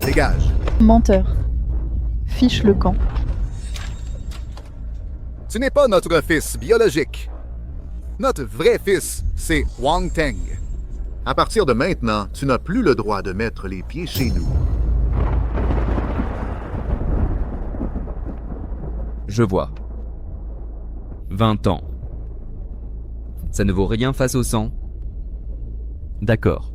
Dégage. Menteur. Fiche le camp. Tu n'es pas notre fils biologique. Notre vrai fils, c'est Wang Teng. À partir de maintenant, tu n'as plus le droit de mettre les pieds chez nous. Je vois. 20 ans. Ça ne vaut rien face au sang. D'accord.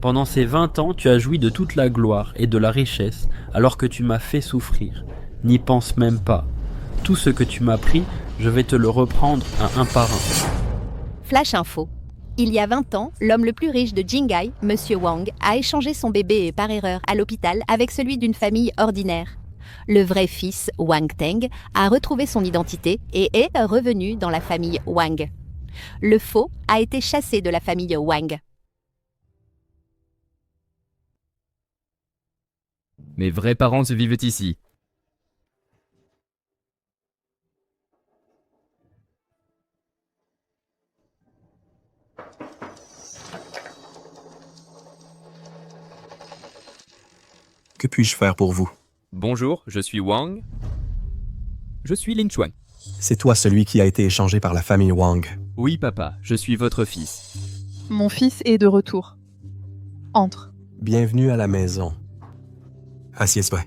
Pendant ces 20 ans, tu as joui de toute la gloire et de la richesse, alors que tu m'as fait souffrir. N'y pense même pas. Tout ce que tu m'as pris, je vais te le reprendre un par un. Flash info. Il y a 20 ans, l'homme le plus riche de Jinghai, Monsieur Wang, a échangé son bébé par erreur à l'hôpital avec celui d'une famille ordinaire. Le vrai fils, Wang Teng, a retrouvé son identité et est revenu dans la famille Wang. Le faux a été chassé de la famille Wang. Mes vrais parents vivent ici. Que puis-je faire pour vous? Bonjour, je suis Wang. Je suis Lin Chuan. C'est toi celui qui a été échangé par la famille Wang. Oui, papa, je suis votre fils. Mon fils est de retour. Entre. Bienvenue à la maison. Assieds-toi.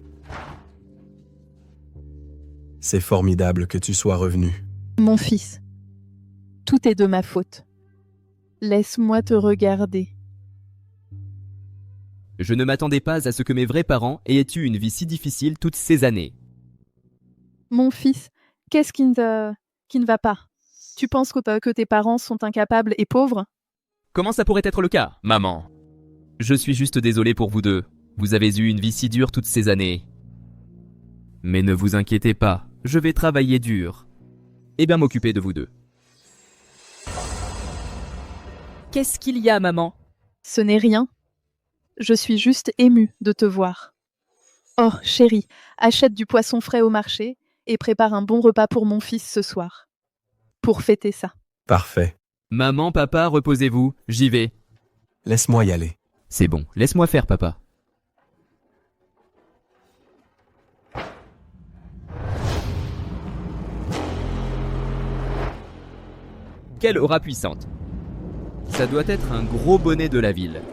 C'est formidable que tu sois revenu. Mon fils. Tout est de ma faute. Laisse-moi te regarder. Je ne m'attendais pas à ce que mes vrais parents aient eu une vie si difficile toutes ces années. Mon fils, qu'est-ce qui ne va pas? Tu penses que tes parents sont incapables et pauvres? Comment ça pourrait être le cas, maman? Je suis juste désolé pour vous deux. Vous avez eu une vie si dure toutes ces années. Mais ne vous inquiétez pas, je vais travailler dur. Et bien m'occuper de vous deux. Qu'est-ce qu'il y a, maman? Ce n'est rien. Je suis juste émue de te voir. Oh, chérie, achète du poisson frais au marché et prépare un bon repas pour mon fils ce soir. Pour fêter ça. Parfait. Maman, papa, reposez-vous, j'y vais. Laisse-moi y aller. C'est bon, laisse-moi faire, papa. Quelle aura puissante. Ça doit être un gros bonnet de la ville.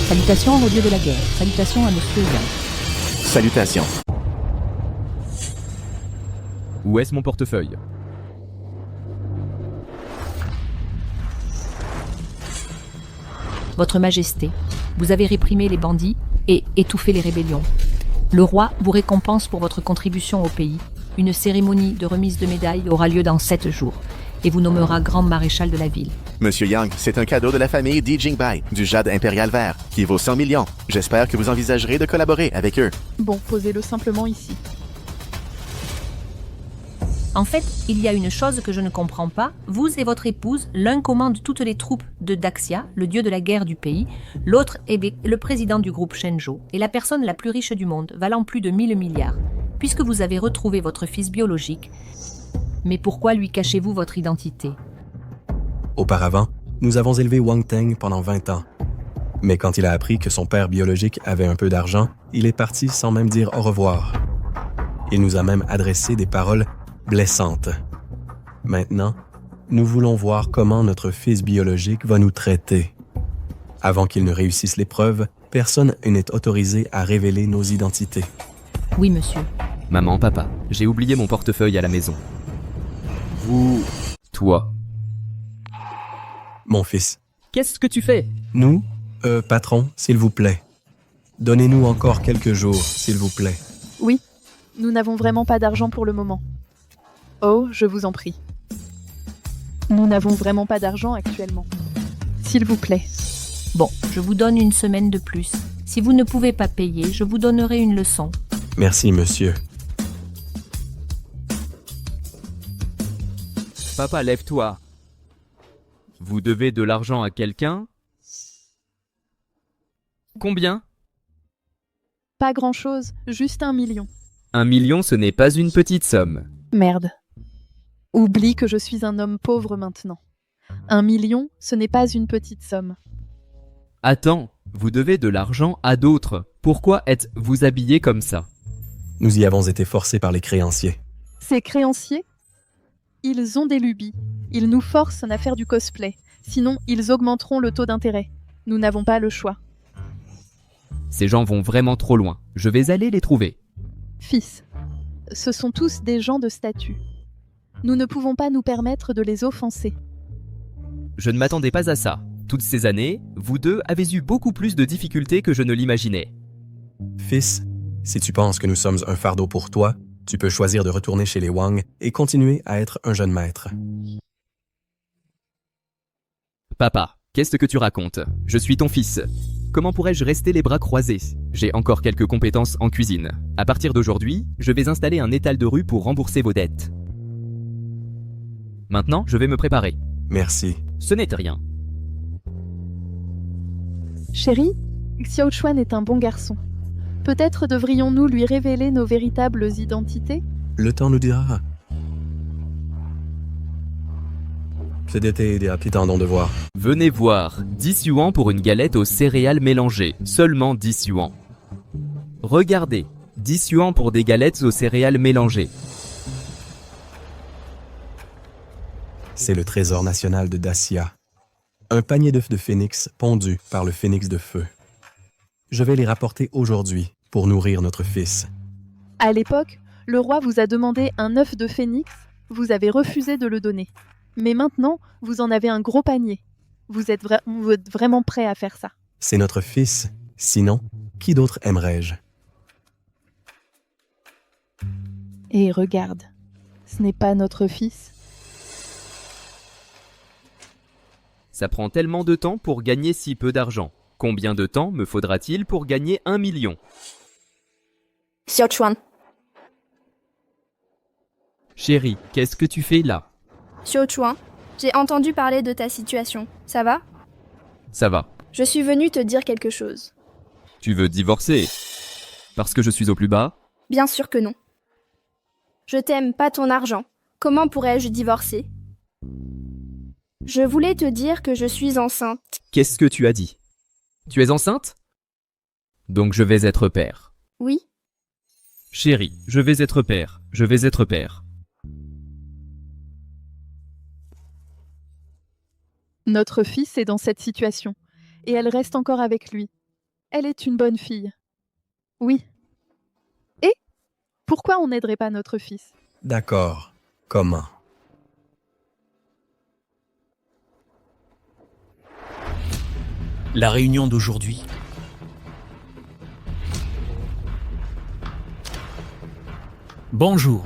Salutations au dieu de la guerre. Salutations à Monsieur Yang. Salutations. Où est-ce mon portefeuille? Votre Majesté, vous avez réprimé les bandits et étouffé les rébellions. Le roi vous récompense pour votre contribution au pays. Une cérémonie de remise de médailles aura lieu dans 7 jours et vous nommera grand maréchal de la ville. Monsieur Yang, c'est un cadeau de la famille Di Jingbai, du jade impérial vert, qui vaut 100 millions. J'espère que vous envisagerez de collaborer avec eux. Bon, posez-le simplement ici. En fait, il y a une chose que je ne comprends pas. Vous et votre épouse, l'un commande toutes les troupes de Daxia, le dieu de la guerre du pays, l'autre est le président du groupe Shenzhou et la personne la plus riche du monde, valant plus de 1000 milliards. Puisque vous avez retrouvé votre fils biologique, mais pourquoi lui cachez-vous votre identité? Auparavant, nous avons élevé Wang Teng pendant 20 ans. Mais quand il a appris que son père biologique avait un peu d'argent, il est parti sans même dire au revoir. Il nous a même adressé des paroles blessantes. Maintenant, nous voulons voir comment notre fils biologique va nous traiter. Avant qu'il ne réussisse l'épreuve, personne n'est autorisé à révéler nos identités. Oui, monsieur. Maman, papa, j'ai oublié mon portefeuille à la maison. Vous... Toi. Mon fils. Qu'est-ce que tu fais? Nous, patron, s'il vous plaît. Donnez-nous encore quelques jours, s'il vous plaît. Oui, nous n'avons vraiment pas d'argent pour le moment. Oh, je vous en prie. Nous n'avons vraiment pas d'argent actuellement. S'il vous plaît. Bon, je vous donne une semaine de plus. Si vous ne pouvez pas payer, je vous donnerai une leçon. Merci, monsieur. Papa, lève-toi. Vous devez de l'argent à quelqu'un? Combien? Pas grand-chose, juste 1 million. 1 million, ce n'est pas une petite somme. Merde. Oublie que je suis un homme pauvre maintenant. 1 million, ce n'est pas une petite somme. Attends, vous devez de l'argent à d'autres. Pourquoi êtes-vous habillé comme ça? Nous y avons été forcés par les créanciers. Ces créanciers, ils ont des lubies. Ils nous forcent à faire du cosplay. Sinon, ils augmenteront le taux d'intérêt. Nous n'avons pas le choix. Ces gens vont vraiment trop loin. Je vais aller les trouver. Fils, ce sont tous des gens de statut. Nous ne pouvons pas nous permettre de les offenser. Je ne m'attendais pas à ça. Toutes ces années, vous deux avez eu beaucoup plus de difficultés que je ne l'imaginais. Fils, si tu penses que nous sommes un fardeau pour toi, tu peux choisir de retourner chez les Wang et continuer à être un jeune maître. Papa, qu'est-ce que tu racontes? Je suis ton fils. Comment pourrais-je rester les bras croisés? J'ai encore quelques compétences en cuisine. À partir d'aujourd'hui, je vais installer un étal de rue pour rembourser vos dettes. Maintenant, je vais me préparer. Merci. Ce n'est rien. Chérie, Xiao Chuan est un bon garçon. Peut-être devrions-nous lui révéler nos véritables identités? Le temps nous dira. C'est d'été et attendons de voir. Venez voir, 10 yuans pour une galette aux céréales mélangées. Seulement 10 yuans. Regardez, 10 yuans pour des galettes aux céréales mélangées. C'est le trésor national de Dacia. Un panier d'œufs de phénix pondu par le phénix de feu. Je vais les rapporter aujourd'hui pour nourrir notre fils. À l'époque, le roi vous a demandé un œuf de phénix, vous avez refusé de le donner. Mais maintenant, vous en avez un gros panier. Vous êtes vraiment prêt à faire ça. C'est notre fils. Sinon, qui d'autre aimerais-je? Et regarde, ce n'est pas notre fils. Ça prend tellement de temps pour gagner si peu d'argent. Combien de temps me faudra-t-il pour gagner 1 million? Xiao Chuan. Chérie, qu'est-ce que tu fais là? Xiao Chuan, j'ai entendu parler de ta situation. Ça va? Ça va. Je suis venue te dire quelque chose. Tu veux divorcer? Parce que je suis au plus bas? Bien sûr que non. Je t'aime, pas ton argent. Comment pourrais-je divorcer? Je voulais te dire que je suis enceinte. Qu'est-ce que tu as dit? Tu es enceinte? Donc je vais être père. Oui? Chérie, je vais être père. Je vais être père. Notre fils est dans cette situation, et elle reste encore avec lui. Elle est une bonne fille. Oui. Et pourquoi on n'aiderait pas notre fils? D'accord. Comment? La réunion d'aujourd'hui. Bonjour.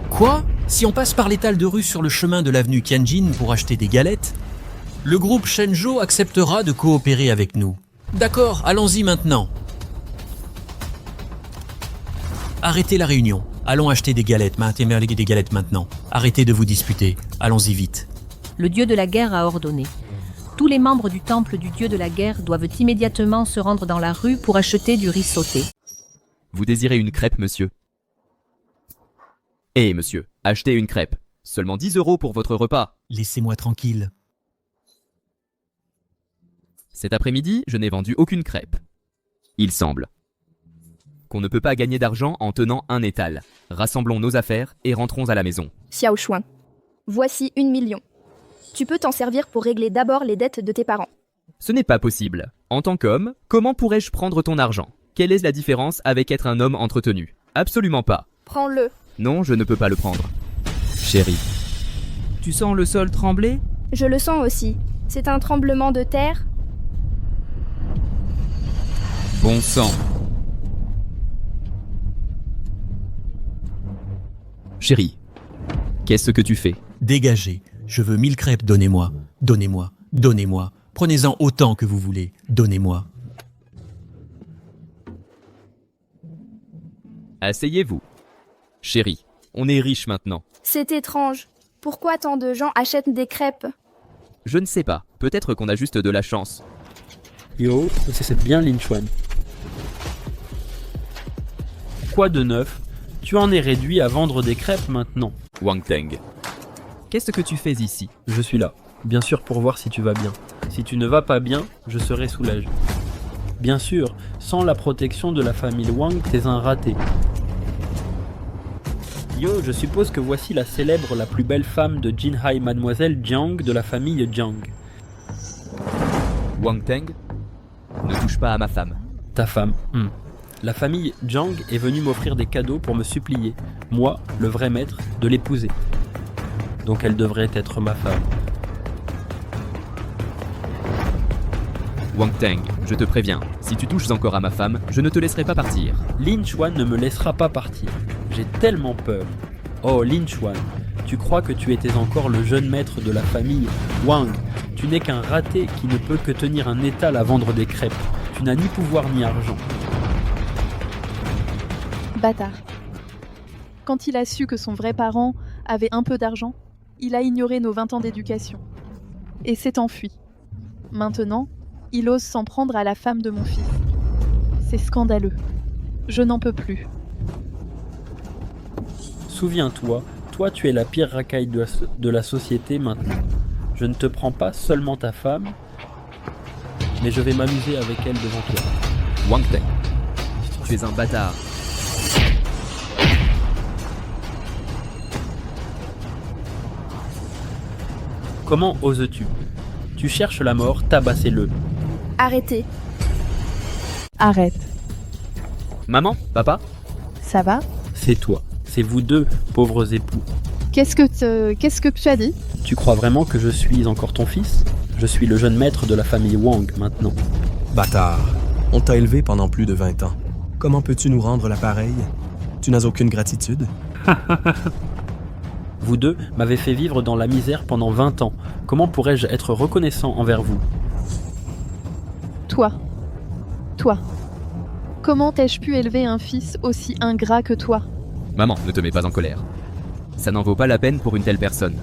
Quoi? Si on passe par l'étal de rue sur le chemin de l'avenue Tianjin pour acheter des galettes, le groupe Shenzhou acceptera de coopérer avec nous. D'accord, allons-y maintenant. Arrêtez la réunion. Allons acheter des galettes. Des galettes maintenant. Arrêtez de vous disputer. Allons-y vite. Le dieu de la guerre a ordonné. Tous les membres du temple du dieu de la guerre doivent immédiatement se rendre dans la rue pour acheter du riz sauté. Vous désirez une crêpe, monsieur? Eh, monsieur, achetez une crêpe. Seulement 10 € pour votre repas. Laissez-moi tranquille. Cet après-midi, je n'ai vendu aucune crêpe. Il semble qu'on ne peut pas gagner d'argent en tenant un étal. Rassemblons nos affaires et rentrons à la maison. Xiao Chuan, voici 1 million. Tu peux t'en servir pour régler d'abord les dettes de tes parents. Ce n'est pas possible. En tant qu'homme, comment pourrais-je prendre ton argent? Quelle est la différence avec être un homme entretenu? Absolument pas. Prends-le. Non, je ne peux pas le prendre. Chérie. Tu sens le sol trembler? Je le sens aussi. C'est un tremblement de terre. Bon sang. Chérie, qu'est-ce que tu fais? Dégagez. Je veux 1000 crêpes, donnez-moi, donnez-moi, donnez-moi. Prenez-en autant que vous voulez, donnez-moi. Asseyez-vous. Chérie, on est riche maintenant. C'est étrange. Pourquoi tant de gens achètent des crêpes? Je ne sais pas, peut-être qu'on a juste de la chance. Yo, c'est bien Lin Chuan. Quoi de neuf? Tu en es réduit à vendre des crêpes maintenant. Wang Teng. Qu'est-ce que tu fais ici? Je suis là, bien sûr pour voir si tu vas bien. Si tu ne vas pas bien, je serai soulagé. Bien sûr, sans la protection de la famille Wang, t'es un raté. Yo, je suppose que voici la célèbre, la plus belle femme de Jinhai, mademoiselle Jiang de la famille Jiang. Wang Teng, ne touche pas à ma femme. Ta femme. La famille Jiang est venue m'offrir des cadeaux pour me supplier, moi, le vrai maître, de l'épouser. Donc elle devrait être ma femme. Wang Teng, je te préviens, si tu touches encore à ma femme, je ne te laisserai pas partir. Lin Chuan ne me laissera pas partir. J'ai tellement peur. Oh Lin Chuan, tu crois que tu étais encore le jeune maître de la famille Wang. Tu n'es qu'un raté qui ne peut que tenir un étal à vendre des crêpes. Tu n'as ni pouvoir ni argent. Bâtard. Quand il a su que son vrai parent avait un peu d'argent, il a ignoré nos 20 ans d'éducation. Et s'est enfui. Maintenant, il ose s'en prendre à la femme de mon fils. C'est scandaleux. Je n'en peux plus. Souviens-toi, toi tu es la pire racaille de la société maintenant. Je ne te prends pas seulement ta femme, mais je vais m'amuser avec elle devant toi. Wang Teng, tu es un bâtard. Comment oses-tu? Tu cherches la mort, tabassez-le. Arrêtez. Arrête. Maman, papa? Ça va? C'est toi. C'est vous deux, pauvres époux. Qu'est-ce que tu as dit? Tu crois vraiment que je suis encore ton fils? Je suis le jeune maître de la famille Wang maintenant. Bâtard, on t'a élevé pendant plus de 20 ans. Comment peux-tu nous rendre l'appareil? Tu n'as aucune gratitude? Vous deux m'avez fait vivre dans la misère pendant 20 ans. Comment pourrais-je être reconnaissant envers vous? Toi. Comment ai-je pu élever un fils aussi ingrat que toi? Maman, ne te mets pas en colère. Ça n'en vaut pas la peine pour une telle personne.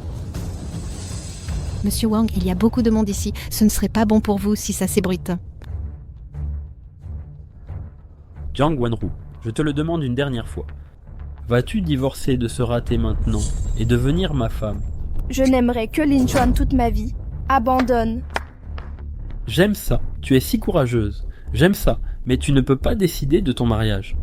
Monsieur Wang, il y a beaucoup de monde ici. Ce ne serait pas bon pour vous si ça s'ébruite. Jiang Wanru, je te le demande une dernière fois. Vas-tu divorcer de ce raté maintenant et devenir ma femme? Je n'aimerais que Lin Chuan toute ma vie. Abandonne. J'aime ça. Tu es si courageuse. J'aime ça. Mais tu ne peux pas décider de ton mariage.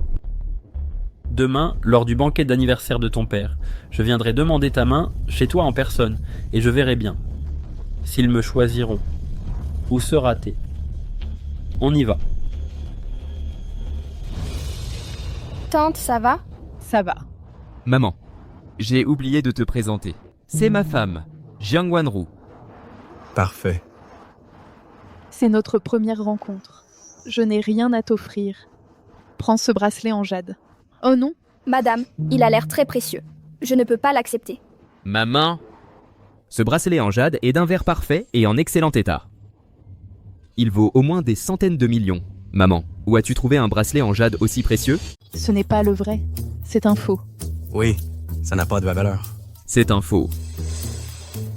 Demain, lors du banquet d'anniversaire de ton père, je viendrai demander ta main chez toi en personne et je verrai bien s'ils me choisiront ou ce raté. On y va. Tante, ça va? Ça va. Maman, j'ai oublié de te présenter. C'est ma femme, Jiang Wanru. Parfait. C'est notre première rencontre. Je n'ai rien à t'offrir. Prends ce bracelet en jade. Oh non? Madame, il a l'air très précieux. Je ne peux pas l'accepter. Ma main. Ce bracelet en jade est d'un verre parfait et en excellent état. Il vaut au moins des centaines de millions. Maman, où as-tu trouvé un bracelet en jade aussi précieux? Ce n'est pas le vrai. C'est un faux. Oui, ça n'a pas de valeur. C'est un faux.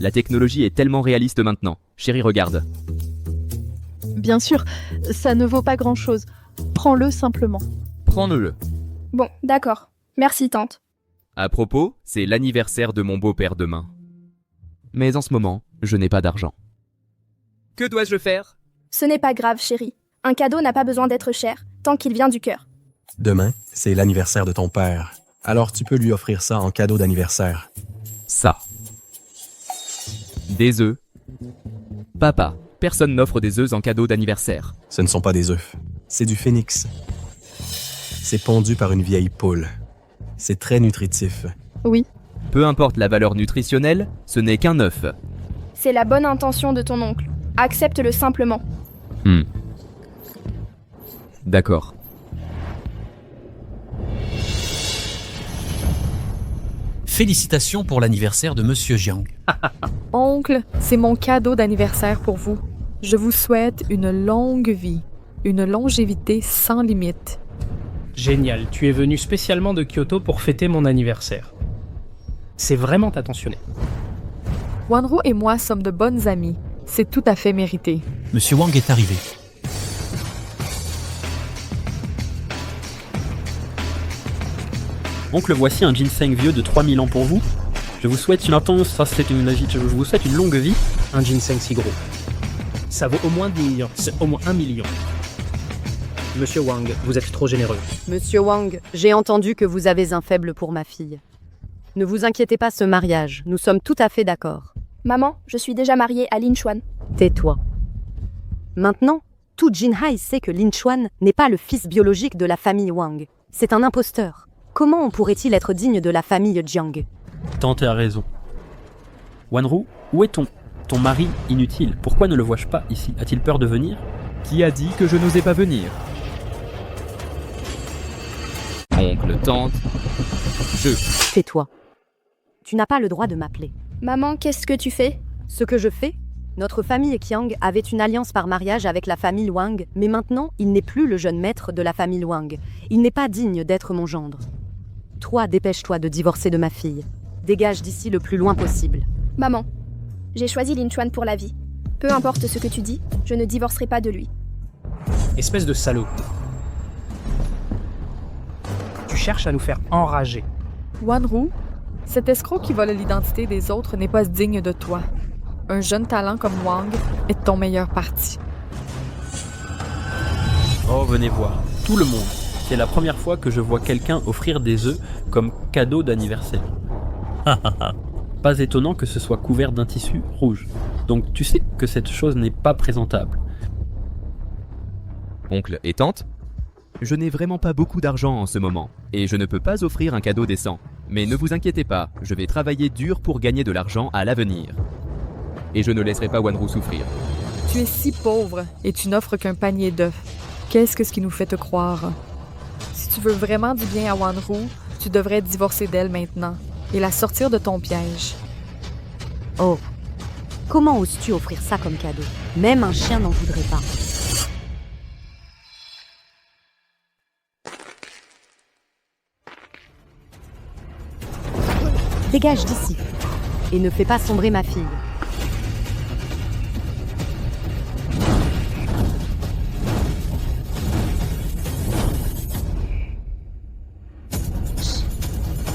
La technologie est tellement réaliste maintenant. Chérie, regarde. Bien sûr, ça ne vaut pas grand-chose. Prends-le simplement. Prends-le. Bon, d'accord. Merci, tante. À propos, c'est l'anniversaire de mon beau-père demain. Mais en ce moment, je n'ai pas d'argent. Que dois-je faire? Ce n'est pas grave, chérie. Un cadeau n'a pas besoin d'être cher, tant qu'il vient du cœur. Demain, c'est l'anniversaire de ton père. Alors tu peux lui offrir ça en cadeau d'anniversaire. Ça. Des œufs. Papa, personne n'offre des œufs en cadeau d'anniversaire. Ce ne sont pas des œufs. C'est du phénix. C'est pondu par une vieille poule. C'est très nutritif. Oui. Peu importe la valeur nutritionnelle, ce n'est qu'un œuf. C'est la bonne intention de ton oncle. Accepte-le simplement. Félicitations pour l'anniversaire de Monsieur Jiang. Oncle, c'est mon cadeau d'anniversaire pour vous. Je vous souhaite une longue vie, une longévité sans limite. Génial, tu es venu spécialement de Kyoto pour fêter mon anniversaire. C'est vraiment attentionné. Wanru et moi sommes de bonnes amies. C'est tout à fait mérité. Monsieur Wang est arrivé. Oncle, voici un ginseng vieux de 3000 ans pour vous. Je vous souhaite une intense, je vous souhaite une longue vie. Un ginseng si gros. Ça vaut au moins 10 millions. C'est au moins 1 million. Monsieur Wang, vous êtes trop généreux. Monsieur Wang, j'ai entendu que vous avez un faible pour ma fille. Ne vous inquiétez pas ce mariage, nous sommes tout à fait d'accord. Maman, je suis déjà mariée à Lin Chuan. Tais-toi. Maintenant, tout Jinhai sait que Lin Chuan n'est pas le fils biologique de la famille Wang. C'est un imposteur. Comment pourrait-il être digne de la famille Jiang? Tante a raison. Wanru, où est ton mari inutile? Pourquoi ne le vois-je pas ici? A-t-il peur de venir? Qui a dit que je n'osais pas venir? Oncle, tante, Tais-toi. Tu n'as pas le droit de m'appeler. Maman, qu'est-ce que tu fais? Ce que je fais? Notre famille Qiang avait une alliance par mariage avec la famille Wang, mais maintenant, il n'est plus le jeune maître de la famille Wang. Il n'est pas digne d'être mon gendre. Toi, dépêche-toi de divorcer de ma fille. Dégage d'ici le plus loin possible. Maman, j'ai choisi Lin Chuan pour la vie. Peu importe ce que tu dis, je ne divorcerai pas de lui. Espèce de salaud. Tu cherches à nous faire enrager. Wanru, cet escroc qui vole l'identité des autres n'est pas digne de toi. Un jeune talent comme Wang est ton meilleur parti. Oh, venez voir. Tout le monde. C'est la première fois que je vois quelqu'un offrir des œufs comme cadeau d'anniversaire. Pas étonnant que ce soit couvert d'un tissu rouge. Donc tu sais que cette chose n'est pas présentable. Oncle et tante, je n'ai vraiment pas beaucoup d'argent en ce moment, et je ne peux pas offrir un cadeau décent. Mais ne vous inquiétez pas, je vais travailler dur pour gagner de l'argent à l'avenir. Et je ne laisserai pas Wanru souffrir. Tu es si pauvre et tu n'offres qu'un panier d'œufs. Qu'est-ce que ce qui nous fait te croire? Si tu veux vraiment du bien à Wanru, tu devrais divorcer d'elle maintenant et la sortir de ton piège. Oh, comment oses-tu offrir ça comme cadeau? Même un chien n'en voudrait pas. Dégage d'ici et ne fais pas sombrer ma fille.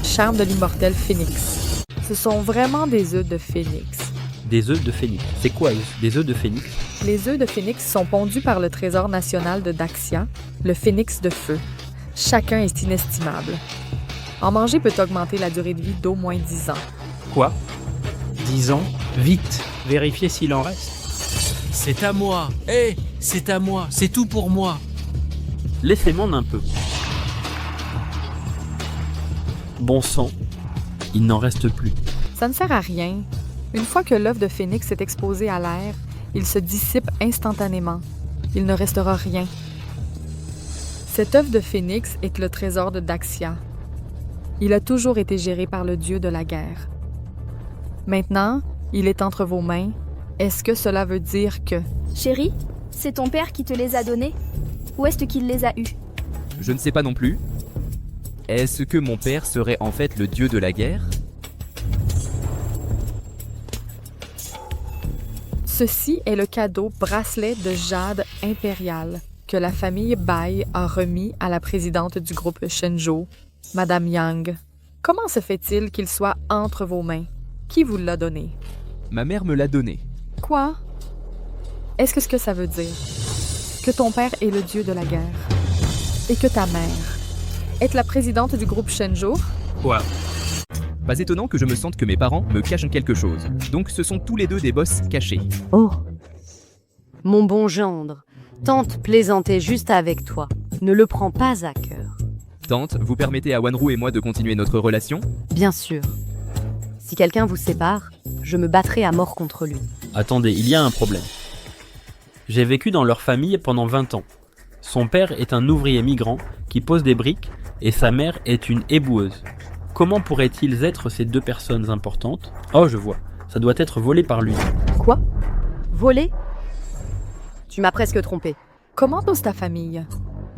Charme de l'immortel phénix. Ce sont vraiment des œufs de phénix. Des œufs de phénix. C'est quoi des œufs de phénix? Les œufs de phénix sont pondus par le trésor national de Daxia, le phénix de feu. Chacun est inestimable. En manger peut augmenter la durée de vie d'au moins 10 ans. Quoi? 10 ans? Vite! Vérifiez s'il en reste. C'est à moi. Hé, c'est à moi. C'est tout pour moi. Laissez-moi un peu. Bon sang, il n'en reste plus. Ça ne sert à rien. Une fois que l'œuf de phénix est exposé à l'air, il se dissipe instantanément. Il ne restera rien. Cet œuf de phénix est le trésor de Daxia. Il a toujours été géré par le dieu de la guerre. Maintenant, il est entre vos mains. Est-ce que cela veut dire que... Chérie, c'est ton père qui te les a donnés? Où est-ce qu'il les a eus? Je ne sais pas non plus. Est-ce que mon père serait en fait le dieu de la guerre? Ceci est le cadeau bracelet de jade impérial que la famille Bai a remis à la présidente du groupe Shenzhou, Madame Yang. Comment se fait-il qu'il soit entre vos mains? Qui vous l'a donné? Ma mère me l'a donné. Quoi? Est-ce que ce que ça veut dire? Que ton père est le dieu de la guerre. Et que ta mère est la présidente du groupe Shenzhou? Quoi? Pas étonnant que je me sente que mes parents me cachent quelque chose. Donc ce sont tous les deux des boss cachés. Oh, mon bon gendre, tante plaisantait juste avec toi. Ne le prends pas à cœur. Tante, vous permettez à Wanru et moi de continuer notre relation? Bien sûr. Si quelqu'un vous sépare, je me battrai à mort contre lui. Attendez, il y a un problème. J'ai vécu dans leur famille pendant 20 ans. Son père est un ouvrier migrant qui pose des briques et sa mère est une éboueuse. Comment pourraient-ils être ces deux personnes importantes? Oh, je vois. Ça doit être volé par lui. Quoi? Volé? Tu m'as presque trompé. Comment ose ta famille?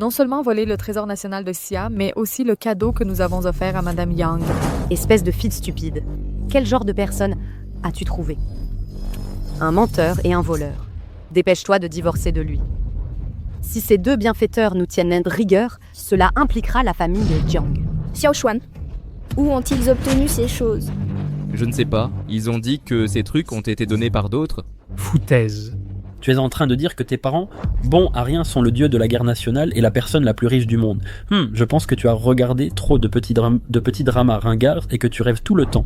Non seulement voler le trésor national de Sia, mais aussi le cadeau que nous avons offert à Madame Young. Espèce de fille stupide. Quel genre de personne as-tu trouvé? Un menteur et un voleur. Dépêche-toi de divorcer de lui. Si ces deux bienfaiteurs nous tiennent de rigueur, cela impliquera la famille Jiang. Xiao Xuan, où ont-ils obtenu ces choses? Je ne sais pas, ils ont dit que ces trucs ont été donnés par d'autres. Foutaise. Tu es en train de dire que tes parents, bons à rien, sont le dieu de la guerre nationale et la personne la plus riche du monde. Je pense que tu as regardé trop de petits dramas ringards et que tu rêves tout le temps.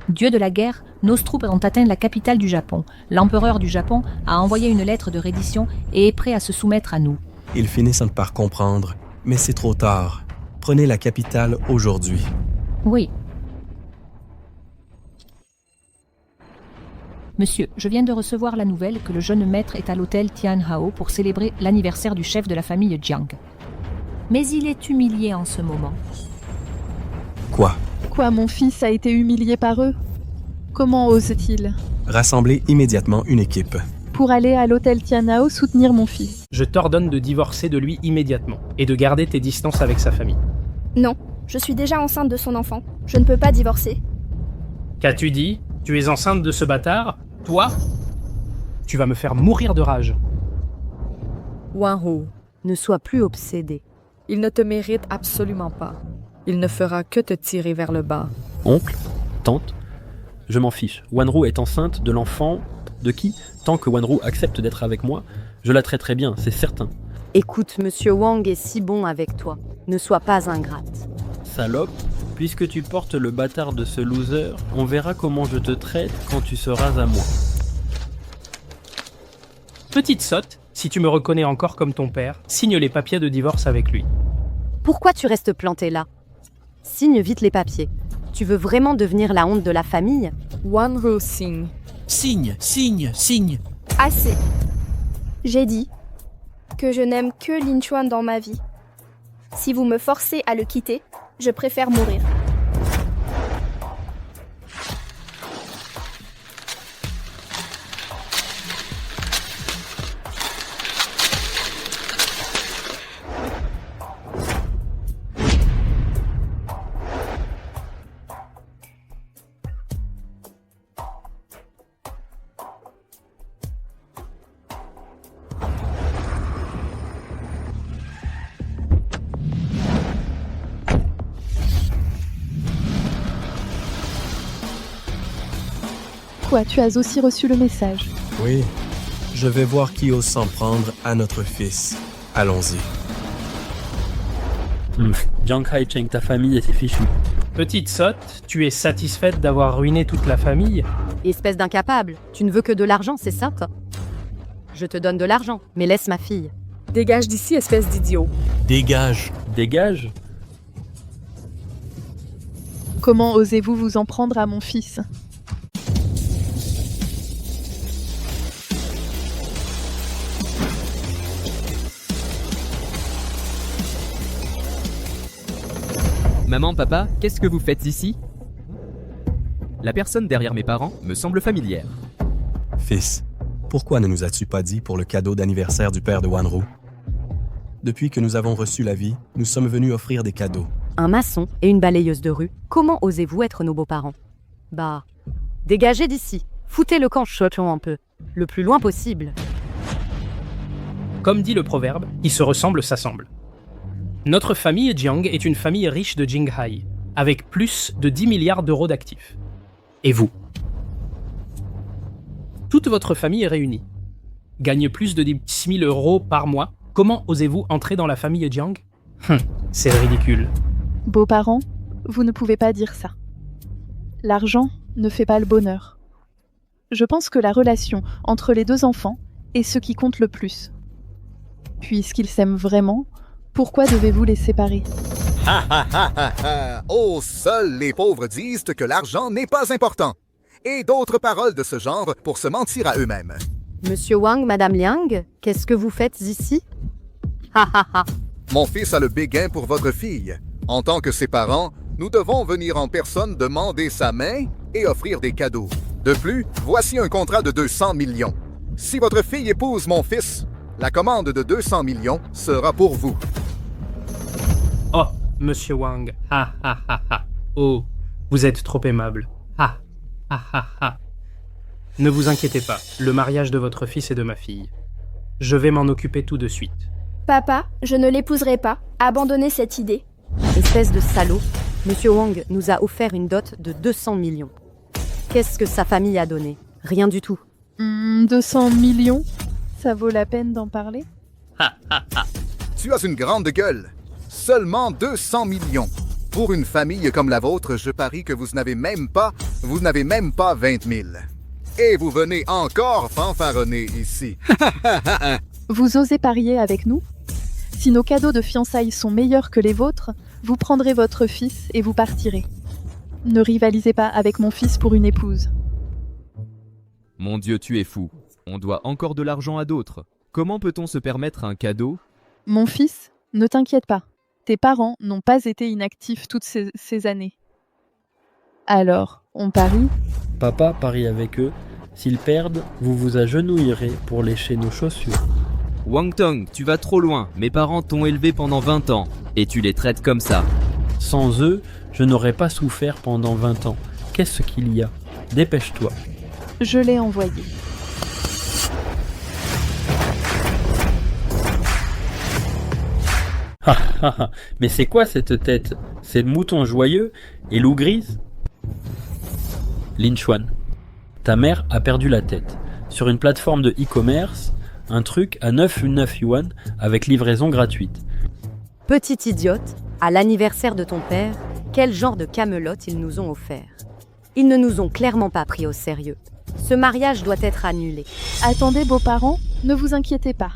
Dieu de la guerre, nos troupes ont atteint la capitale du Japon. L'empereur du Japon a envoyé une lettre de reddition et est prêt à se soumettre à nous. Ils finissent par comprendre, mais c'est trop tard. Prenez la capitale aujourd'hui. Oui. Monsieur, je viens de recevoir la nouvelle que le jeune maître est à l'hôtel Tianhao pour célébrer l'anniversaire du chef de la famille Jiang. Mais il est humilié en ce moment. Quoi? Quoi, mon fils a été humilié par eux? Comment ose-t-il? Rassemblez immédiatement une équipe. Pour aller à l'hôtel Tianhao soutenir mon fils. Je t'ordonne de divorcer de lui immédiatement et de garder tes distances avec sa famille. Non, je suis déjà enceinte de son enfant. Je ne peux pas divorcer. Qu'as-tu dit? Tu es enceinte de ce bâtard? Toi? Tu vas me faire mourir de rage. Wanru, ne sois plus obsédé. Il ne te mérite absolument pas. Il ne fera que te tirer vers le bas. Oncle? Tante? Je m'en fiche. Wanru est enceinte de l'enfant de qui? Tant que Wanru accepte d'être avec moi, je la traiterai bien, c'est certain. Écoute, Monsieur Wang est si bon avec toi. Ne sois pas ingrate. Salope, puisque tu portes le bâtard de ce loser, on verra comment je te traite quand tu seras à moi. Petite sotte, si tu me reconnais encore comme ton père, signe les papiers de divorce avec lui. Pourquoi tu restes planté là? Signe vite les papiers. Tu veux vraiment devenir la honte de la famille? Wanru signe. Signe, signe, signe. Assez. J'ai dit que je n'aime que Lin Chuan dans ma vie. Si vous me forcez à le quitter, je préfère mourir. Quoi, tu as aussi reçu le message? Oui. Je vais voir qui ose s'en prendre à notre fils. Allons-y. Jiang Haicheng, ta famille est fichue. Petite sotte, tu es satisfaite d'avoir ruiné toute la famille? Espèce d'incapable, tu ne veux que de l'argent, c'est ça? Je te donne de l'argent, mais laisse ma fille. Dégage d'ici, espèce d'idiot. Dégage. Dégage? Comment osez-vous vous en prendre à mon fils? Maman, papa, qu'est-ce que vous faites ici? La personne derrière mes parents me semble familière. Fils, pourquoi ne nous as-tu pas dit pour le cadeau d'anniversaire du père de Wanru? Depuis que nous avons reçu la vie, nous sommes venus offrir des cadeaux. Un maçon et une balayeuse de rue, comment osez-vous être nos beaux-parents? Bah, dégagez d'ici. Foutez le camp chotons un peu. Le plus loin possible. Comme dit le proverbe, qui se ressemble s'assemble. Notre famille Jiang est une famille riche de Jinghai, avec plus de 10 milliards d'euros d'actifs. Et vous? Toute votre famille est réunie. Gagne plus de 10 000 euros par mois. Comment osez-vous entrer dans la famille Jiang? C'est ridicule. Beaux-parents, vous ne pouvez pas dire ça. L'argent ne fait pas le bonheur. Je pense que la relation entre les deux enfants est ce qui compte le plus. Puisqu'ils s'aiment vraiment, pourquoi devez-vous les séparer? Oh, seuls les pauvres disent que l'argent n'est pas important. Et d'autres paroles de ce genre pour se mentir à eux-mêmes. Monsieur Wang, Madame Liang, qu'est-ce que vous faites ici? Mon fils a le béguin pour votre fille. En tant que ses parents, nous devons venir en personne demander sa main et offrir des cadeaux. De plus, voici un contrat de 200 millions. Si votre fille épouse mon fils, la commande de 200 millions sera pour vous. Oh, Monsieur Wang, ha ha ha ha. Oh, vous êtes trop aimable. Ha ha ha ha. Ne vous inquiétez pas, le mariage de votre fils et de ma fille. Je vais m'en occuper tout de suite. Papa, je ne l'épouserai pas. Abandonnez cette idée. Espèce de salaud, Monsieur Wang nous a offert une dot de 200 millions. Qu'est-ce que sa famille a donné? Rien du tout. 200 millions? Ça vaut la peine d'en parler? Tu as une grande gueule. Seulement 200 millions. Pour une famille comme la vôtre, je parie que vous n'avez même pas 20 000. Et vous venez encore fanfaronner ici. Vous osez parier avec nous? Si nos cadeaux de fiançailles sont meilleurs que les vôtres, vous prendrez votre fils et vous partirez. Ne rivalisez pas avec mon fils pour une épouse. Mon Dieu, tu es fou. On doit encore de l'argent à d'autres. Comment peut-on se permettre un cadeau? Mon fils, ne t'inquiète pas. Tes parents n'ont pas été inactifs toutes ces années. Alors, on parie? Papa parie avec eux. S'ils perdent, vous vous agenouillerez pour lécher nos chaussures. Wang Tong, tu vas trop loin. Mes parents t'ont élevé pendant 20 ans. Et tu les traites comme ça. Sans eux, je n'aurais pas souffert pendant 20 ans. Qu'est-ce qu'il y a? Dépêche-toi. Je l'ai envoyé. Mais c'est quoi cette tête? C'est le mouton joyeux et loup grise? Lin Chuan, ta mère a perdu la tête. Sur une plateforme de e-commerce, un truc à 9,9 yuan avec livraison gratuite. Petite idiote, à l'anniversaire de ton père, quel genre de camelote ils nous ont offert? Ils ne nous ont clairement pas pris au sérieux. Ce mariage doit être annulé. Attendez, beaux-parents, ne vous inquiétez pas.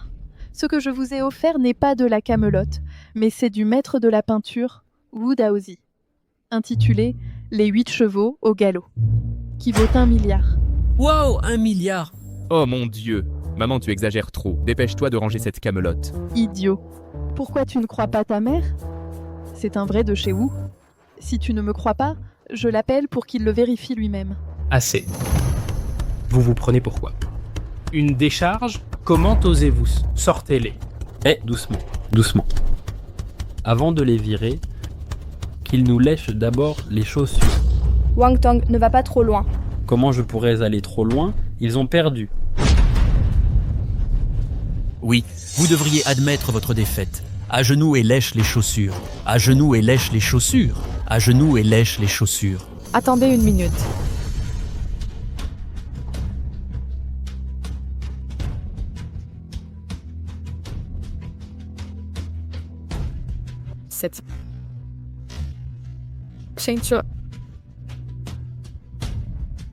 Ce que je vous ai offert n'est pas de la camelote, mais c'est du maître de la peinture, Wu Daozi, intitulé « Les 8 chevaux au galop », qui vaut 1 milliard. Wow, 1 milliard! Oh mon Dieu! Maman, tu exagères trop. Dépêche-toi de ranger cette camelote. Idiot. Pourquoi tu ne crois pas ta mère? C'est un vrai de chez Wu. Si tu ne me crois pas, je l'appelle pour qu'il le vérifie lui-même. Assez. Vous vous prenez pourquoi? Une décharge? Comment osez-vous? Sortez-les. Doucement, doucement. Avant de les virer, qu'ils nous lèchent d'abord les chaussures. Wang Tong ne va pas trop loin. Comment je pourrais aller trop loin? Ils ont perdu. Oui, vous devriez admettre votre défaite. À genoux et lèche les chaussures. À genoux et lèche les chaussures. À genoux et lèche les chaussures. Attendez une minute. Cette peinture.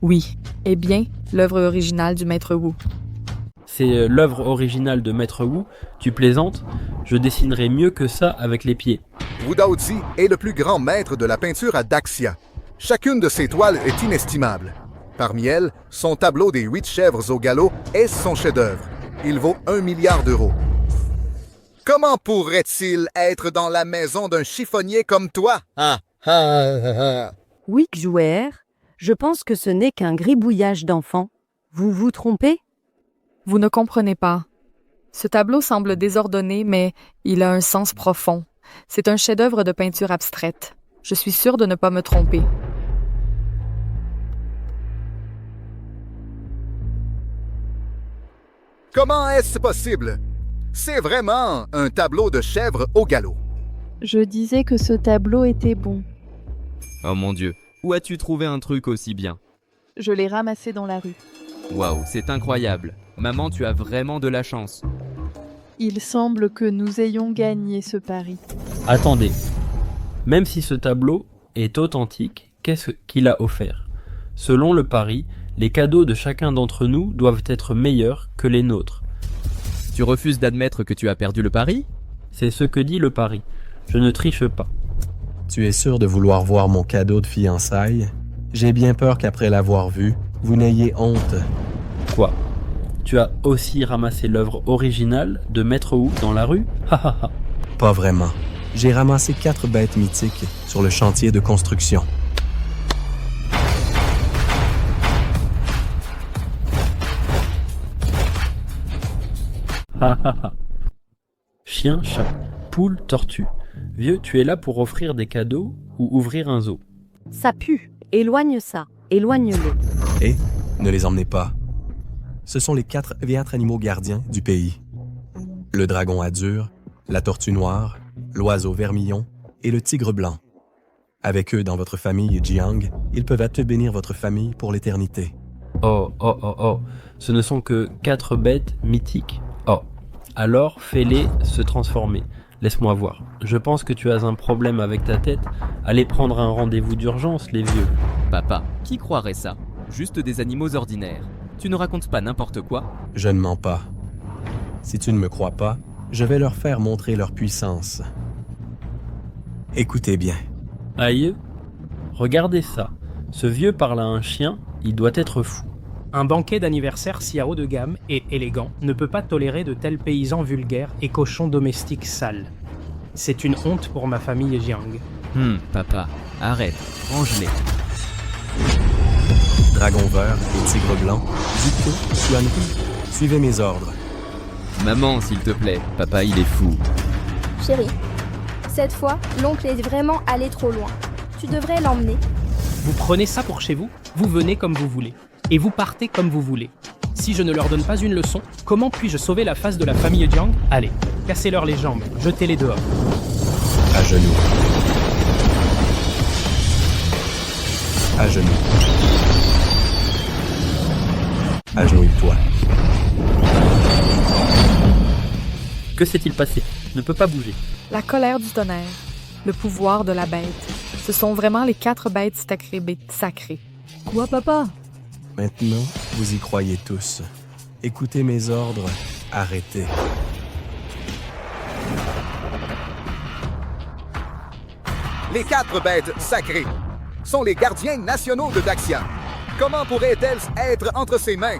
Oui, eh bien, l'œuvre originale du maître Wu. C'est l'œuvre originale de Maître Wu. Tu plaisantes? Je dessinerai mieux que ça avec les pieds. Wu Daozi est le plus grand maître de la peinture à Daxia. Chacune de ses toiles est inestimable. Parmi elles, son tableau des 8 chèvres au galop est son chef-d'œuvre. Il vaut 1 milliard d'euros. Comment pourrait-il être dans la maison d'un chiffonnier comme toi? Oui, Jouer, je pense que ce n'est qu'un gribouillage d'enfants. Vous vous trompez? Vous ne comprenez pas. Ce tableau semble désordonné, mais il a un sens profond. C'est un chef-d'œuvre de peinture abstraite. Je suis sûre de ne pas me tromper. Comment est-ce possible? C'est vraiment un tableau de chèvre au galop. Je disais que ce tableau était bon. Oh mon Dieu, où as-tu trouvé un truc aussi bien? Je l'ai ramassé dans la rue. Waouh, c'est incroyable. Maman, tu as vraiment de la chance. Il semble que nous ayons gagné ce pari. Attendez. Même si ce tableau est authentique, qu'est-ce qu'il a offert? Selon le pari, les cadeaux de chacun d'entre nous doivent être meilleurs que les nôtres. Tu refuses d'admettre que tu as perdu le pari? C'est ce que dit le pari. Je ne triche pas. Tu es sûr de vouloir voir mon cadeau de fiançailles? J'ai bien peur qu'après l'avoir vu, vous n'ayez honte. Quoi? Tu as aussi ramassé l'œuvre originale de Maître Wu dans la rue? Pas vraiment. J'ai ramassé 4 bêtes mythiques sur le chantier de construction. Chien, chat, poule, tortue. Vieux, tu es là pour offrir des cadeaux ou ouvrir un zoo. Ça pue. Éloigne ça. Éloigne-le. Et ne les emmenez pas. Ce sont les 4 animaux gardiens du pays. Le dragon azur, la tortue noire, l'oiseau vermillon et le tigre blanc. Avec eux dans votre famille Jiang, ils peuvent bénir votre famille pour l'éternité. Oh. Ce ne sont que 4 bêtes mythiques. Oh. Alors, fais-les se transformer. Laisse-moi voir. Je pense que tu as un problème avec ta tête. Allez prendre un rendez-vous d'urgence, les vieux. Papa, qui croirait ça? Juste des animaux ordinaires. Tu ne racontes pas n'importe quoi? Je ne mens pas. Si tu ne me crois pas, je vais leur faire montrer leur puissance. Écoutez bien. Aïe, regardez ça. Ce vieux parle à un chien, il doit être fou. Un banquet d'anniversaire si haut de gamme et élégant ne peut pas tolérer de tels paysans vulgaires et cochons domestiques sales. C'est une honte pour ma famille Jiang. Papa, arrête, range-les. Dragon vert et tigre blanc, Zuko, Xuanru, suivez mes ordres. Maman, s'il te plaît, papa il est fou. Chérie, cette fois, l'oncle est vraiment allé trop loin. Tu devrais l'emmener. Vous prenez ça pour chez vous, vous venez comme vous voulez. Et vous partez comme vous voulez. Si je ne leur donne pas une leçon, comment puis-je sauver la face de la famille Jiang? Allez, cassez-leur les jambes, jetez-les dehors. À genoux. À genoux. Agenouille-toi. Que s'est-il passé? Ne peut pas bouger. La colère du tonnerre, le pouvoir de la bête. Ce sont vraiment les 4 bêtes sacrées. Quoi, papa? Maintenant, vous y croyez tous. Écoutez mes ordres, arrêtez. Les 4 bêtes sacrées sont les gardiens nationaux de Daxia. Comment pourraient-elles être entre ses mains?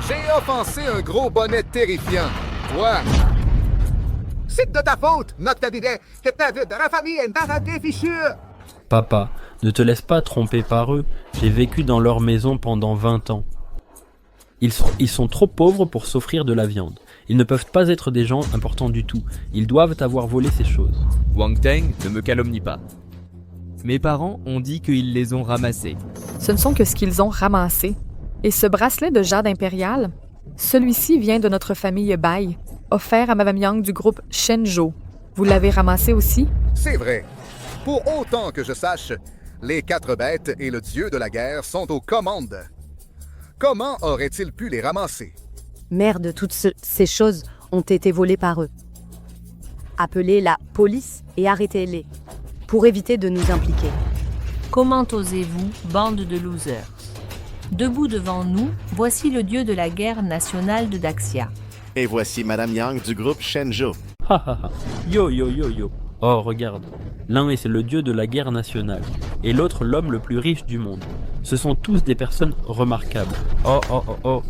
J'ai offensé un gros bonnet terrifiant. Toi! C'est de ta faute, notre idée. La famille est dans la défichue. Papa, ne te laisse pas tromper par eux. J'ai vécu dans leur maison pendant 20 ans. Ils sont trop pauvres pour s'offrir de la viande. Ils ne peuvent pas être des gens importants du tout. Ils doivent avoir volé ces choses. Wang Teng, ne me calomnie pas. Mes parents ont dit qu'ils les ont ramassés. Ce ne sont que ce qu'ils ont ramassé. Et ce bracelet de jade impérial, celui-ci vient de notre famille Bai, offert à Madame Yang du groupe Shenzhou. Vous l'avez ramassé aussi? C'est vrai. Pour autant que je sache, les 4 bêtes et le dieu de la guerre sont aux commandes. Comment aurait-il pu les ramasser? Merde, toutes ces choses ont été volées par eux. Appelez la police et arrêtez-les, pour éviter de nous impliquer. Comment osez-vous, bande de losers? Debout devant nous, voici le dieu de la guerre nationale de Daxia. Et voici Madame Yang du groupe Shenzhou. Yo. Oh, regarde. L'un est le dieu de la guerre nationale, et l'autre l'homme le plus riche du monde. Ce sont tous des personnes remarquables. Oh.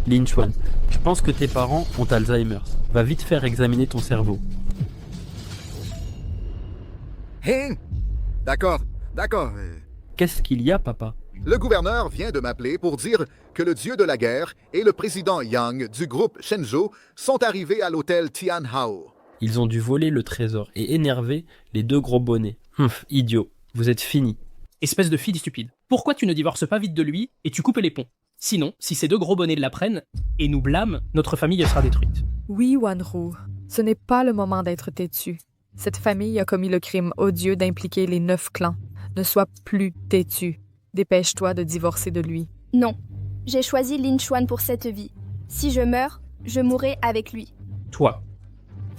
Lin Chuan, je pense que tes parents ont Alzheimer. Va vite faire examiner ton cerveau. Hein? D'accord. Qu'est-ce qu'il y a, papa? Le gouverneur vient de m'appeler pour dire que le dieu de la guerre et le président Yang du groupe Shenzhou sont arrivés à l'hôtel Tianhao. Ils ont dû voler le trésor et énerver les 2 gros bonnets. Idiot, vous êtes finis. Espèce de fille stupide. Pourquoi tu ne divorces pas vite de lui et tu coupes les ponts? Sinon, si ces 2 gros bonnets la prennent et nous blâment, notre famille sera détruite. Oui, Wanru, ce n'est pas le moment d'être têtu. Cette famille a commis le crime odieux d'impliquer les 9 clans. Ne sois plus têtu. Dépêche-toi de divorcer de lui. Non, j'ai choisi Lin Chuan pour cette vie. Si je meurs, je mourrai avec lui. Toi,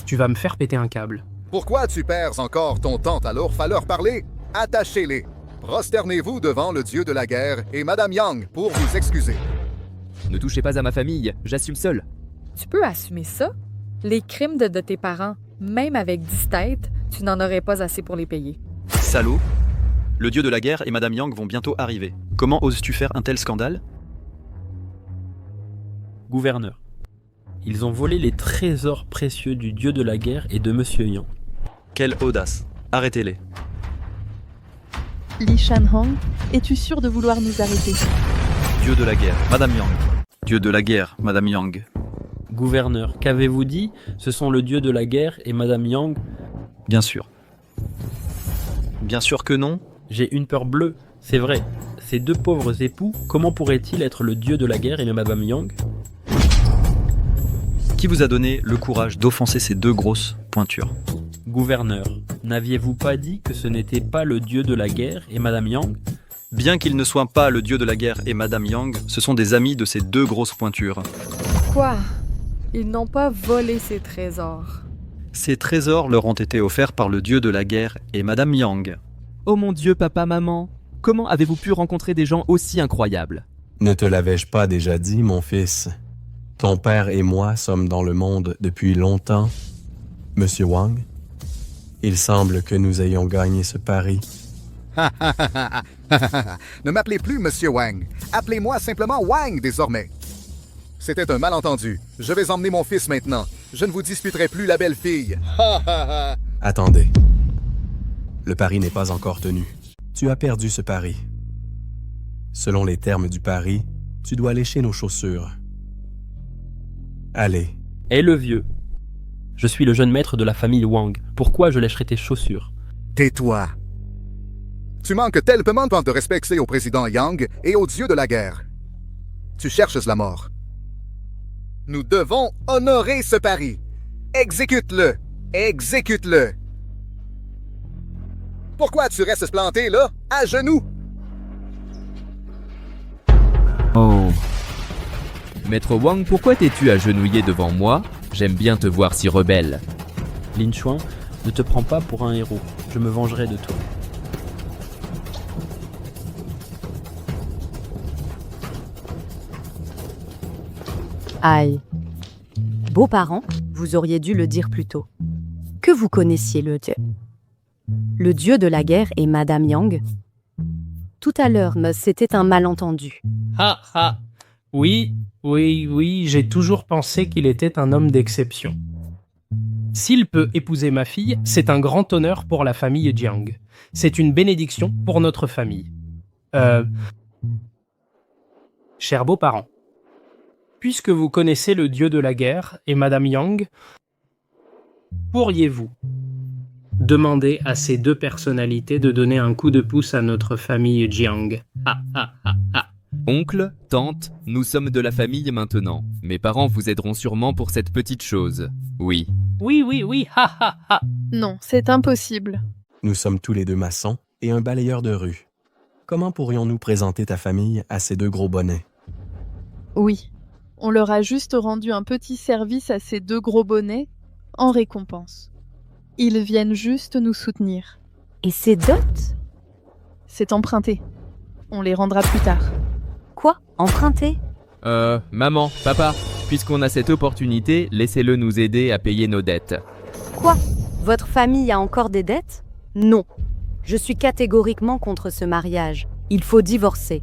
tu vas me faire péter un câble. Pourquoi tu perds encore ton temps alors? À leur parler? Attachez-les. Prosternez-vous devant le dieu de la guerre et Madame Yang pour vous excuser. Ne touchez pas à ma famille, j'assume seul. Tu peux assumer ça? Les crimes de tes parents, même avec 10 têtes, tu n'en aurais pas assez pour les payer. Salaud! Le dieu de la guerre et Madame Yang vont bientôt arriver. Comment oses-tu faire un tel scandale? Gouverneur. Ils ont volé les trésors précieux du dieu de la guerre et de Monsieur Yang. Quelle audace. Arrêtez-les. Li Shanhong, es-tu sûr de vouloir nous arrêter? Dieu de la guerre, Madame Yang. Dieu de la guerre, Madame Yang. Gouverneur, qu'avez-vous dit? Ce sont le dieu de la guerre et Madame Yang? Bien sûr. Bien sûr que non. J'ai une peur bleue, c'est vrai. Ces deux pauvres époux, comment pourraient-ils être le dieu de la guerre et Madame Yang? Qui vous a donné le courage d'offenser ces deux grosses pointures? Gouverneur, n'aviez-vous pas dit que ce n'était pas le dieu de la guerre et Madame Yang? Bien qu'ils ne soient pas le dieu de la guerre et Madame Yang, ce sont des amis de ces deux grosses pointures. Quoi? Ils n'ont pas volé ces trésors. Ces trésors leur ont été offerts par le dieu de la guerre et Madame Yang. Oh mon Dieu, papa, maman, comment avez-vous pu rencontrer des gens aussi incroyables? Ne te l'avais-je pas déjà dit, mon fils? Ton père et moi sommes dans le monde depuis longtemps. Monsieur Wang, il semble que nous ayons gagné ce pari. Ne m'appelez plus Monsieur Wang. Appelez-moi simplement Wang désormais. C'était un malentendu. Je vais emmener mon fils maintenant. Je ne vous disputerai plus la belle fille. Attendez. Le pari n'est pas encore tenu. Tu as perdu ce pari. Selon les termes du pari, tu dois lécher nos chaussures. Allez. Et le vieux. Je suis le jeune maître de la famille Wang. Pourquoi je lècherai tes chaussures? Tais-toi. Tu manques tellement de respect au président Yang et au dieu de la guerre. Tu cherches la mort. Nous devons honorer ce pari. Exécute-le. Exécute-le. Pourquoi tu restes planté là, à genoux? Oh. Maître Wang, pourquoi t'es-tu agenouillé devant moi? J'aime bien te voir si rebelle. Lin Chuan, ne te prends pas pour un héros. Je me vengerai de toi. Aïe. Beaux-parents, vous auriez dû le dire plus tôt. Que vous connaissiez le dieu. Le dieu de la guerre est Madame Yang. Tout à l'heure, c'était un malentendu. Ah ah. Oui, j'ai toujours pensé qu'il était un homme d'exception. S'il peut épouser ma fille, c'est un grand honneur pour la famille Jiang. C'est une bénédiction pour notre famille. Chers beaux-parents, puisque vous connaissez le dieu de la guerre et Madame Yang, pourriez-vous demander à ces deux personnalités de donner un coup de pouce à notre famille Jiang? Ah ah ah ah. Oncle, tante, nous sommes de la famille maintenant. Mes parents vous aideront sûrement pour cette petite chose. Oui. Oui, ha ha ha. Non, c'est impossible. Nous sommes tous les deux maçons et un balayeur de rue. Comment pourrions-nous présenter ta famille à ces deux gros bonnets? Oui, on leur a juste rendu un petit service à ces deux gros bonnets en récompense. Ils viennent juste nous soutenir. Et ces dots? C'est emprunté. On les rendra plus tard. Quoi? Emprunté? Maman, papa, puisqu'on a cette opportunité, laissez-le nous aider à payer nos dettes. Quoi? Votre famille a encore des dettes? Non. Je suis catégoriquement contre ce mariage. Il faut divorcer.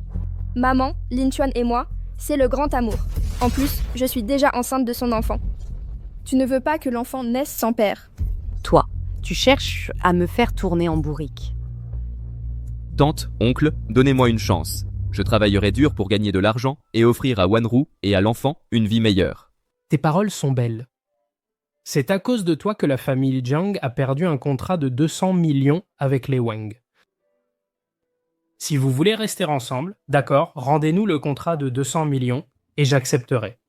Maman, Lin Chuan et moi, c'est le grand amour. En plus, je suis déjà enceinte de son enfant. Tu ne veux pas que l'enfant naisse sans père. Toi, tu cherches à me faire tourner en bourrique. Tante, oncle, donnez-moi une chance. Je travaillerai dur pour gagner de l'argent et offrir à Wanru et à l'enfant une vie meilleure. Tes paroles sont belles. C'est à cause de toi que la famille Jiang a perdu un contrat de 200 millions avec les Wang. Si vous voulez rester ensemble, d'accord, rendez-nous le contrat de 200 millions et j'accepterai.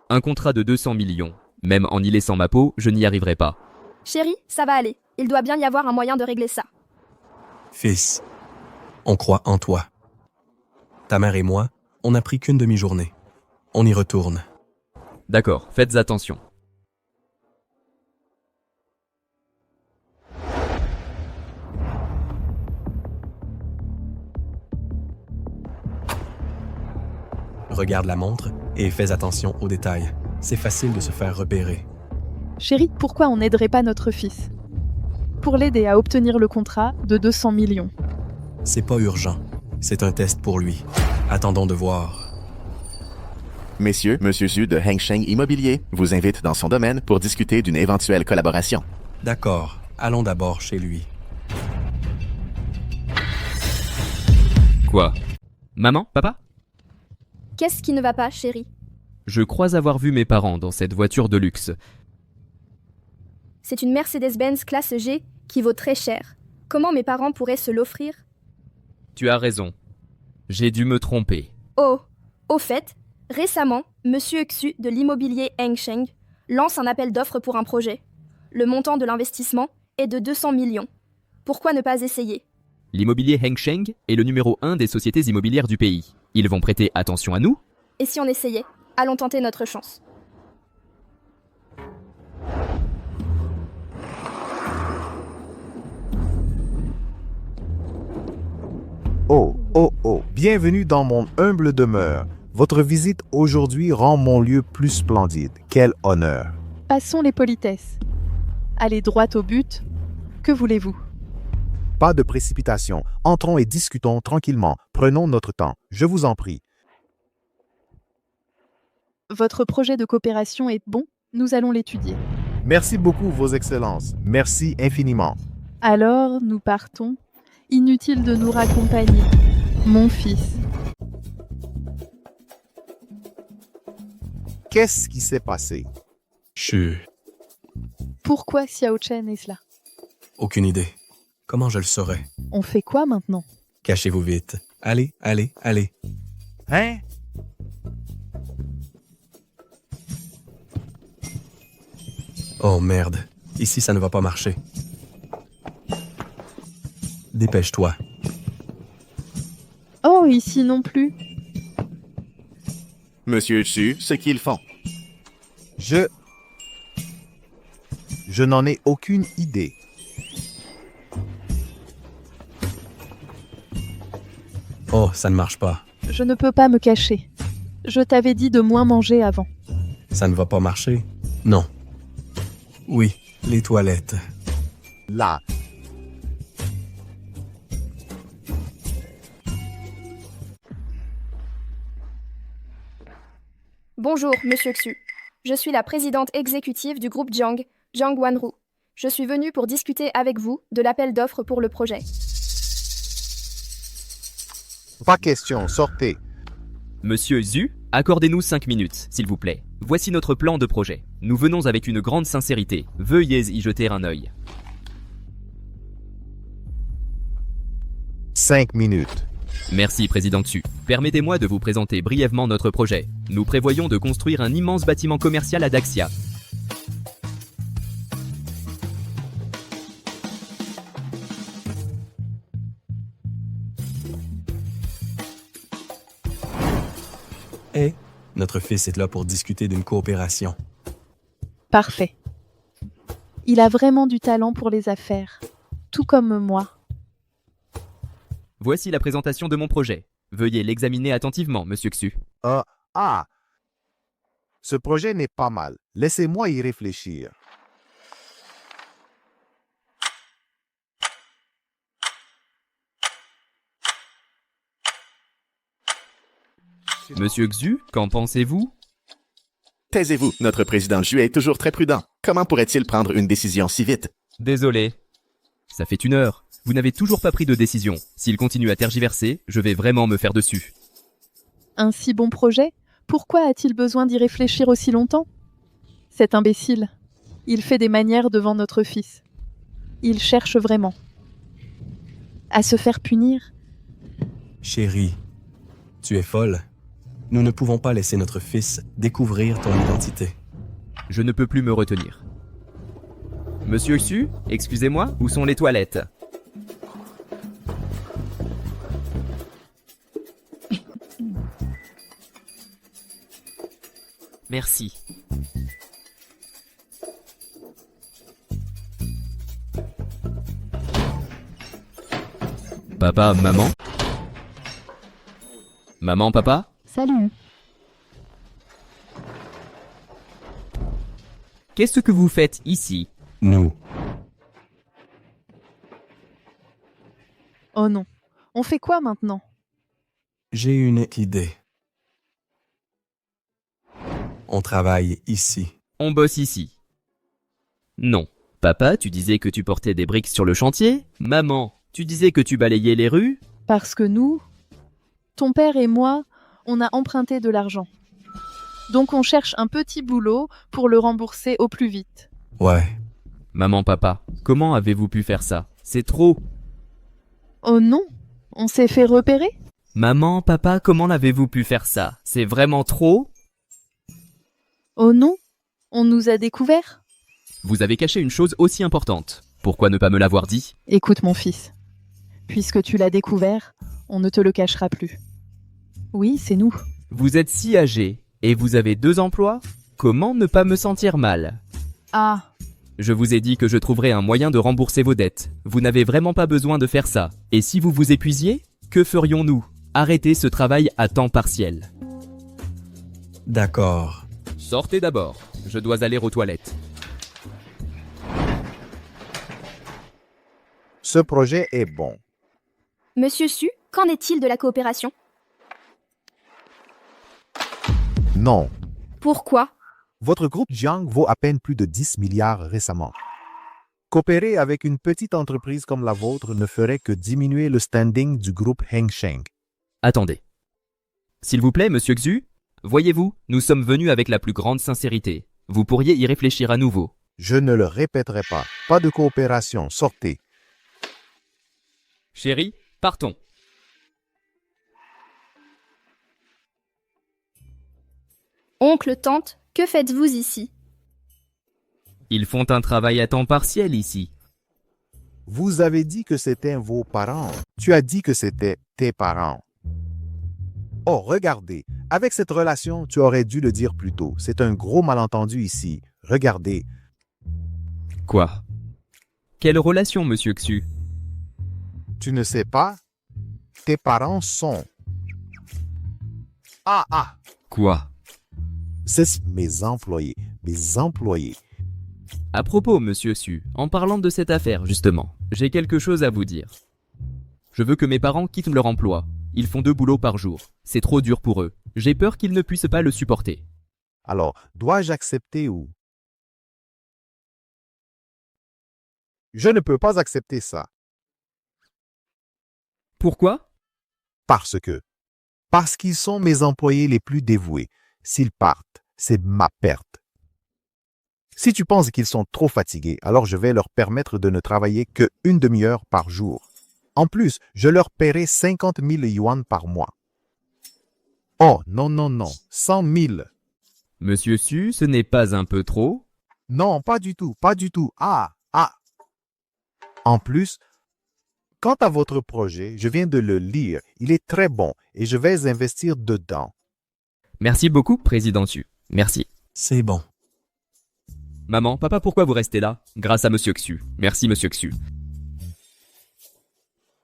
Un contrat de 200 millions. Même en y laissant ma peau, je n'y arriverai pas. Chérie, ça va aller. Il doit bien y avoir un moyen de régler ça. Fils, on croit en toi. Ta mère et moi, on n'a pris qu'une demi-journée. On y retourne. D'accord, faites attention. Regarde la montre et fais attention aux détails. C'est facile de se faire repérer. Chérie, pourquoi on n'aiderait pas notre fils? Pour l'aider à obtenir le contrat de 200 millions. C'est pas urgent. C'est un test pour lui. Attendons de voir. Messieurs, Monsieur Zhu de Hengsheng Immobilier vous invite dans son domaine pour discuter d'une éventuelle collaboration. D'accord, allons d'abord chez lui. Quoi? Maman? Papa? Qu'est-ce qui ne va pas, chérie? Je crois avoir vu mes parents dans cette voiture de luxe. C'est une Mercedes-Benz classe G qui vaut très cher. Comment mes parents pourraient se l'offrir? Tu as raison. J'ai dû me tromper. Oh, au fait, récemment, Monsieur Xu de l'immobilier Hengsheng lance un appel d'offres pour un projet. Le montant de l'investissement est de 200 millions. Pourquoi ne pas essayer? L'immobilier Hengsheng est le numéro 1 des sociétés immobilières du pays. Ils vont prêter attention à nous? Et si on essayait? Allons tenter notre chance. Oh, bienvenue dans mon humble demeure. Votre visite aujourd'hui rend mon lieu plus splendide. Quel honneur. Passons les politesses. Allez droit au but. Que voulez-vous? Pas de précipitation. Entrons et discutons tranquillement. Prenons notre temps. Je vous en prie. Votre projet de coopération est bon, nous allons l'étudier. Merci beaucoup, Vos Excellences. Merci infiniment. Alors, nous partons. Inutile de nous raccompagner. Mon fils. Qu'est-ce qui s'est passé? Pourquoi Xiao Chen est là? Aucune idée. Comment je le saurais? On fait quoi maintenant? Cachez-vous vite. Allez. Hein? Oh merde, ici ça ne va pas marcher. Dépêche-toi. Oh, ici non plus. Monsieur Xu, ce qu'ils font. Je n'en ai aucune idée. Oh, ça ne marche pas. Je ne peux pas me cacher. Je t'avais dit de moins manger avant. Ça ne va pas marcher? Non. Oui, les toilettes. Là. Bonjour, Monsieur Xu. Je suis la présidente exécutive du groupe Jiang, Jiang Wanru. Je suis venue pour discuter avec vous de l'appel d'offres pour le projet. Pas question, sortez. Monsieur Zhu, accordez-nous 5 minutes, s'il vous plaît. Voici notre plan de projet. Nous venons avec une grande sincérité. Veuillez y jeter un œil. 5 minutes. Merci, Président Xu. Permettez-moi de vous présenter brièvement notre projet. Nous prévoyons de construire un immense bâtiment commercial à Daxia. Et notre fils est là pour discuter d'une coopération. Parfait. Il a vraiment du talent pour les affaires, tout comme moi. Voici la présentation de mon projet. Veuillez l'examiner attentivement, Monsieur Xu. Ce projet n'est pas mal. Laissez-moi y réfléchir. Monsieur Xu, qu'en pensez-vous? Taisez-vous, notre président Xu est toujours très prudent. Comment pourrait-il prendre une décision si vite? Désolé. Ça fait 1 heure. Vous n'avez toujours pas pris de décision. S'il continue à tergiverser, je vais vraiment me faire dessus. Un si bon projet? Pourquoi a-t-il besoin d'y réfléchir aussi longtemps? Cet imbécile. Il fait des manières devant notre fils. Il cherche vraiment à se faire punir. Chérie, tu es folle. Nous ne pouvons pas laisser notre fils découvrir ton identité. Je ne peux plus me retenir. Monsieur Xu, excusez-moi, où sont les toilettes? Merci. Papa, maman? Maman, papa? Salut. Qu'est-ce que vous faites ici? Nous. Oh non. On fait quoi maintenant? J'ai une idée. On travaille ici. On bosse ici. Non. Papa, tu disais que tu portais des briques sur le chantier? Maman, tu disais que tu balayais les rues? Parce que nous, ton père et moi, on a emprunté de l'argent. Donc on cherche un petit boulot pour le rembourser au plus vite. Ouais. Maman, papa, comment avez-vous pu faire ça? C'est trop. Oh non, on s'est fait repérer? Maman, papa, comment avez-vous pu faire ça? C'est vraiment trop? Oh non, on nous a découverts? Vous avez caché une chose aussi importante. Pourquoi ne pas me l'avoir dit? Écoute mon fils, puisque tu l'as découvert, on ne te le cachera plus. Oui, c'est nous. Vous êtes si âgé et vous avez 2 emplois? Comment ne pas me sentir mal? Ah, Je vous ai dit que je trouverais un moyen de rembourser vos dettes. Vous n'avez vraiment pas besoin de faire ça. Et si vous vous épuisiez, que ferions-nous? Arrêtez ce travail à temps partiel. D'accord. Sortez d'abord. Je dois aller aux toilettes. Ce projet est bon. Monsieur Su, qu'en est-il de la coopération? Non. Pourquoi? Votre groupe Jiang vaut à peine plus de 10 milliards récemment. Coopérer avec une petite entreprise comme la vôtre ne ferait que diminuer le standing du groupe Heng Sheng. Attendez. S'il vous plaît, monsieur Xu, voyez-vous, nous sommes venus avec la plus grande sincérité. Vous pourriez y réfléchir à nouveau. Je ne le répéterai pas. Pas de coopération. Sortez. Chérie, partons. Oncle, tante, que faites-vous ici? Ils font un travail à temps partiel ici. Vous avez dit que c'était vos parents. Tu as dit que c'était tes parents. Oh, regardez. Avec cette relation, tu aurais dû le dire plus tôt. C'est un gros malentendu ici. Regardez. Quoi? Quelle relation, monsieur Xu? Tu ne sais pas? Tes parents sont... Ah! Quoi? C'est mes employés. Mes employés. À propos, monsieur Su, en parlant de cette affaire, justement, j'ai quelque chose à vous dire. Je veux que mes parents quittent leur emploi. Ils font 2 boulots par jour. C'est trop dur pour eux. J'ai peur qu'ils ne puissent pas le supporter. Alors, dois-je accepter ou... Je ne peux pas accepter ça. Pourquoi? Parce qu'ils sont mes employés les plus dévoués. S'ils partent, c'est ma perte. Si tu penses qu'ils sont trop fatigués, alors je vais leur permettre de ne travailler que 1 demi-heure par jour. En plus, je leur paierai 50 000 yuan par mois. Oh, non, 100 000. Monsieur Su, ce n'est pas un peu trop? Non, pas du tout. Ah. En plus, quant à votre projet, je viens de le lire. Il est très bon et je vais investir dedans. Merci beaucoup, président Su. Merci. C'est bon. Maman, papa, pourquoi vous restez là? Grâce à monsieur Xu. Merci, monsieur Xu.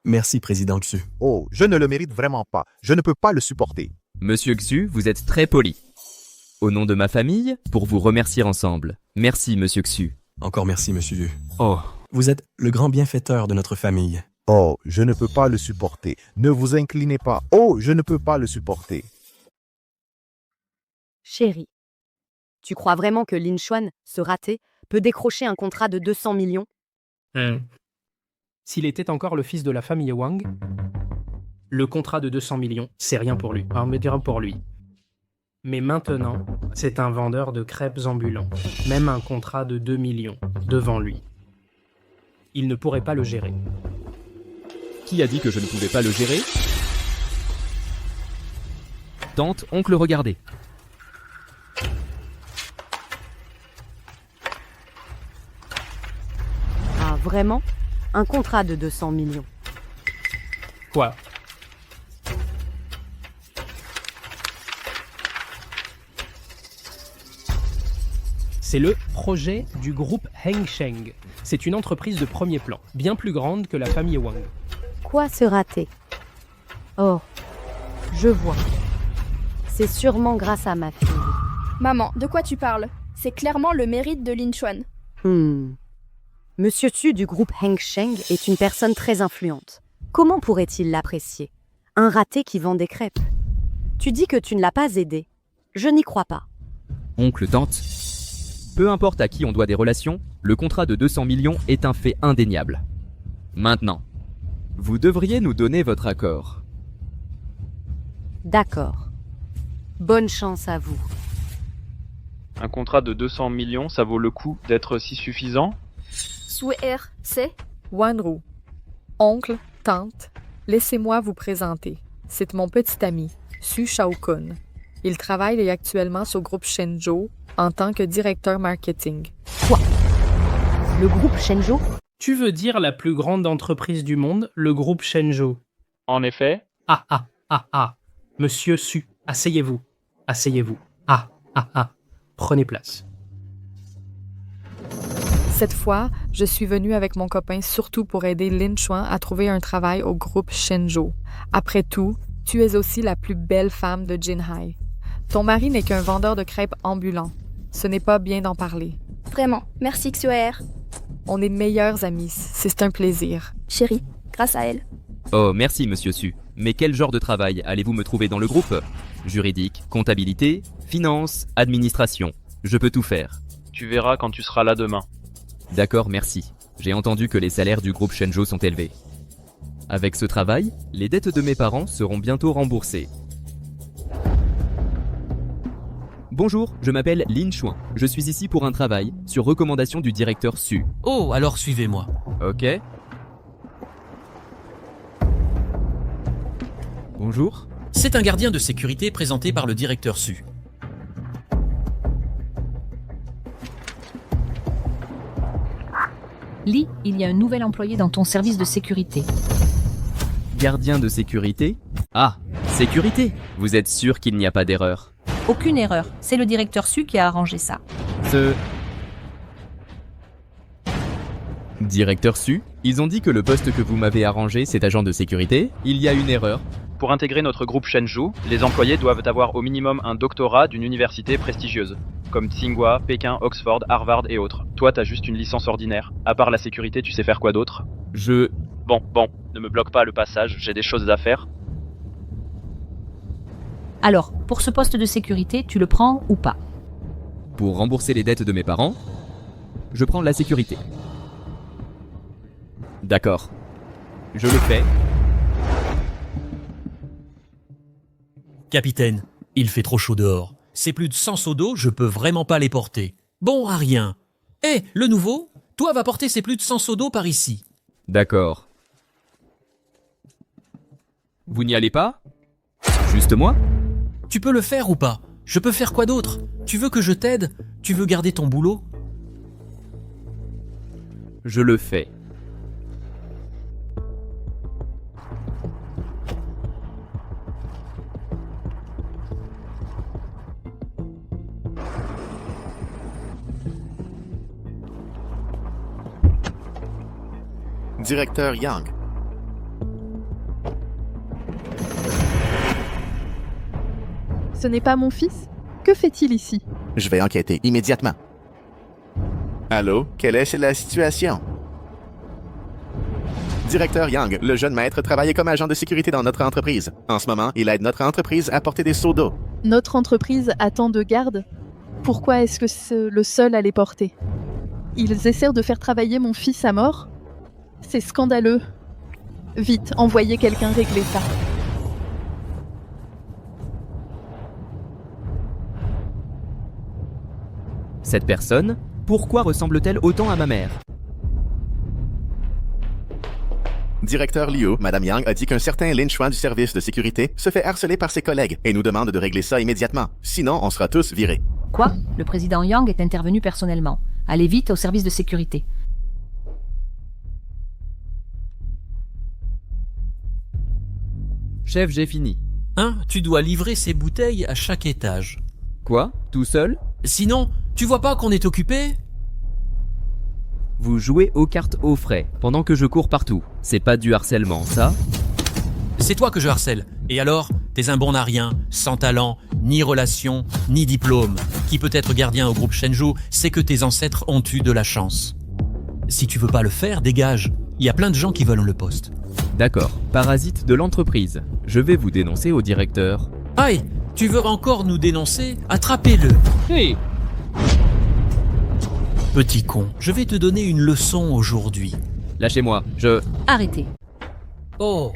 Merci, président Xu. Oh, je ne le mérite vraiment pas. Je ne peux pas le supporter. Monsieur Xu, vous êtes très poli. Au nom de ma famille, pour vous remercier ensemble. Merci, monsieur Xu. Encore merci, monsieur Xu. Oh. Vous êtes le grand bienfaiteur de notre famille. Oh, je ne peux pas le supporter. Ne vous inclinez pas. Oh, je ne peux pas le supporter. Chérie, tu crois vraiment que Lin Xuan, ce raté, peut décrocher un contrat de 200 millions? S'il était encore le fils de la famille Wang, le contrat de 200 millions, c'est rien pour lui. On me dira pour lui. Mais maintenant, c'est un vendeur de crêpes ambulant. Même un contrat de 2 millions devant lui. Il ne pourrait pas le gérer. Qui a dit que je ne pouvais pas le gérer? Tante, oncle, regardez. Ah, vraiment? Un contrat de 200 millions. Quoi? C'est le projet du groupe Heng Sheng. C'est une entreprise de premier plan, bien plus grande que la famille Wang. Quoi ce raté? Oh, je vois. C'est sûrement grâce à ma fille. Maman, de quoi tu parles? C'est clairement le mérite de Lin Xuan. Monsieur Tu du groupe Heng Sheng est une personne très influente. Comment pourrait-il l'apprécier? Un raté qui vend des crêpes. Tu dis que tu ne l'as pas aidé. Je n'y crois pas. oncle, tante. Peu importe à qui on doit des relations, le contrat de 200 millions est un fait indéniable. Maintenant, vous devriez nous donner votre accord. D'accord. Bonne chance à vous. Un contrat de 200 millions, ça vaut le coup d'être si suffisant? Suer, c'est Wanru. Oncle, tante, laissez-moi vous présenter. C'est mon petit ami, Su Shaokun. Il travaille actuellement sur le groupe Shenzhou en tant que directeur marketing. Quoi? Le groupe Shenzhou? Tu veux dire la plus grande entreprise du monde, le groupe Shenzhou? En effet. Monsieur Su, asseyez-vous. Asseyez-vous. Prenez place. Cette fois, je suis venue avec mon copain surtout pour aider Lin Chuan à trouver un travail au groupe Shenzhou. Après tout, tu es aussi la plus belle femme de Jinhai. Ton mari n'est qu'un vendeur de crêpes ambulant. Ce n'est pas bien d'en parler. Vraiment, merci Xuer. On est meilleurs amis, c'est un plaisir. Chérie, grâce à elle. Oh, merci, monsieur Su. Mais quel genre de travail allez-vous me trouver dans le groupe? Juridique, comptabilité, finance, administration. Je peux tout faire. Tu verras quand tu seras là demain. D'accord, merci. J'ai entendu que les salaires du groupe Shenzhou sont élevés. Avec ce travail, les dettes de mes parents seront bientôt remboursées. Bonjour, je m'appelle Lin Chuan. Je suis ici pour un travail, sur recommandation du directeur Su. Oh, alors suivez-moi. Ok. Bonjour. C'est un gardien de sécurité présenté par le directeur Su. Lee, il y a un nouvel employé dans ton service de sécurité. Gardien de sécurité? Ah, sécurité! Vous êtes sûr qu'il n'y a pas d'erreur? Aucune erreur, c'est le directeur Su qui a arrangé ça. Directeur Su, ils ont dit que le poste que vous m'avez arrangé, c'est agent de sécurité. Il y a une erreur. Pour intégrer notre groupe Shenzhou, les employés doivent avoir au minimum un doctorat d'une université prestigieuse, comme Tsinghua, Pékin, Oxford, Harvard et autres. Toi, t'as juste une licence ordinaire. À part la sécurité, tu sais faire quoi d'autre? Bon, ne me bloque pas le passage, j'ai des choses à faire. Alors, pour ce poste de sécurité, tu le prends ou pas? Pour rembourser les dettes de mes parents, je prends la sécurité. D'accord. Je le fais. Capitaine, il fait trop chaud dehors. C'est plus de 100 seaux d'eau, je peux vraiment pas les porter. Bon, à rien. Hé, le nouveau, toi va porter ces plus de 100 seaux d'eau par ici. D'accord. Vous n'y allez pas? Juste moi? Tu peux le faire ou pas? Je peux faire quoi d'autre? Tu veux que je t'aide? Tu veux garder ton boulot? Je le fais. Directeur Yang. Ce n'est pas mon fils? Que fait-il ici? Je vais enquêter immédiatement. Allô, quelle est la situation? Directeur Yang, le jeune maître travaillait comme agent de sécurité dans notre entreprise. En ce moment, il aide notre entreprise à porter des seaux d'eau. Notre entreprise a tant de gardes? Pourquoi est-ce que c'est le seul à les porter? Ils essaient de faire travailler mon fils à mort? C'est scandaleux. Vite, envoyez quelqu'un régler ça. Cette personne, pourquoi ressemble-t-elle autant à ma mère? Directeur Liu, Madame Yang a dit qu'un certain Lin Chuan du service de sécurité se fait harceler par ses collègues et nous demande de régler ça immédiatement. Sinon, on sera tous virés. Quoi? Le président Yang est intervenu personnellement. Allez vite au service de sécurité. Chef, j'ai fini. Hein? Tu dois livrer ces bouteilles à chaque étage. Quoi? Tout seul? Sinon, tu vois pas qu'on est occupé? Vous jouez aux cartes au frais, pendant que je cours partout. C'est pas du harcèlement, ça? C'est toi que je harcèle. Et alors? T'es un bon à rien, sans talent, ni relation, ni diplôme. Qui peut être gardien au groupe Shenzhou, c'est que tes ancêtres ont eu de la chance. Si tu veux pas le faire, dégage. Il y a plein de gens qui veulent le poste. D'accord, parasite de l'entreprise. Je vais vous dénoncer au directeur. Aïe! Tu veux encore nous dénoncer? Attrapez-le. Hey! Petit con, je vais te donner une leçon aujourd'hui. Lâchez-moi, Arrêtez. Oh.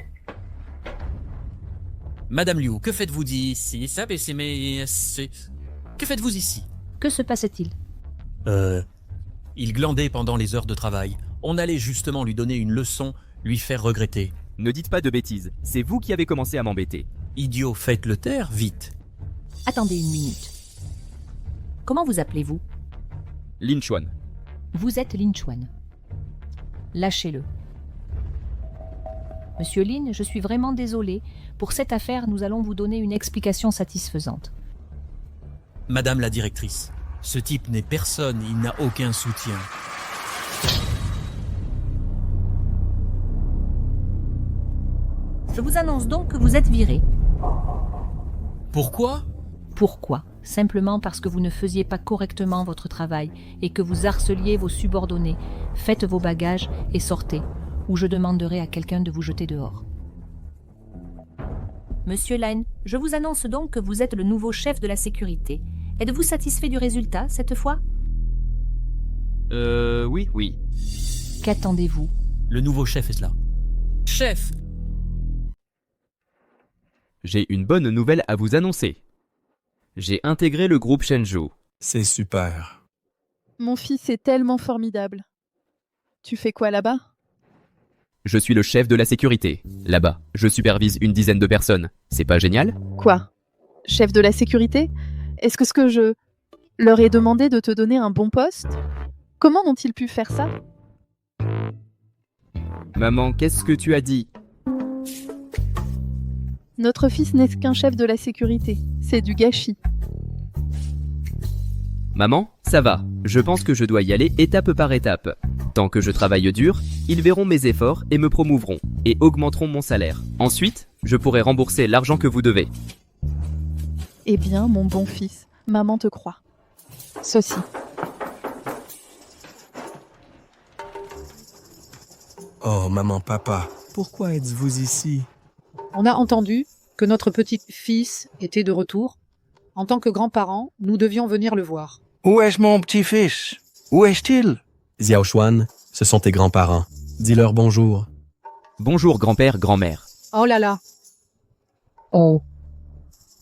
Madame Liu, que faites-vous ici? Que faites-vous ici? Que se passe-t-il? Il glandait pendant les heures de travail. On allait justement lui donner une leçon, lui faire regretter. Ne dites pas de bêtises, c'est vous qui avez commencé à m'embêter. Idiot, faites-le taire, vite. Attendez une minute. Comment vous appelez-vous? Lin Chuan. Vous êtes Lin Chuan. Lâchez-le. Monsieur Lin, je suis vraiment désolé. Pour cette affaire, nous allons vous donner une explication satisfaisante. Madame la directrice, ce type n'est personne, il n'a aucun soutien. Je vous annonce donc que vous êtes viré. Pourquoi? Pourquoi? Simplement parce que vous ne faisiez pas correctement votre travail et que vous harceliez vos subordonnés. Faites vos bagages et sortez, ou je demanderai à quelqu'un de vous jeter dehors. Monsieur Lane, je vous annonce donc que vous êtes le nouveau chef de la sécurité. Êtes-vous satisfait du résultat, cette fois? Oui. Qu'attendez-vous? Le nouveau chef est là. Chef! J'ai une bonne nouvelle à vous annoncer. J'ai intégré le groupe Shenzhou. C'est super. Mon fils est tellement formidable. Tu fais quoi là-bas? Je suis le chef de la sécurité. Là-bas, je supervise une dizaine de personnes. C'est pas génial? Quoi? Chef de la sécurité? Est-ce que je leur ai demandé de te donner un bon poste? Comment ont-ils pu faire ça? Maman, qu'est-ce que tu as dit? Notre fils n'est qu'un chef de la sécurité. C'est du gâchis. Maman, ça va. Je pense que je dois y aller étape par étape. Tant que je travaille dur, ils verront mes efforts et me promouvront, et augmenteront mon salaire. Ensuite, je pourrai rembourser l'argent que vous devez. Eh bien, mon bon fils, maman te croit. Ceci. Oh, maman, papa, pourquoi êtes-vous ici? On a entendu que notre petit-fils était de retour. En tant que grands-parents, nous devions venir le voir. Où est mon petit-fils? Où est-il? Xiao Xuan, ce sont tes grands-parents. Dis-leur bonjour. Bonjour, grand-père, grand-mère. Oh là là. Oh.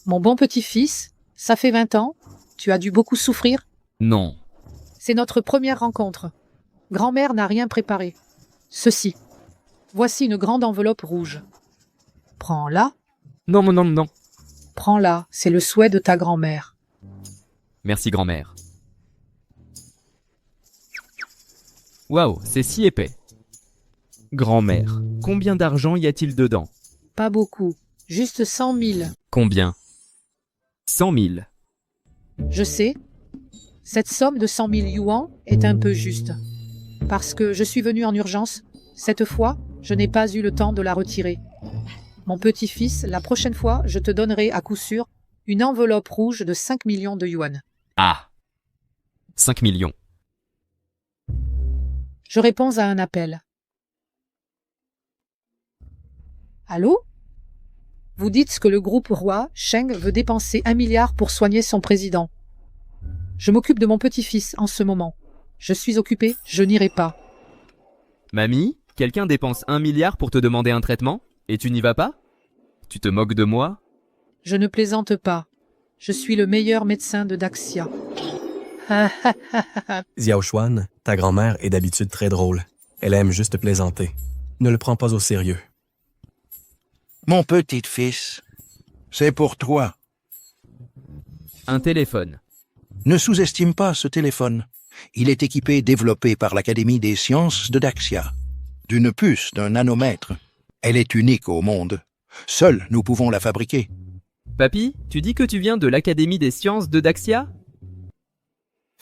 Mon bon petit-fils, ça fait 20 ans. Tu as dû beaucoup souffrir. Non. C'est notre première rencontre. Grand-mère n'a rien préparé. Ceci. Voici une grande enveloppe rouge. Prends-la. Non. Prends-la, c'est le souhait de ta grand-mère. Merci, grand-mère. Waouh, c'est si épais. Grand-mère, combien d'argent y a-t-il dedans? Pas beaucoup, juste 100 000. Combien? 100 000. Je sais, cette somme de 100 000 yuan est un peu juste. Parce que je suis venu en urgence, cette fois, je n'ai pas eu le temps de la retirer. Mon petit-fils, la prochaine fois, je te donnerai à coup sûr une enveloppe rouge de 5 millions de yuan. Ah! 5 millions. Je réponds à un appel. Allô? Vous dites que le groupe Roi Sheng veut dépenser 1 milliard pour soigner son président. Je m'occupe de mon petit-fils en ce moment. Je suis occupé, je n'irai pas. Mamie, quelqu'un dépense 1 milliard pour te demander un traitement? Et tu n'y vas pas? Tu te moques de moi? Je ne plaisante pas. Je suis le meilleur médecin de Daxia. Xiao Xuan, ta grand-mère est d'habitude très drôle. Elle aime juste plaisanter. Ne le prends pas au sérieux. Mon petit-fils, c'est pour toi. Un téléphone. Ne sous-estime pas ce téléphone. Il est équipé et développé par l'Académie des sciences de Daxia. D'une puce d'un nanomètre. Elle est unique au monde. Seuls nous pouvons la fabriquer. Papy, tu dis que tu viens de l'Académie des sciences de Daxia?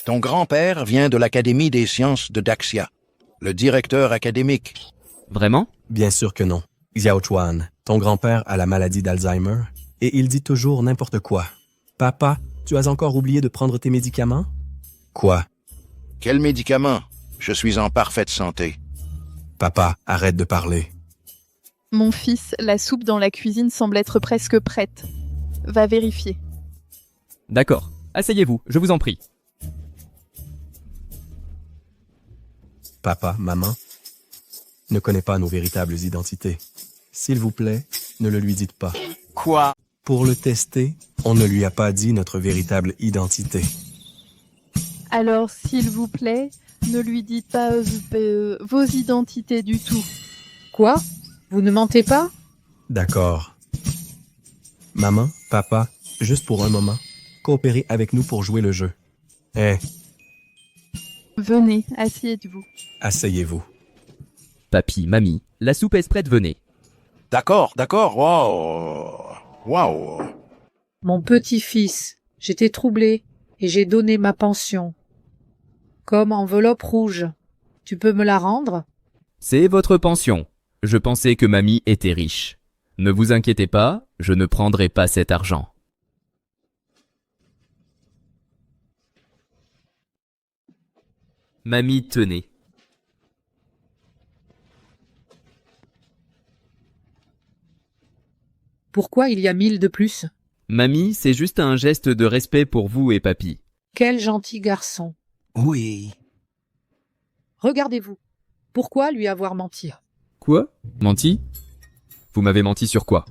Ton grand-père vient de l'Académie des sciences de Daxia, le directeur académique. Vraiment? Bien sûr que non. Xiao Xuan, ton grand-père a la maladie d'Alzheimer et il dit toujours n'importe quoi. Papa, tu as encore oublié de prendre tes médicaments? Quoi? Quel médicament? Je suis en parfaite santé. Papa, arrête de parler. Mon fils, la soupe dans la cuisine semble être presque prête. Va vérifier. D'accord. Asseyez-vous, je vous en prie. Papa, maman, ne connaît pas nos véritables identités. S'il vous plaît, ne le lui dites pas. Quoi? Pour le tester, on ne lui a pas dit notre véritable identité. Alors, s'il vous plaît, ne lui dites pas vos identités du tout. Quoi? Vous ne mentez pas? D'accord. Maman, papa, juste pour un moment, coopérez avec nous pour jouer le jeu. Venez, asseyez-vous. Asseyez-vous. Papy, mamie, la soupe est prête, venez. D'accord, Waouh. Mon petit-fils, j'étais troublé et j'ai donné ma pension. Comme enveloppe rouge. Tu peux me la rendre? C'est votre pension. Je pensais que mamie était riche. Ne vous inquiétez pas, je ne prendrai pas cet argent. Mamie, tenez. Pourquoi il y a 1000 de plus? Mamie, c'est juste un geste de respect pour vous et papy. Quel gentil garçon. Oui. Regardez-vous. Pourquoi lui avoir menti? Quoi? Menti? Vous m'avez menti sur quoi?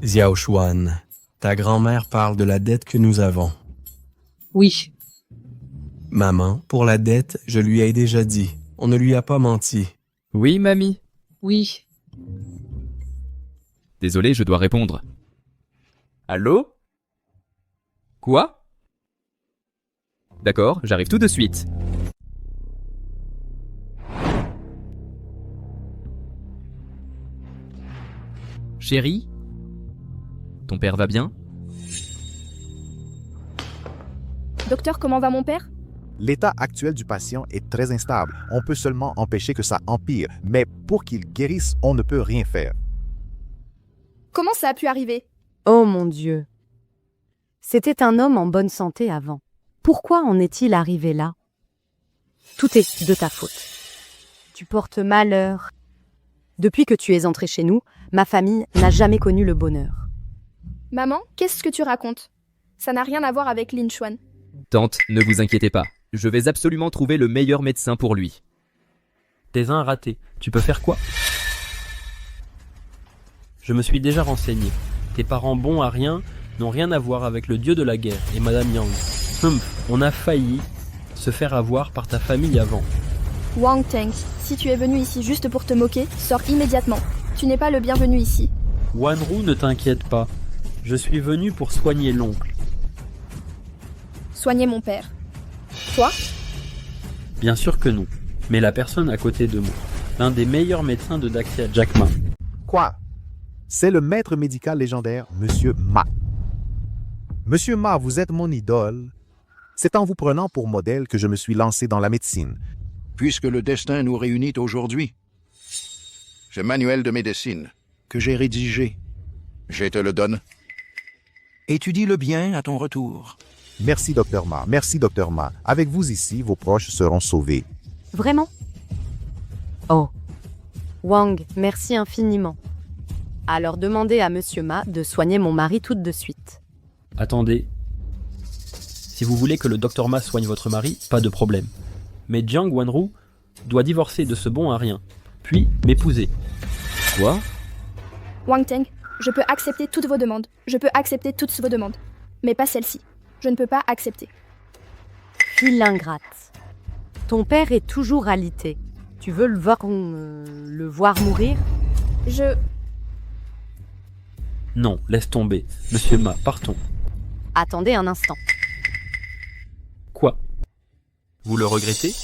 Xiao Xuan, ta grand-mère parle de la dette que nous avons. Oui. Maman, pour la dette, je lui ai déjà dit. On ne lui a pas menti. Oui, mamie? Oui. Désolé, je dois répondre. Allô? Quoi? D'accord, j'arrive tout de suite. Chérie? Ton père va bien? Docteur, comment va mon père? L'état actuel du patient est très instable. On peut seulement empêcher que ça empire, mais pour qu'il guérisse, on ne peut rien faire. Comment ça a pu arriver? Oh mon Dieu. C'était un homme en bonne santé avant. Pourquoi en est-il arrivé là? Tout est de ta faute. Tu portes malheur. Depuis que tu es entré chez nous, ma famille n'a jamais connu le bonheur. Maman, qu'est-ce que tu racontes? Ça n'a rien à voir avec Lin Xuan. Tante, ne vous inquiétez pas. Je vais absolument trouver le meilleur médecin pour lui. T'es un raté. Tu peux faire quoi? Je me suis déjà renseigné. Tes parents bons à rien n'ont rien à voir avec le dieu de la guerre et Madame Yang. On a failli se faire avoir par ta famille avant. Wang Teng, si tu es venu ici juste pour te moquer, sors immédiatement. Tu n'es pas le bienvenu ici. Wanru, ne t'inquiète pas. Je suis venu pour soigner l'oncle. Soigner mon père. Toi? Bien sûr que non. Mais la personne à côté de moi, l'un des meilleurs médecins de Daxia, Jack Ma. Quoi? C'est le maître médical légendaire, Monsieur Ma. Monsieur Ma, vous êtes mon idole. C'est en vous prenant pour modèle que je me suis lancé dans la médecine. Puisque le destin nous réunit aujourd'hui. Ce manuel de médecine que j'ai rédigé, je te le donne. Étudie-le bien à ton retour. Merci, Docteur Ma. Merci, Docteur Ma. Avec vous ici, vos proches seront sauvés. Vraiment? Oh. Wang, merci infiniment. Alors demandez à Monsieur Ma de soigner mon mari tout de suite. Attendez. Si vous voulez que le docteur Ma soigne votre mari, pas de problème. Mais Jiang Wanru doit divorcer de ce bon à rien, puis m'épouser. Quoi? Wang Teng, je peux accepter toutes vos demandes. Je peux accepter toutes vos demandes. Mais pas celle-ci. Je ne peux pas accepter. Fille ingrate. Ton père est toujours alité. Tu veux le voir mourir? Non, laisse tomber. Monsieur Ma, partons. Attendez un instant. Quoi? Vous le regrettez?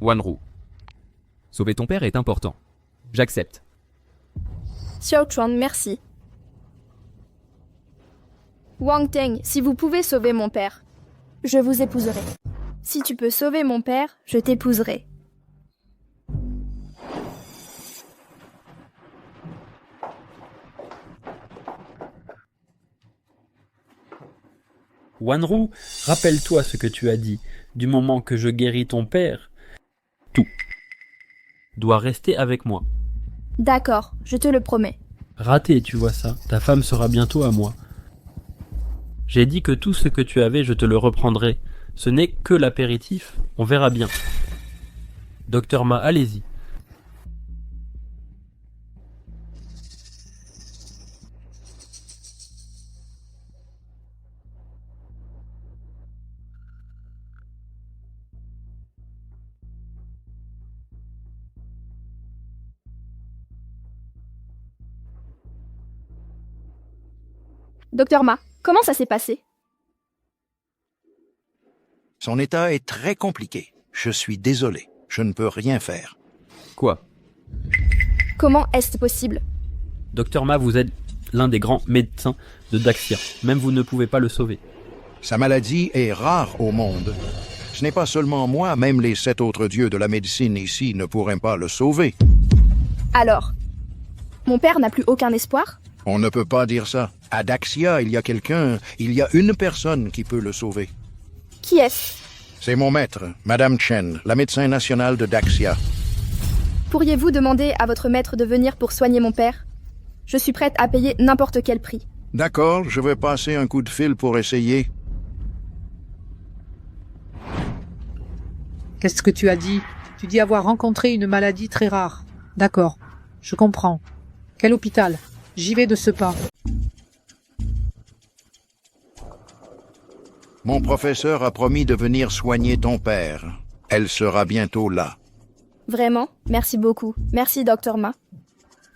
Wanru. Sauver ton père est important. J'accepte. Xiao Chuan, merci. Wang Teng, si vous pouvez sauver mon père, je vous épouserai. Si tu peux sauver mon père, je t'épouserai. Wanru, rappelle-toi ce que tu as dit. Du moment que je guéris ton père, tout doit rester avec moi. D'accord, je te le promets. Raté, tu vois ça. Ta femme sera bientôt à moi. J'ai dit que tout ce que tu avais, je te le reprendrai. Ce n'est que l'apéritif, on verra bien. Docteur Ma, allez-y. Docteur Ma, comment ça s'est passé? Son état est très compliqué. Je suis désolé. Je ne peux rien faire. Quoi? Comment est-ce possible? Docteur Ma, vous êtes l'un des grands médecins de Daxia. Même vous ne pouvez pas le sauver. Sa maladie est rare au monde. Ce n'est pas seulement moi, même les 7 autres dieux de la médecine ici ne pourraient pas le sauver. Alors, mon père n'a plus aucun espoir? On ne peut pas dire ça. À Daxia, il y a une personne qui peut le sauver. Qui est-ce? C'est mon maître, Madame Chen, la médecin nationale de Daxia. Pourriez-vous demander à votre maître de venir pour soigner mon père? Je suis prête à payer n'importe quel prix. D'accord, je vais passer un coup de fil pour essayer. Qu'est-ce que tu as dit? Tu dis avoir rencontré une maladie très rare. D'accord, je comprends. Quel hôpital? J'y vais de ce pas. Mon professeur a promis de venir soigner ton père. Elle sera bientôt là. Vraiment? Merci beaucoup. Merci, Docteur Ma.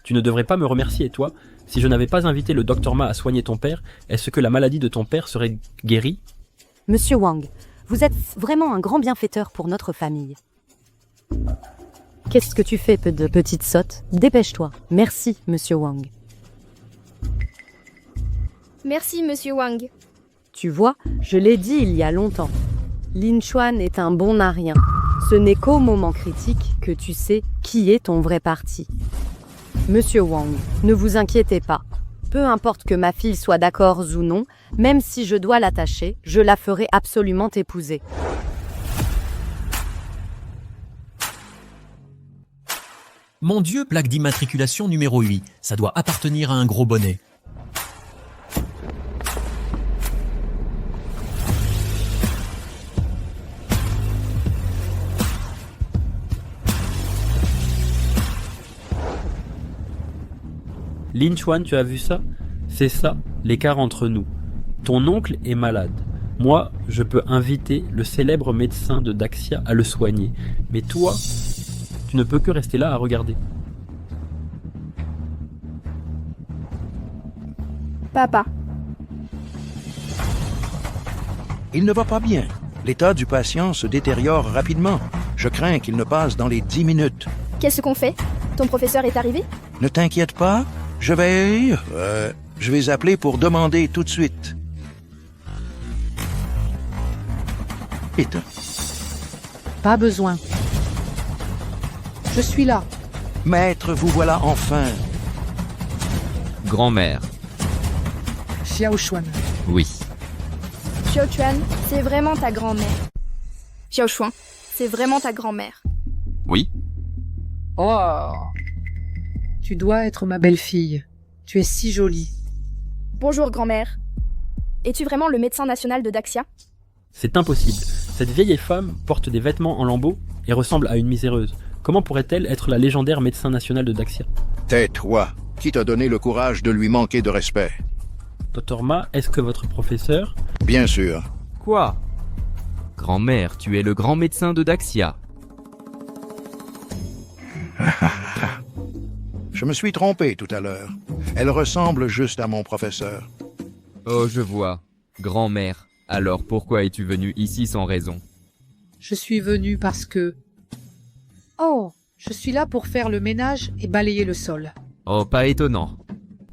Tu ne devrais pas me remercier, toi. Si je n'avais pas invité le Docteur Ma à soigner ton père, est-ce que la maladie de ton père serait guérie? Monsieur Wang, vous êtes vraiment un grand bienfaiteur pour notre famille. Qu'est-ce que tu fais, de petite sotte? Dépêche-toi. Merci, Monsieur Wang. Merci, Monsieur Wang. Tu vois, je l'ai dit il y a longtemps. Lin Chuan est un bon à rien. Ce n'est qu'au moment critique que tu sais qui est ton vrai parti. Monsieur Wang, ne vous inquiétez pas. Peu importe que ma fille soit d'accord ou non, même si je dois l'attacher, je la ferai absolument épouser. Mon Dieu, plaque d'immatriculation numéro 8. Ça doit appartenir à un gros bonnet. Lin Chuan, tu as vu ça? C'est ça, l'écart entre nous. Ton oncle est malade. Moi, je peux inviter le célèbre médecin de Daxia à le soigner. Mais toi, tu ne peux que rester là à regarder. Papa. Il ne va pas bien. L'état du patient se détériore rapidement. Je crains qu'il ne passe dans les 10 minutes. Qu'est-ce qu'on fait? Ton professeur est arrivé? Ne t'inquiète pas, je vais appeler pour demander tout de suite. Vite. Pas besoin. Je suis là. Maître, vous voilà enfin. Grand-mère. Xiao Xuan. Oui. Xiao Chuan, c'est vraiment ta grand-mère. Xiao Xuan, c'est vraiment ta grand-mère. Oui. Oh! Tu dois être ma belle-fille. Tu es si jolie. Bonjour, grand-mère. Es-tu vraiment le médecin national de Daxia? C'est impossible. Cette vieille femme porte des vêtements en lambeaux et ressemble à une miséreuse. Comment pourrait-elle être la légendaire médecin national de Daxia? Tais-toi. Qui t'a donné le courage de lui manquer de respect? Docteur Ma, est-ce que votre professeur... Bien sûr. Quoi? Grand-mère, tu es le grand médecin de Daxia. Je me suis trompé tout à l'heure. Elle ressemble juste à mon professeur. Oh, je vois. Grand-mère, alors pourquoi es-tu venue ici sans raison? Je suis venue parce que... Oh, je suis là pour faire le ménage et balayer le sol. Oh, pas étonnant.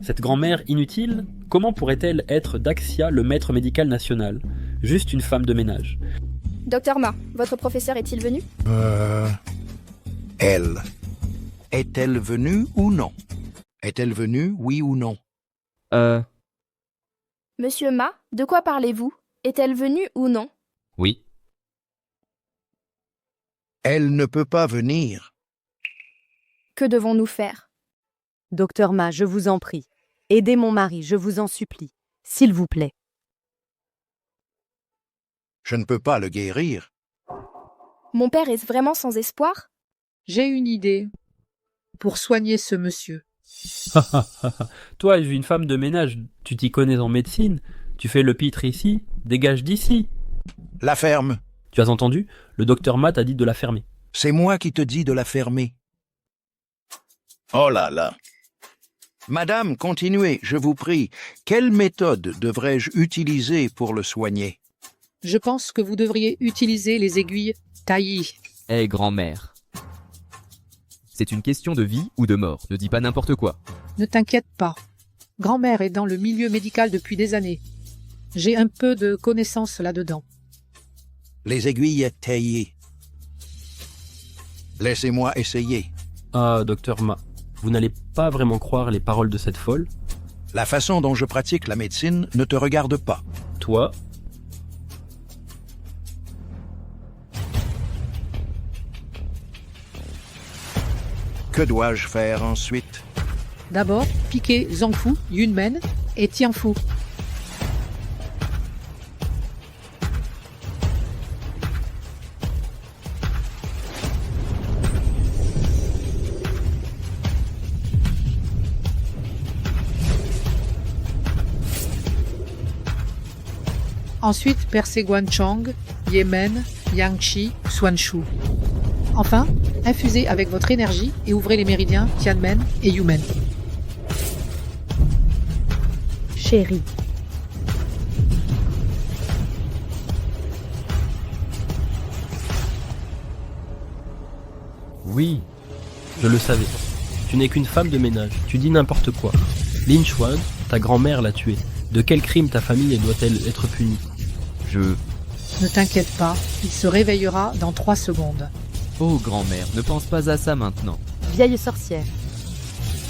Cette grand-mère inutile, comment pourrait-elle être Daxia le maître médical national? Juste une femme de ménage. Docteur Ma, votre professeur est-il venu? Elle. Est-elle venue ou non? Est-elle venue, oui ou non? Monsieur Ma, de quoi parlez-vous? Est-elle venue ou non? Oui. Elle ne peut pas venir. Que devons-nous faire? Docteur Ma, je vous en prie. Aidez mon mari, je vous en supplie. S'il vous plaît. Je ne peux pas le guérir. Mon père est vraiment sans espoir? J'ai une idée pour soigner ce monsieur. Toi, une femme de ménage, tu t'y connais en médecine, tu fais le pitre ici, dégage d'ici. La ferme. Tu as entendu? Le docteur Matt a dit de la fermer. C'est moi qui te dis de la fermer. Oh là là. Madame, continuez, je vous prie. Quelle méthode devrais-je utiliser pour le soigner? Je pense que vous devriez utiliser les aiguilles taillies. Hé, grand-mère. C'est une question de vie ou de mort, ne dis pas n'importe quoi. Ne t'inquiète pas. Grand-mère est dans le milieu médical depuis des années. J'ai un peu de connaissances là-dedans. Les aiguilles taillées. Laissez-moi essayer. Ah, docteur Ma, vous n'allez pas vraiment croire les paroles de cette folle? La façon dont je pratique la médecine ne te regarde pas. Toi? Que dois-je faire ensuite? D'abord, piquer Zhangfu, Yunmen et Tianfu. Ensuite, percez Guanchang, Yemen, Yangshi, Xuanshu. Enfin, infusez avec votre énergie et ouvrez les méridiens Tianmen et Yumen. Chérie. Oui, je le savais. Tu n'es qu'une femme de ménage, tu dis n'importe quoi. Lin Xuan, ta grand-mère l'a tuée. De quel crime ta famille doit-elle être punie? Ne t'inquiète pas, il se réveillera dans 3 secondes. Oh, grand-mère, ne pense pas à ça maintenant. Vieille sorcière.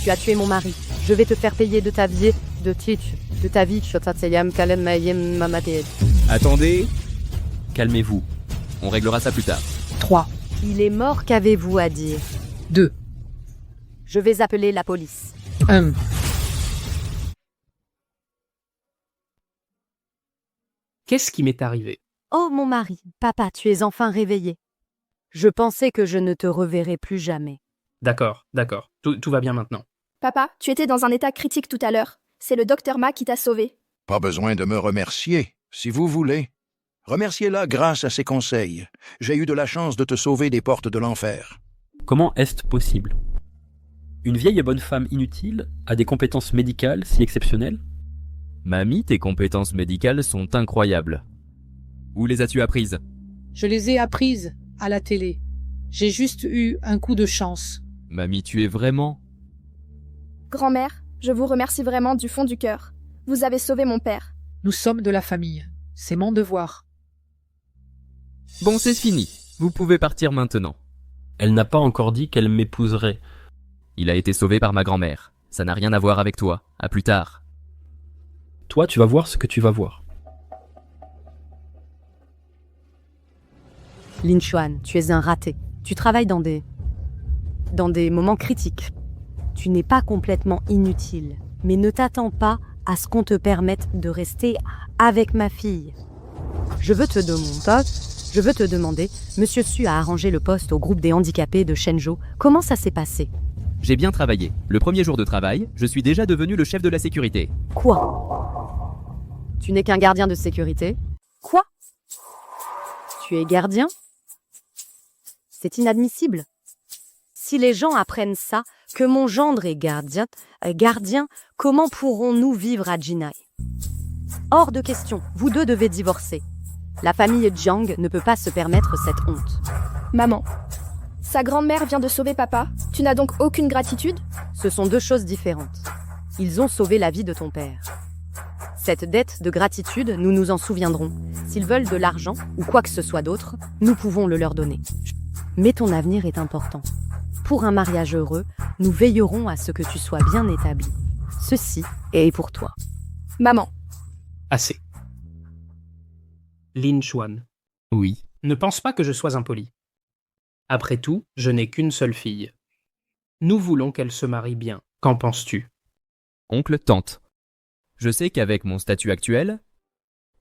Tu as tué mon mari. Je vais te faire payer de ta vie, de ta vie. Attendez. Calmez-vous. On réglera ça plus tard. 3. Il est mort, qu'avez-vous à dire? 2. Je vais appeler la police. 1. Qu'est-ce qui m'est arrivé? Oh mon mari, papa, tu es enfin réveillé. Je pensais que je ne te reverrais plus jamais. D'accord. Tout va bien maintenant. Papa, tu étais dans un état critique tout à l'heure. C'est le docteur Ma qui t'a sauvé. Pas besoin de me remercier, si vous voulez. Remerciez-la grâce à ses conseils. J'ai eu de la chance de te sauver des portes de l'enfer. Comment est-ce possible? Une vieille et bonne femme inutile a des compétences médicales si exceptionnelles? Mamie, tes compétences médicales sont incroyables. Où les as-tu apprises? Je les ai apprises à la télé. J'ai juste eu un coup de chance. Mamie, tu es vraiment... Grand-mère, je vous remercie vraiment du fond du cœur. Vous avez sauvé mon père. Nous sommes de la famille. C'est mon devoir. Bon, c'est fini. Vous pouvez partir maintenant. Elle n'a pas encore dit qu'elle m'épouserait. Il a été sauvé par ma grand-mère. Ça n'a rien à voir avec toi. À plus tard. Toi, tu vas voir ce que tu vas voir. Lin Xuan, tu es un raté. Tu travailles dans des moments critiques. Tu n'es pas complètement inutile, mais ne t'attends pas à ce qu'on te permette de rester avec ma fille. Je veux te demander, Monsieur Su a arrangé le poste au groupe des handicapés de Shenzhou. Comment ça s'est passé? J'ai bien travaillé. Le premier jour de travail, je suis déjà devenu le chef de la sécurité. Quoi? Tu n'es qu'un gardien de sécurité? Quoi? Tu es gardien? C'est inadmissible. Si les gens apprennent ça, que mon gendre est gardien, comment pourrons-nous vivre à Jinhai? Hors de question, vous deux devez divorcer. La famille Jiang ne peut pas se permettre cette honte. Maman, sa grand-mère vient de sauver papa. Tu n'as donc aucune gratitude? Ce sont deux choses différentes. Ils ont sauvé la vie de ton père. Cette dette de gratitude, nous nous en souviendrons. S'ils veulent de l'argent ou quoi que ce soit d'autre, nous pouvons le leur donner. Mais ton avenir est important. Pour un mariage heureux, nous veillerons à ce que tu sois bien établi. Ceci est pour toi. Maman. Assez. Lin Xuan. Oui. Ne pense pas que je sois impoli. Après tout, je n'ai qu'une seule fille. Nous voulons qu'elle se marie bien. Qu'en penses-tu? Oncle, tante. Je sais qu'avec mon statut actuel,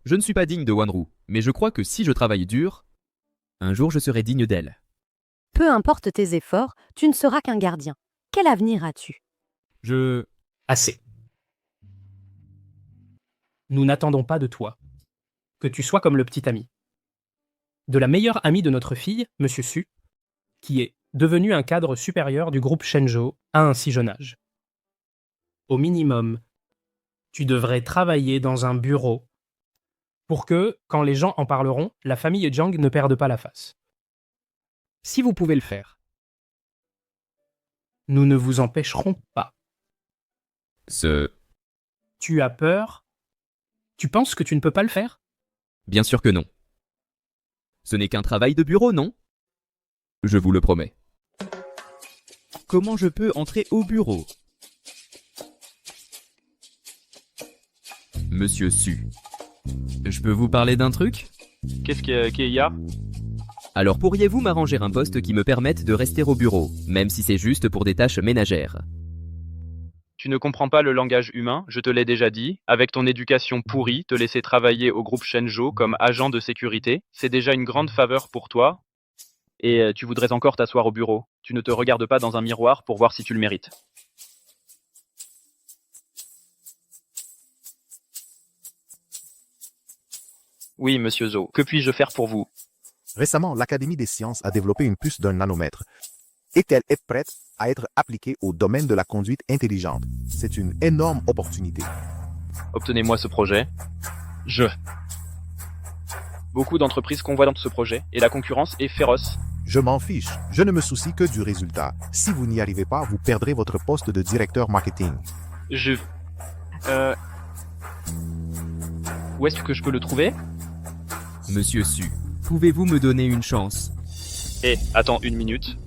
Je ne suis pas digne de Wanru, mais je crois que si je travaille dur, un jour je serai digne d'elle. Peu importe tes efforts, tu ne seras qu'un gardien. Quel avenir as-tu? Assez. Nous n'attendons pas de toi que tu sois comme le petit ami. De la meilleure amie de notre fille, Monsieur Su, qui est devenu un cadre supérieur du groupe Shenzhou à un si jeune âge. Au minimum, tu devrais travailler dans un bureau pour que, quand les gens en parleront, la famille Jiang ne perde pas la face. Si vous pouvez le faire, nous ne vous empêcherons pas. Tu as peur? Tu penses que tu ne peux pas le faire? Bien sûr que non. Ce n'est qu'un travail de bureau, non? Je vous le promets. Comment je peux entrer au bureau? Monsieur Su, je peux vous parler d'un truc? Qu'est-ce qu'il y a? Alors pourriez-vous m'arranger un poste qui me permette de rester au bureau, même si c'est juste pour des tâches ménagères? Tu ne comprends pas le langage humain, je te l'ai déjà dit. Avec ton éducation pourrie, te laisser travailler au groupe Shenzhou comme agent de sécurité, c'est déjà une grande faveur pour toi. Et tu voudrais encore t'asseoir au bureau. Tu ne te regardes pas dans un miroir pour voir si tu le mérites. Oui, monsieur Zhou, que puis-je faire pour vous? Récemment, l'Académie des sciences a développé une puce d'un nanomètre. Et elle est prête à être appliquée au domaine de la conduite intelligente. C'est une énorme opportunité. Obtenez-moi ce projet. Beaucoup d'entreprises convoitent ce projet et la concurrence est féroce. Je m'en fiche. Je ne me soucie que du résultat. Si vous n'y arrivez pas, vous perdrez votre poste de directeur marketing. Où est-ce que je peux le trouver? Monsieur Su, pouvez-vous me donner une chance? Attends une minute.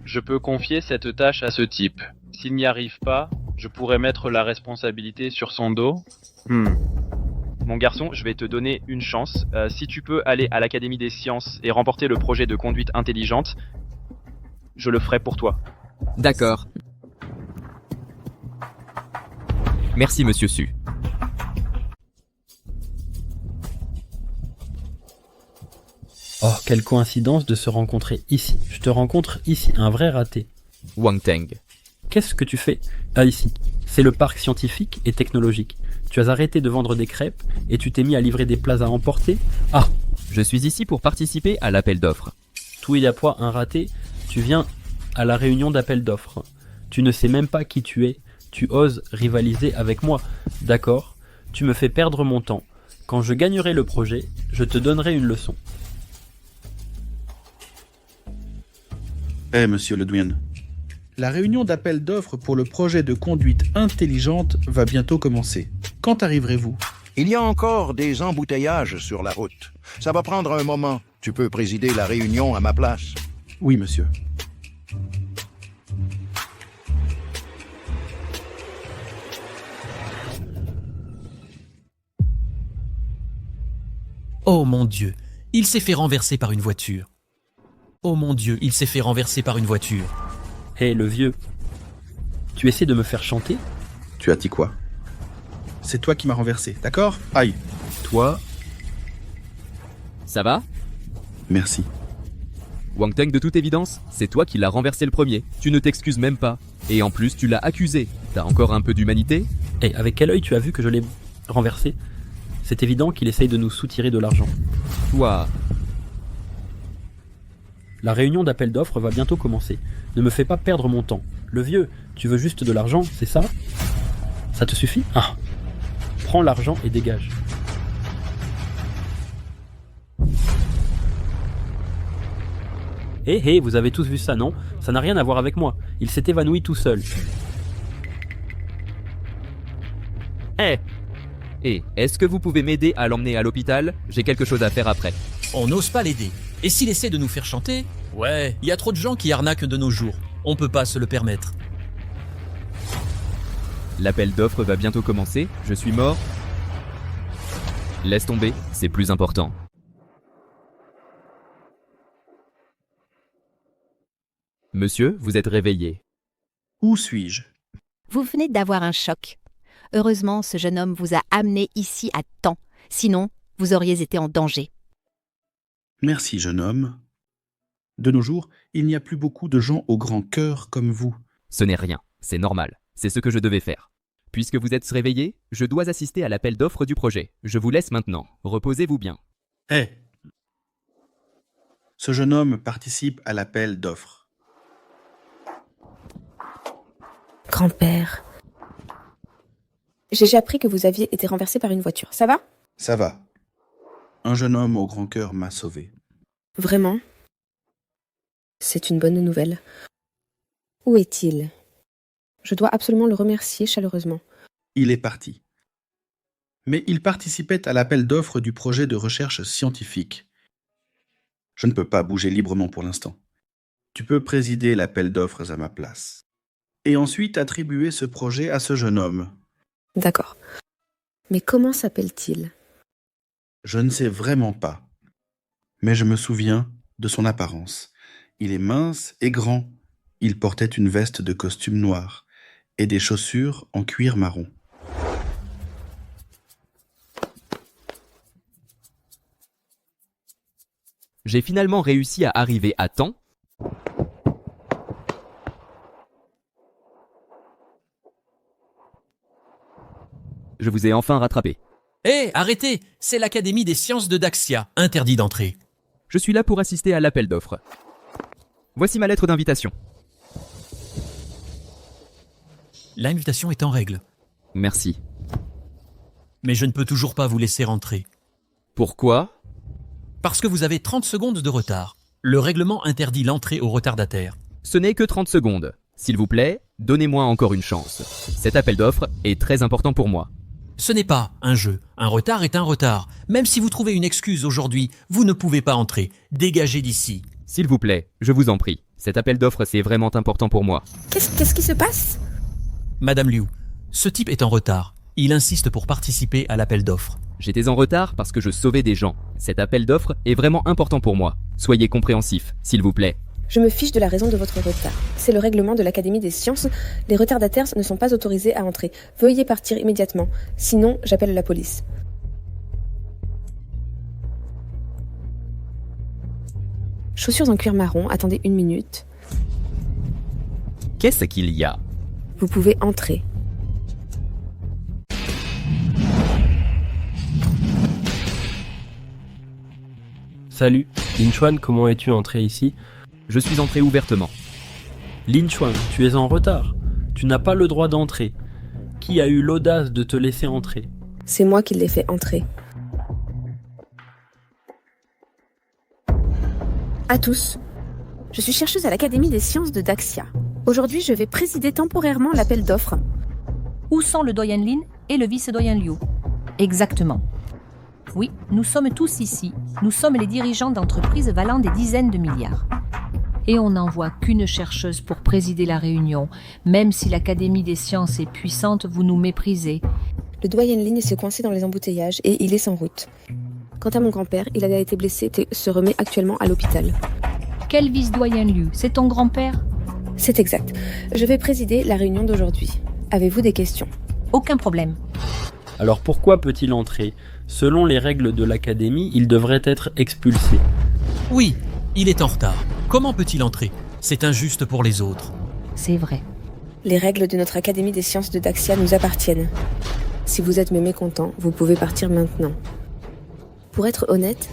Je peux confier cette tâche à ce type. S'il n'y arrive pas, je pourrais mettre la responsabilité sur son dos. Mon garçon, je vais te donner une chance. Si tu peux aller à l'Académie des sciences et remporter le projet de conduite intelligente, je le ferai pour toi. D'accord. Merci, monsieur Su. Oh, quelle coïncidence de se rencontrer ici. Je te rencontre ici, un vrai raté. Wang Teng. Qu'est-ce que tu fais ici? C'est le parc scientifique et technologique. Tu as arrêté de vendre des crêpes et tu t'es mis à livrer des plats à emporter? Ah, je suis ici pour participer à l'appel d'offres. Tout il y a point un raté, tu viens à la réunion d'appel d'offres. Tu ne sais même pas qui tu es. Tu oses rivaliser avec moi. D'accord, tu me fais perdre mon temps. Quand je gagnerai le projet, je te donnerai une leçon. Monsieur le douane. La réunion d'appel d'offres pour le projet de conduite intelligente va bientôt commencer. Quand arriverez-vous? Il y a encore des embouteillages sur la route. Ça va prendre un moment. Tu peux présider la réunion à ma place. Oui, monsieur. Oh mon Dieu, il s'est fait renverser par une voiture. Oh mon Dieu, il s'est fait renverser par une voiture. Hé, le vieux, tu essaies de me faire chanter? Tu as dit quoi? C'est toi qui m'as renversé, d'accord? Aïe. Toi... Ça va? Merci. Wang Teng, de toute évidence, c'est toi qui l'as renversé le premier. Tu ne t'excuses même pas. Et en plus, tu l'as accusé. T'as encore un peu d'humanité? Et avec quel œil tu as vu que je l'ai renversé? C'est évident qu'il essaye de nous soutirer de l'argent. Toi... La réunion d'appel d'offres va bientôt commencer. Ne me fais pas perdre mon temps. Le vieux, tu veux juste de l'argent, c'est ça? Ça te suffit? Ah. Prends l'argent et dégage. Hé, vous avez tous vu ça, non? Ça n'a rien à voir avec moi. Il s'est évanoui tout seul. Est-ce que vous pouvez m'aider à l'emmener à l'hôpital? J'ai quelque chose à faire après. On n'ose pas l'aider. Et s'il essaie de nous faire chanter? Ouais, il y a trop de gens qui arnaquent de nos jours. On peut pas se le permettre. L'appel d'offres va bientôt commencer. Je suis mort. Laisse tomber, c'est plus important. Monsieur, vous êtes réveillé. Où suis-je? Vous venez d'avoir un choc. Heureusement, ce jeune homme vous a amené ici à temps. Sinon, Vous auriez été en danger. Merci, jeune homme. De nos jours, il n'y a plus beaucoup de gens au grand cœur comme vous. Ce n'est rien, c'est normal, c'est ce que je devais faire. Puisque vous êtes réveillé, je dois assister à l'appel d'offres du projet. Je vous laisse maintenant, reposez-vous bien. Hé! Ce jeune homme participe à l'appel d'offres. Grand-père, j'ai appris que vous aviez été renversé par une voiture. Ça va? Ça va. Un jeune homme au grand cœur m'a sauvé. Vraiment? C'est une bonne nouvelle. Où est-il? Je dois absolument le remercier chaleureusement. Il est parti. Mais il participait à l'appel d'offres du projet de recherche scientifique. Je ne peux pas bouger librement pour l'instant. Tu peux présider l'appel d'offres à ma place. Et ensuite attribuer ce projet à ce jeune homme. D'accord. Mais comment s'appelle-t-il? Je ne sais vraiment pas. Mais je me souviens de son apparence. Il est mince et grand. Il portait une veste de costume noir et des chaussures en cuir marron. J'ai finalement réussi à arriver à temps. Je vous ai enfin rattrapé. Hé, arrêtez! C'est l'Académie des sciences de Daxia, interdit d'entrée. Je suis là pour assister à l'appel d'offres. Voici ma lettre d'invitation. L'invitation est en règle. Merci. Mais je ne peux toujours pas vous laisser rentrer. Pourquoi? Parce que vous avez 30 secondes de retard. Le règlement interdit l'entrée aux retardataires. Ce n'est que 30 secondes. S'il vous plaît, donnez-moi encore une chance. Cet appel d'offres est très important pour moi. Ce n'est pas un jeu. Un retard est un retard. Même si vous trouvez une excuse aujourd'hui, vous ne pouvez pas entrer. Dégagez d'ici. S'il vous plaît, je vous en prie. Cet appel d'offres, c'est vraiment important pour moi. Qu'est-ce qui se passe? Madame Liu, ce type est en retard. Il insiste pour participer à l'appel d'offres. J'étais en retard parce que je sauvais des gens. Cet appel d'offres est vraiment important pour moi. Soyez compréhensif, s'il vous plaît. Je me fiche de la raison de votre retard. C'est le règlement de l'Académie des sciences. Les retardataires ne sont pas autorisés à entrer. Veuillez partir immédiatement. Sinon, j'appelle la police. Chaussures en cuir marron. Attendez une minute. Qu'est-ce qu'il y a? Vous pouvez entrer. Salut, Lin Chuan, comment es-tu entré ici? Je suis entré ouvertement. Lin Chuan, tu es en retard. Tu n'as pas le droit d'entrer. Qui a eu l'audace de te laisser entrer? C'est moi qui l'ai fait entrer. À tous. Je suis chercheuse à l'Académie des sciences de Daxia. Aujourd'hui, je vais présider temporairement l'appel d'offres. Où sont le doyen Lin et le vice-doyen Liu? Exactement. Oui, nous sommes tous ici. Nous sommes les dirigeants d'entreprises valant des dizaines de milliards. Et on n'envoie qu'une chercheuse pour présider la réunion. Même si l'Académie des sciences est puissante, vous nous méprisez. Le doyen Lin s'est coincé dans les embouteillages et il est sans route. Quant à mon grand-père, il a été blessé et se remet actuellement à l'hôpital. Quel vice-doyen Liu? C'est ton grand-père? C'est exact. Je vais présider la réunion d'aujourd'hui. Avez-vous des questions? Aucun problème. Alors pourquoi peut-il entrer? Selon les règles de l'Académie, il devrait être expulsé. Oui, il est en retard. Comment peut-il entrer? C'est injuste pour les autres. C'est vrai. Les règles de notre Académie des sciences de Daxia nous appartiennent. Si vous êtes mécontent, vous pouvez partir maintenant. Pour être honnête,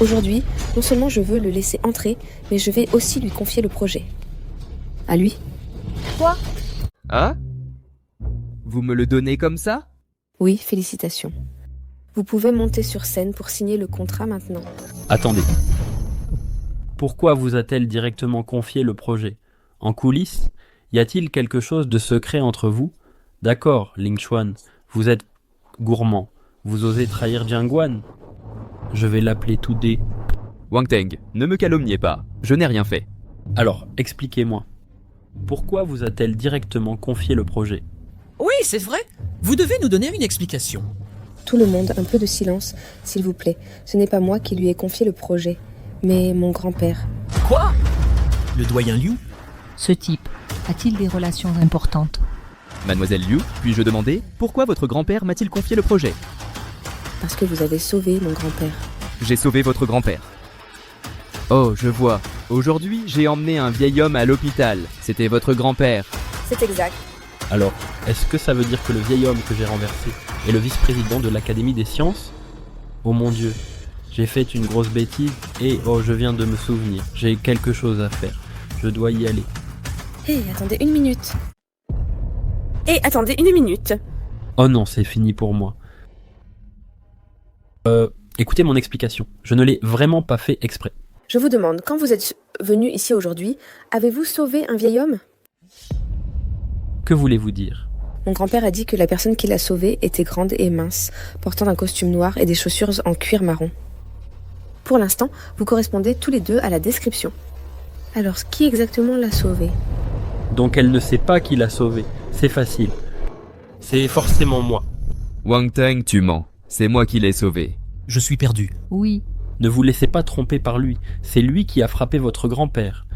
aujourd'hui, non seulement je veux le laisser entrer, mais je vais aussi lui confier le projet. À lui. Quoi? Ah? Vous me le donnez comme ça? Oui, félicitations. Vous pouvez monter sur scène pour signer le contrat maintenant. Attendez. Pourquoi vous a-t-elle directement confié le projet? En coulisses? Y a-t-il quelque chose de secret entre vous? D'accord, Lin Chuan, vous êtes gourmand. Vous osez trahir Jiangguan? Je vais l'appeler Toudé. Wang Teng, ne me calomniez pas. Je n'ai rien fait. Alors, expliquez-moi. Pourquoi vous a-t-elle directement confié le projet? Oui, c'est vrai. Vous devez nous donner une explication. Tout le monde, un peu de silence, s'il vous plaît. Ce n'est pas moi qui lui ai confié le projet, mais mon grand-père. Quoi? Le doyen Liu? Ce type a-t-il des relations importantes? Mademoiselle Liu, puis-je demander pourquoi votre grand-père m'a-t-il confié le projet? Parce que vous avez sauvé mon grand-père. J'ai sauvé votre grand-père. Oh, je vois. Aujourd'hui, j'ai emmené un vieil homme à l'hôpital. C'était votre grand-père. C'est exact. Alors, est-ce que ça veut dire que le vieil homme que j'ai renversé est le vice-président de l'Académie des sciences? Oh mon Dieu, j'ai fait une grosse bêtise et je viens de me souvenir. J'ai quelque chose à faire. Je dois y aller. Attendez une minute. Attendez une minute. Oh non, c'est fini pour moi. Écoutez mon explication. Je ne l'ai vraiment pas fait exprès. Je vous demande, quand vous êtes venu ici aujourd'hui, avez-vous sauvé un vieil homme? Que voulez-vous dire? Mon grand-père a dit que la personne qui l'a sauvé était grande et mince, portant un costume noir et des chaussures en cuir marron. Pour l'instant, vous correspondez tous les deux à la description. Alors, qui exactement l'a sauvé? Donc elle ne sait pas qui l'a sauvé. C'est facile. C'est forcément moi. Wang Teng, tu mens. C'est moi qui l'ai sauvé. Je suis perdu. Oui. Ne vous laissez pas tromper par lui. C'est lui qui a frappé votre grand-père.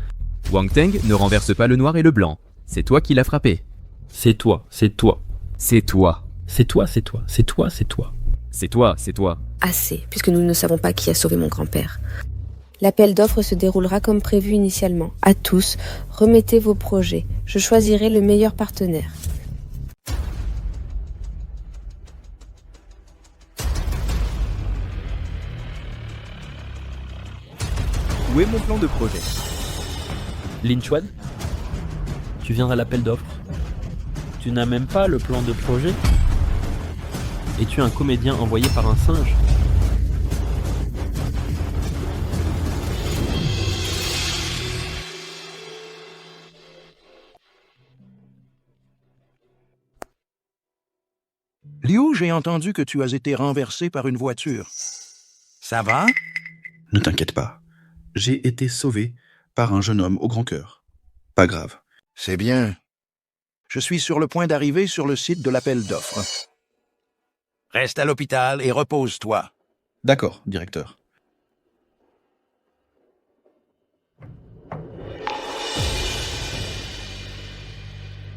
Wang Teng ne renverse pas le noir et le blanc. C'est toi qui l'as frappé. C'est toi, c'est toi. C'est toi. C'est toi, c'est toi. C'est toi, c'est toi. C'est toi, c'est toi. Assez, puisque nous ne savons pas qui a sauvé mon grand-père. L'appel d'offres se déroulera comme prévu initialement. À tous, remettez vos projets. Je choisirai le meilleur partenaire. Où est mon plan de projet? Lin Chuan, tu viens à l'appel d'offres. Tu n'as même pas le plan de projet? Es-tu un comédien envoyé par un singe? Liu, j'ai entendu que tu as été renversé par une voiture. Ça va? Ne t'inquiète pas. J'ai été sauvé par un jeune homme au grand cœur. Pas grave. C'est bien. Je suis sur le point d'arriver sur le site de l'appel d'offres. Reste à l'hôpital et repose-toi. D'accord, directeur.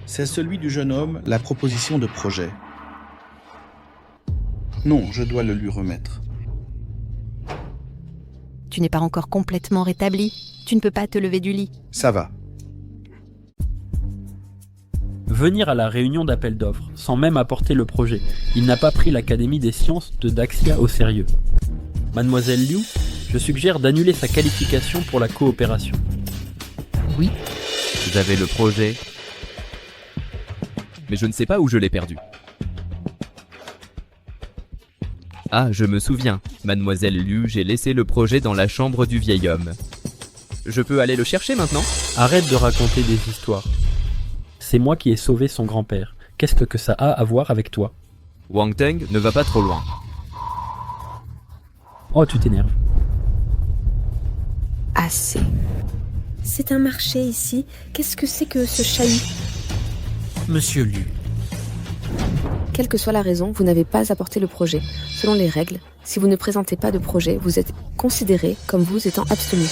C'est celui du jeune homme, la proposition de projet. Non, je dois le lui remettre. Tu n'es pas encore complètement rétabli. Tu ne peux pas te lever du lit. Ça va. Venir à la réunion d'appel d'offres, sans même apporter le projet. Il n'a pas pris l'Académie des sciences de Daxia au sérieux. Mademoiselle Liu, je suggère d'annuler sa qualification pour la coopération. Oui. J'avais le projet, mais je ne sais pas où je l'ai perdu. Ah, je me souviens. Mademoiselle Liu, j'ai laissé le projet dans la chambre du vieil homme. Je peux aller le chercher maintenant? Arrête de raconter des histoires. C'est moi qui ai sauvé son grand-père. Qu'est-ce que ça a à voir avec toi? Wang Teng ne va pas trop loin. Oh, tu t'énerves. Assez. C'est un marché ici. Qu'est-ce que c'est que ce chahut? Monsieur Liu. Quelle que soit la raison, vous n'avez pas apporté le projet. Selon les règles, si vous ne présentez pas de projet, vous êtes considéré comme vous étant abstenu.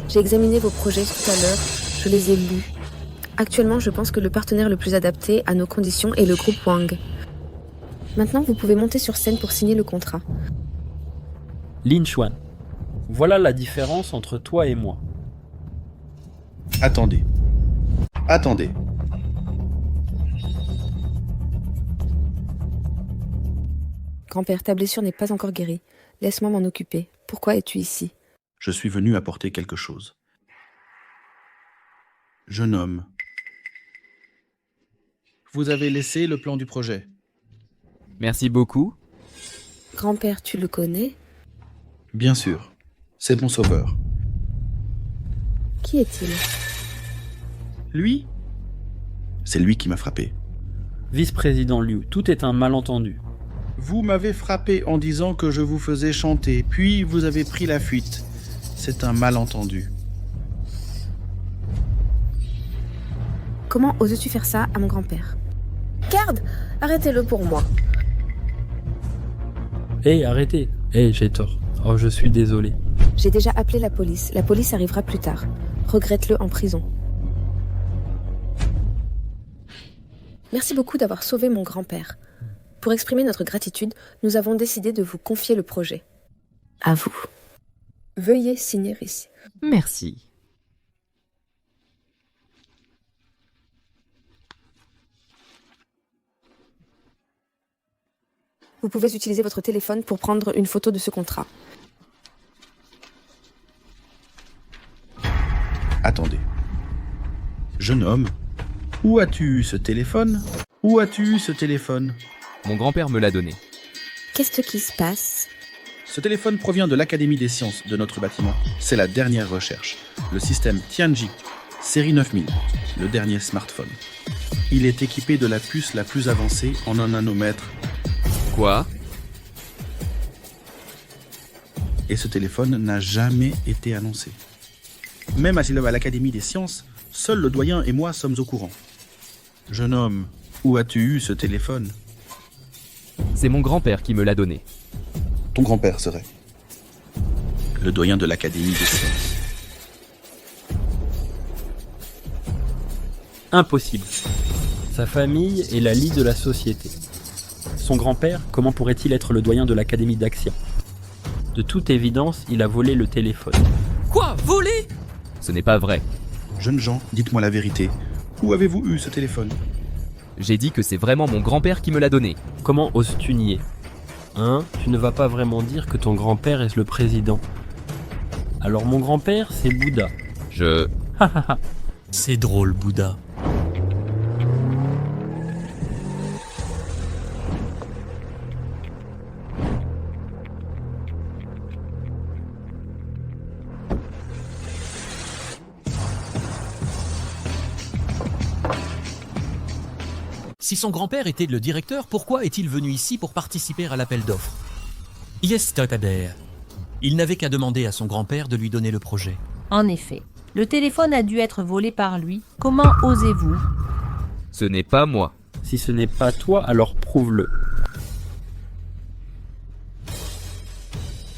J'ai examiné vos projets tout à l'heure, je les ai lus. Actuellement, je pense que le partenaire le plus adapté à nos conditions est le groupe Wang. Maintenant, vous pouvez monter sur scène pour signer le contrat. Lin Chuan, voilà la différence entre toi et moi. Attendez. Attendez. Grand-père, ta blessure n'est pas encore guérie. Laisse-moi m'en occuper. Pourquoi es-tu ici? Je suis venu apporter quelque chose. Jeune homme. Vous avez laissé le plan du projet. Merci beaucoup. Grand-père, tu le connais? Bien sûr. C'est mon sauveur. Qui est-il? Lui? C'est lui qui m'a frappé. Vice-président Liu, tout est un malentendu. Vous m'avez frappé en disant que je vous faisais chanter, puis vous avez pris la fuite. C'est un malentendu. Comment oses-tu faire ça à mon grand-père? Garde! Arrêtez-le pour moi. Hé, arrêtez. Hé, j'ai tort. Oh, je suis désolé. J'ai déjà appelé la police. La police arrivera plus tard. Regrette-le en prison. Merci beaucoup d'avoir sauvé mon grand-père. Pour exprimer notre gratitude, nous avons décidé de vous confier le projet. À vous. Veuillez signer ici. Merci. Vous pouvez utiliser votre téléphone pour prendre une photo de ce contrat. Attendez. Jeune homme, où as-tu eu ce téléphone? Où as-tu eu ce téléphone? Mon grand-père me l'a donné. Qu'est-ce qui se passe? Ce téléphone provient de l'Académie des sciences de notre bâtiment. C'est la dernière recherche. Le système Tianji, série 9000, le dernier smartphone. Il est équipé de la puce la plus avancée en 1 nanomètre. Quoi? Et ce téléphone n'a jamais été annoncé. Même à l'Académie des sciences, seul le doyen et moi sommes au courant. Jeune homme, où as-tu eu ce téléphone? C'est mon grand-père qui me l'a donné. Ton grand-père serait le doyen de l'Académie des sciences. Impossible. Sa famille est la lie de la société. Son grand-père, comment pourrait-il être le doyen de l'Académie d'Axia? De toute évidence, il a volé le téléphone. Quoi? Volé? Ce n'est pas vrai. Jeunes gens, dites-moi la vérité. Où avez-vous eu ce téléphone? J'ai dit que c'est vraiment mon grand-père qui me l'a donné. Comment oses-tu nier? Hein? Tu ne vas pas vraiment dire que ton grand-père est le président. Alors mon grand-père, c'est Bouddha. C'est drôle, Bouddha. Si son grand-père était le directeur, pourquoi est-il venu ici pour participer à l'appel d'offres? Yes, Tatader. Il n'avait qu'à demander à son grand-père de lui donner le projet. En effet, le téléphone a dû être volé par lui. Comment osez-vous? Ce n'est pas moi. Si ce n'est pas toi, alors prouve-le.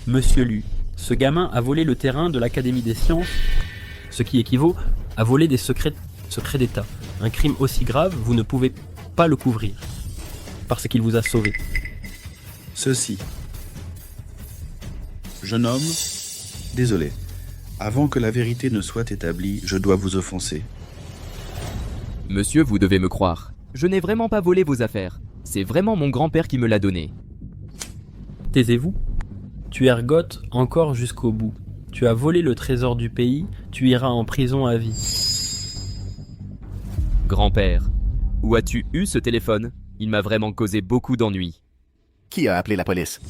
Monsieur Lu, ce gamin a volé le terrain de l'Académie des sciences, ce qui équivaut à voler des secrets d'État. Un crime aussi grave, vous ne pouvez pas le couvrir, parce qu'il vous a sauvé. Ceci. Jeune homme, désolé. Avant que la vérité ne soit établie, je dois vous offenser. Monsieur, vous devez me croire. Je n'ai vraiment pas volé vos affaires. C'est vraiment mon grand-père qui me l'a donné. Taisez-vous. Tu ergotes encore jusqu'au bout. Tu as volé le trésor du pays, tu iras en prison à vie. Grand-père, où as-tu eu ce téléphone? Il m'a vraiment causé beaucoup d'ennuis. Qui a appelé la police?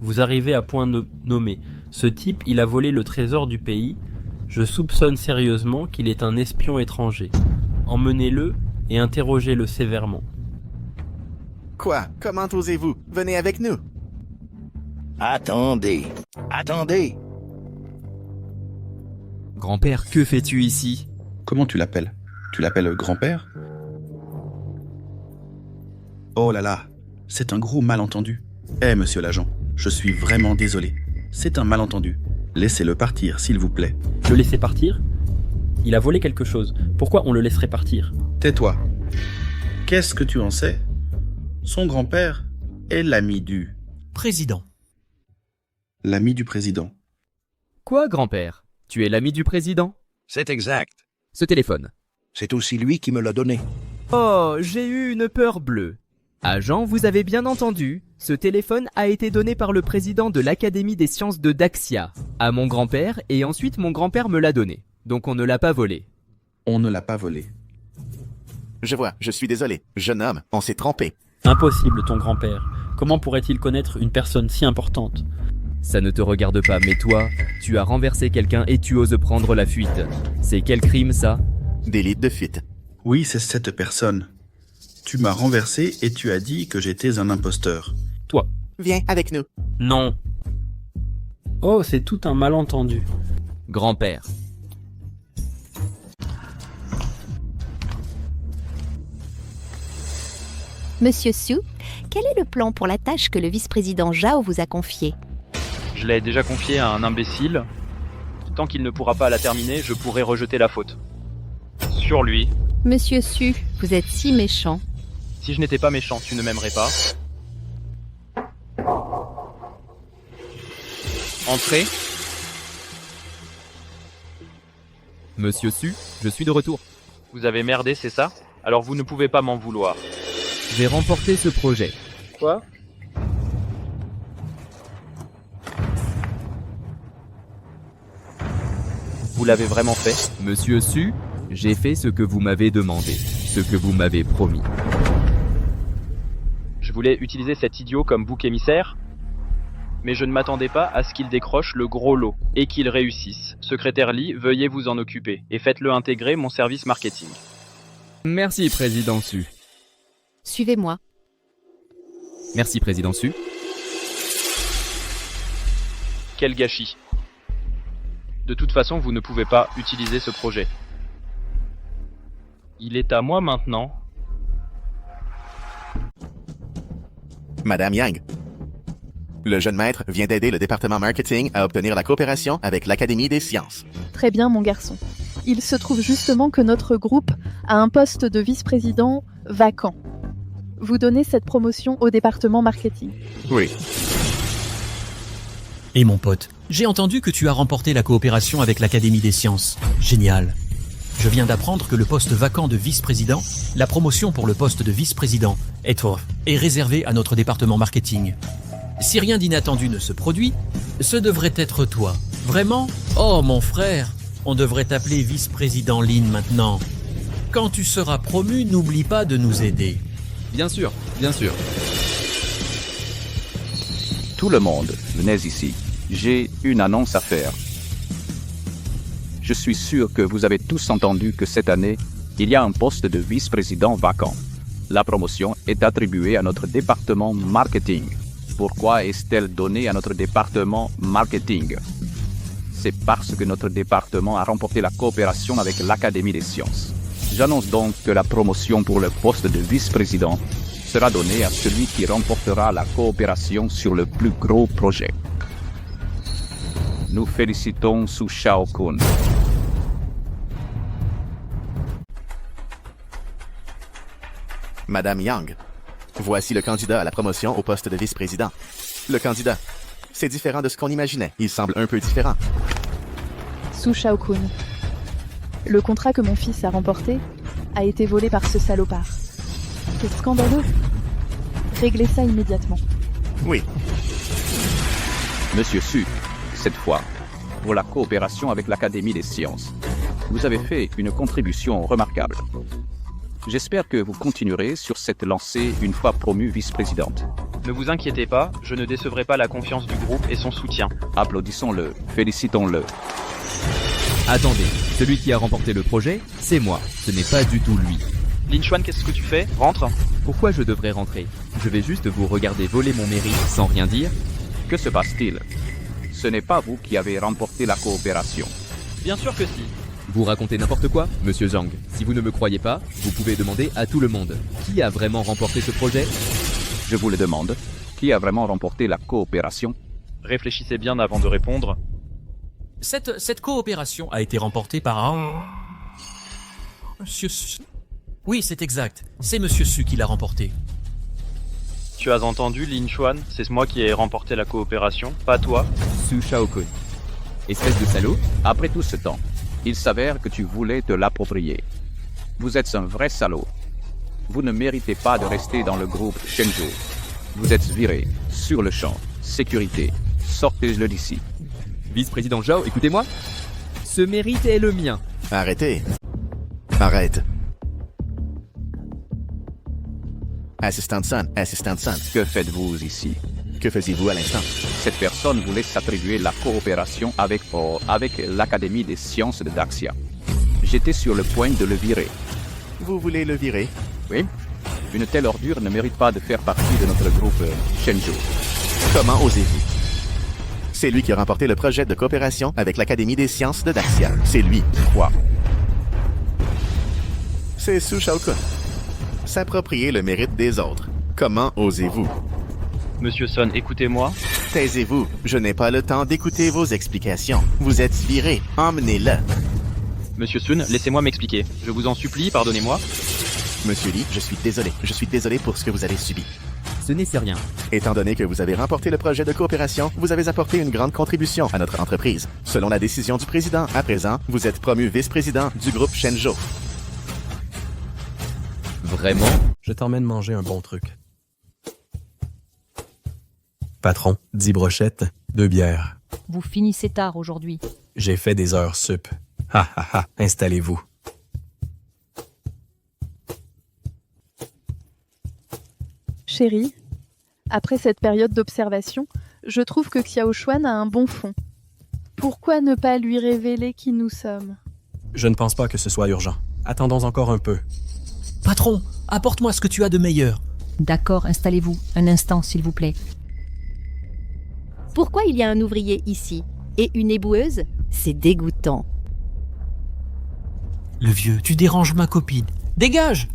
Vous arrivez à point nommé. Ce type, il a volé le trésor du pays. Je soupçonne sérieusement qu'il est un espion étranger. Emmenez-le et interrogez-le sévèrement. Quoi? Comment osez-vous? Venez avec nous. Attendez. Grand-père, que fais-tu ici? Comment tu l'appelles? Tu l'appelles grand-père? Oh là là, c'est un gros malentendu. Monsieur l'agent, je suis vraiment désolé. C'est un malentendu. Laissez-le partir, s'il vous plaît. Le laisser partir? Il a volé quelque chose. Pourquoi on le laisserait partir? Tais-toi. Qu'est-ce que tu en sais? Son grand-père est l'ami du... Président. L'ami du président. Quoi, grand-père? Tu es l'ami du président? C'est exact. Ce téléphone. C'est aussi lui qui me l'a donné. Oh, j'ai eu une peur bleue. Agent, vous avez bien entendu. Ce téléphone a été donné par le président de l'Académie des sciences de Daxia à mon grand-père et ensuite mon grand-père me l'a donné. Donc on ne l'a pas volé. On ne l'a pas volé. Je vois, je suis désolé. Jeune homme, on s'est trompé. Impossible, ton grand-père. Comment pourrait-il connaître une personne si importante? Ça ne te regarde pas, mais toi, tu as renversé quelqu'un et tu oses prendre la fuite. C'est quel crime, ça? Délit de fuite. Oui, c'est cette personne. Tu m'as renversé et tu as dit que j'étais un imposteur. Toi. Viens avec nous. Non. Oh, c'est tout un malentendu. Grand-père. Monsieur Su, quel est le plan pour la tâche que le vice-président Zhao vous a confiée? Je l'ai déjà confiée à un imbécile. Tant qu'il ne pourra pas la terminer, je pourrai rejeter la faute. Sur lui. Monsieur Su, vous êtes si méchant. Si je n'étais pas méchant, tu ne m'aimerais pas. Entrez. Monsieur Su, je suis de retour. Vous avez merdé, c'est ça? Alors vous ne pouvez pas m'en vouloir. J'ai remporté ce projet. Quoi? Vous l'avez vraiment fait? Monsieur Su, j'ai fait ce que vous m'avez demandé, ce que vous m'avez promis. Je voulais utiliser cet idiot comme bouc émissaire, mais je ne m'attendais pas à ce qu'il décroche le gros lot et qu'il réussisse. Secrétaire Lee, veuillez vous en occuper et faites-le intégrer mon service marketing. Merci, Président Su. Suivez-moi. Merci, Président Su. Quel gâchis. De toute façon, vous ne pouvez pas utiliser ce projet. Il est à moi maintenant. Madame Yang, le jeune maître vient d'aider le département marketing à obtenir la coopération avec l'Académie des sciences. Très bien, mon garçon. Il se trouve justement que notre groupe a un poste de vice-président vacant. Vous donnez cette promotion au département marketing. Oui. Et mon pote, j'ai entendu que tu as remporté la coopération avec l'Académie des sciences. Génial. Je viens d'apprendre que le poste vacant de vice-président, la promotion pour le poste de vice-président, est réservée à notre département marketing. Si rien d'inattendu ne se produit, ce devrait être toi. Vraiment? Oh mon frère, on devrait t'appeler vice-président Lin maintenant. Quand tu seras promu, n'oublie pas de nous aider. Bien sûr, bien sûr. Tout le monde, venez ici. J'ai une annonce à faire. Je suis sûr que vous avez tous entendu que cette année, il y a un poste de vice-président vacant. La promotion est attribuée à notre département marketing. Pourquoi est-elle donnée à notre département marketing? C'est parce que notre département a remporté la coopération avec l'Académie des sciences. J'annonce donc que la promotion pour le poste de vice-président sera donnée à celui qui remportera la coopération sur le plus gros projet. Nous félicitons Su Shao-kun. Madame Yang, voici le candidat à la promotion au poste de vice-président. Le candidat. C'est différent de ce qu'on imaginait. Il semble un peu différent. Su Shao-kun. Le contrat que mon fils a remporté a été volé par ce salopard. C'est scandaleux. Réglez ça immédiatement. Oui. Monsieur Su, cette fois, pour la coopération avec l'Académie des sciences, vous avez fait une contribution remarquable. J'espère que vous continuerez sur cette lancée une fois promue vice-présidente. Ne vous inquiétez pas, je ne décevrai pas la confiance du groupe et son soutien. Applaudissons-le, félicitons-le. Attendez, celui qui a remporté le projet, c'est moi, ce n'est pas du tout lui. Lin Chuan, qu'est-ce que tu fais? Rentre. Pourquoi je devrais rentrer? Je vais juste vous regarder voler mon mérite sans rien dire. Que se passe-t-il? Ce n'est pas vous qui avez remporté la coopération. Bien sûr que si. Vous racontez n'importe quoi, Monsieur Zhang. Si vous ne me croyez pas, vous pouvez demander à tout le monde. Qui a vraiment remporté ce projet? Je vous le demande. Qui a vraiment remporté la coopération? Réfléchissez bien avant de répondre. Cette coopération a été remportée par un... Monsieur Su. Oui, c'est exact. C'est Monsieur Su qui l'a remporté. Tu as entendu, Lin Chuan? C'est moi qui ai remporté la coopération, pas toi. Su Shao-kun. Espèce de salaud. Après tout ce temps, il s'avère que tu voulais te l'approprier. Vous êtes un vrai salaud. Vous ne méritez pas de rester dans le groupe Shenzhou. Vous êtes viré, sur le champ. Sécurité. Sortez-le d'ici. Vice-président Zhao, écoutez-moi. Ce mérite est le mien. Arrêtez. Arrête. Assistant Sun, que faites-vous ici? Que faisiez-vous à l'instant? Cette personne voulait s'attribuer la coopération avec l'Académie des sciences de Daxia. J'étais sur le point de le virer. Vous voulez le virer? Oui. Une telle ordure ne mérite pas de faire partie de notre groupe Shenzhou. Comment osez-vous? C'est lui qui a remporté le projet de coopération avec l'Académie des sciences de Daxia. C'est lui. Quoi? C'est Su Shao-kun. S'approprier le mérite des autres. Comment osez-vous? Monsieur Sun, écoutez-moi. Taisez-vous. Je n'ai pas le temps d'écouter vos explications. Vous êtes viré. Emmenez-le. Monsieur Sun, laissez-moi m'expliquer. Je vous en supplie, pardonnez-moi. Monsieur Lee, je suis désolé. Je suis désolé pour ce que vous avez subi. Ce n'est rien. Étant donné que vous avez remporté le projet de coopération, vous avez apporté une grande contribution à notre entreprise. Selon la décision du président, à présent, vous êtes promu vice-président du groupe Shenzhou. Vraiment? Je t'emmène manger un bon truc. Patron, 10 brochettes, 2 bières. Vous finissez tard aujourd'hui. J'ai fait des heures sup. Ha ha ha, installez-vous. Chérie, après cette période d'observation, je trouve que Xiao Xuan a un bon fond. Pourquoi ne pas lui révéler qui nous sommes? Je ne pense pas que ce soit urgent. Attendons encore un peu. Patron, apporte-moi ce que tu as de meilleur. D'accord, installez-vous. Un instant, s'il vous plaît. Pourquoi il y a un ouvrier ici et une éboueuse? C'est dégoûtant. Le vieux, tu déranges ma copine. Dégage!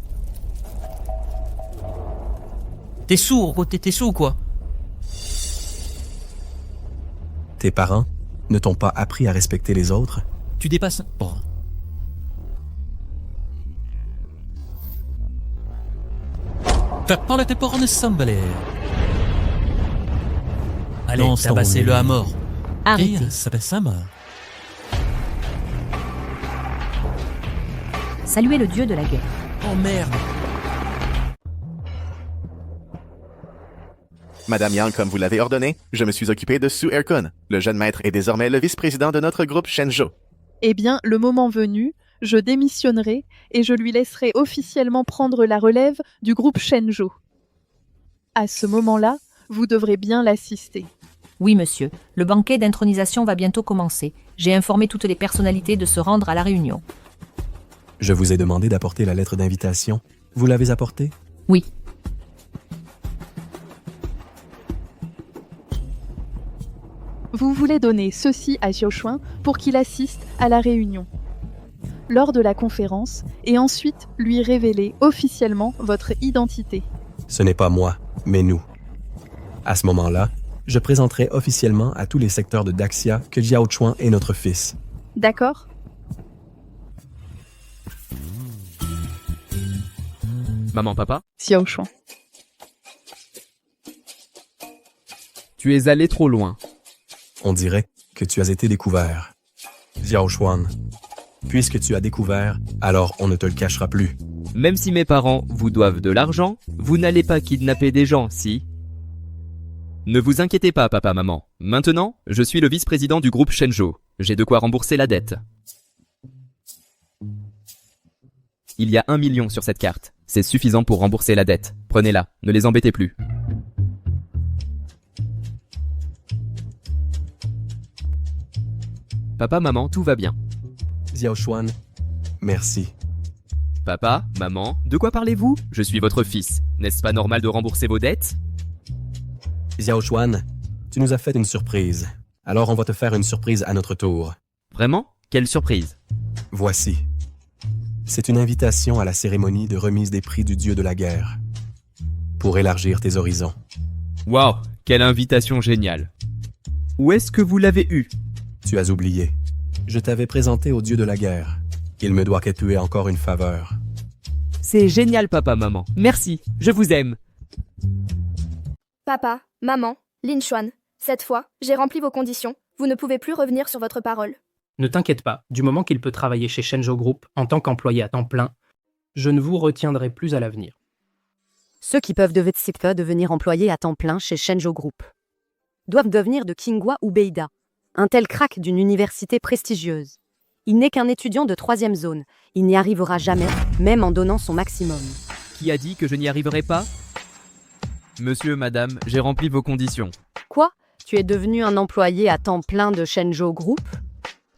T'es sourd, t'es sous, quoi. Tes parents ne t'ont pas appris à respecter les autres? Tu dépasses... Bon. Parle tes porcs de sembler. Allez, tabassez-le à mort. Arrêtez. Ça passe à mort. Saluez le dieu de la guerre. Oh merde. Madame Yang, comme vous l'avez ordonné, je me suis occupé de Su Erkun. Le jeune maître est désormais le vice-président de notre groupe Shenzhou. Eh bien, le moment venu, je démissionnerai et je lui laisserai officiellement prendre la relève du groupe Shenzhou. À ce moment-là, vous devrez bien l'assister. Oui, monsieur. Le banquet d'intronisation va bientôt commencer. J'ai informé toutes les personnalités de se rendre à la réunion. Je vous ai demandé d'apporter la lettre d'invitation. Vous l'avez apportée? Oui. Vous voulez donner ceci à Xiao Xuan pour qu'il assiste à la réunion lors de la conférence et ensuite lui révéler officiellement votre identité. Ce n'est pas moi, mais nous. À ce moment-là, je présenterai officiellement à tous les secteurs de Daxia que Xiao Xuan est notre fils. D'accord? Maman, papa? Xiao Xuan. Tu es allé trop loin. On dirait que tu as été découvert. Xiao Xuan, puisque tu as découvert, alors on ne te le cachera plus. Même si mes parents vous doivent de l'argent, vous n'allez pas kidnapper des gens, si? Ne vous inquiétez pas, papa, maman. Maintenant, je suis le vice-président du groupe Shenzhou. J'ai de quoi rembourser la dette. Il y a 1 million sur cette carte. C'est suffisant pour rembourser la dette. Prenez-la, ne les embêtez plus. Papa, maman, tout va bien. Xiao Xuan, merci. Papa, maman, de quoi parlez-vous? Je suis votre fils. N'est-ce pas normal de rembourser vos dettes? Xiao Xuan, tu nous as fait une surprise. Alors on va te faire une surprise à notre tour. Vraiment? Quelle surprise? Voici. C'est une invitation à la cérémonie de remise des prix du dieu de la guerre. Pour élargir tes horizons. Waouh, quelle invitation géniale. Où est-ce que vous l'avez eue? Tu as oublié. Je t'avais présenté au dieu de la guerre. Il me doit que tu aies encore une faveur. C'est génial, papa, maman. Merci, je vous aime. Papa, maman, Lin Xuan, cette fois, j'ai rempli vos conditions. Vous ne pouvez plus revenir sur votre parole. Ne t'inquiète pas, du moment qu'il peut travailler chez Shenzhou Group en tant qu'employé à temps plein, je ne vous retiendrai plus à l'avenir. Ceux qui peuvent devenir employés à temps plein chez Shenzhou Group doivent devenir de Qinghua ou Beida, un tel crack d'une université prestigieuse. Il n'est qu'un étudiant de 3e zone. Il n'y arrivera jamais, même en donnant son maximum. Qui a dit que je n'y arriverai pas? Monsieur, madame, j'ai rempli vos conditions. Quoi? Tu es devenu un employé à temps plein de Shenzhou Group?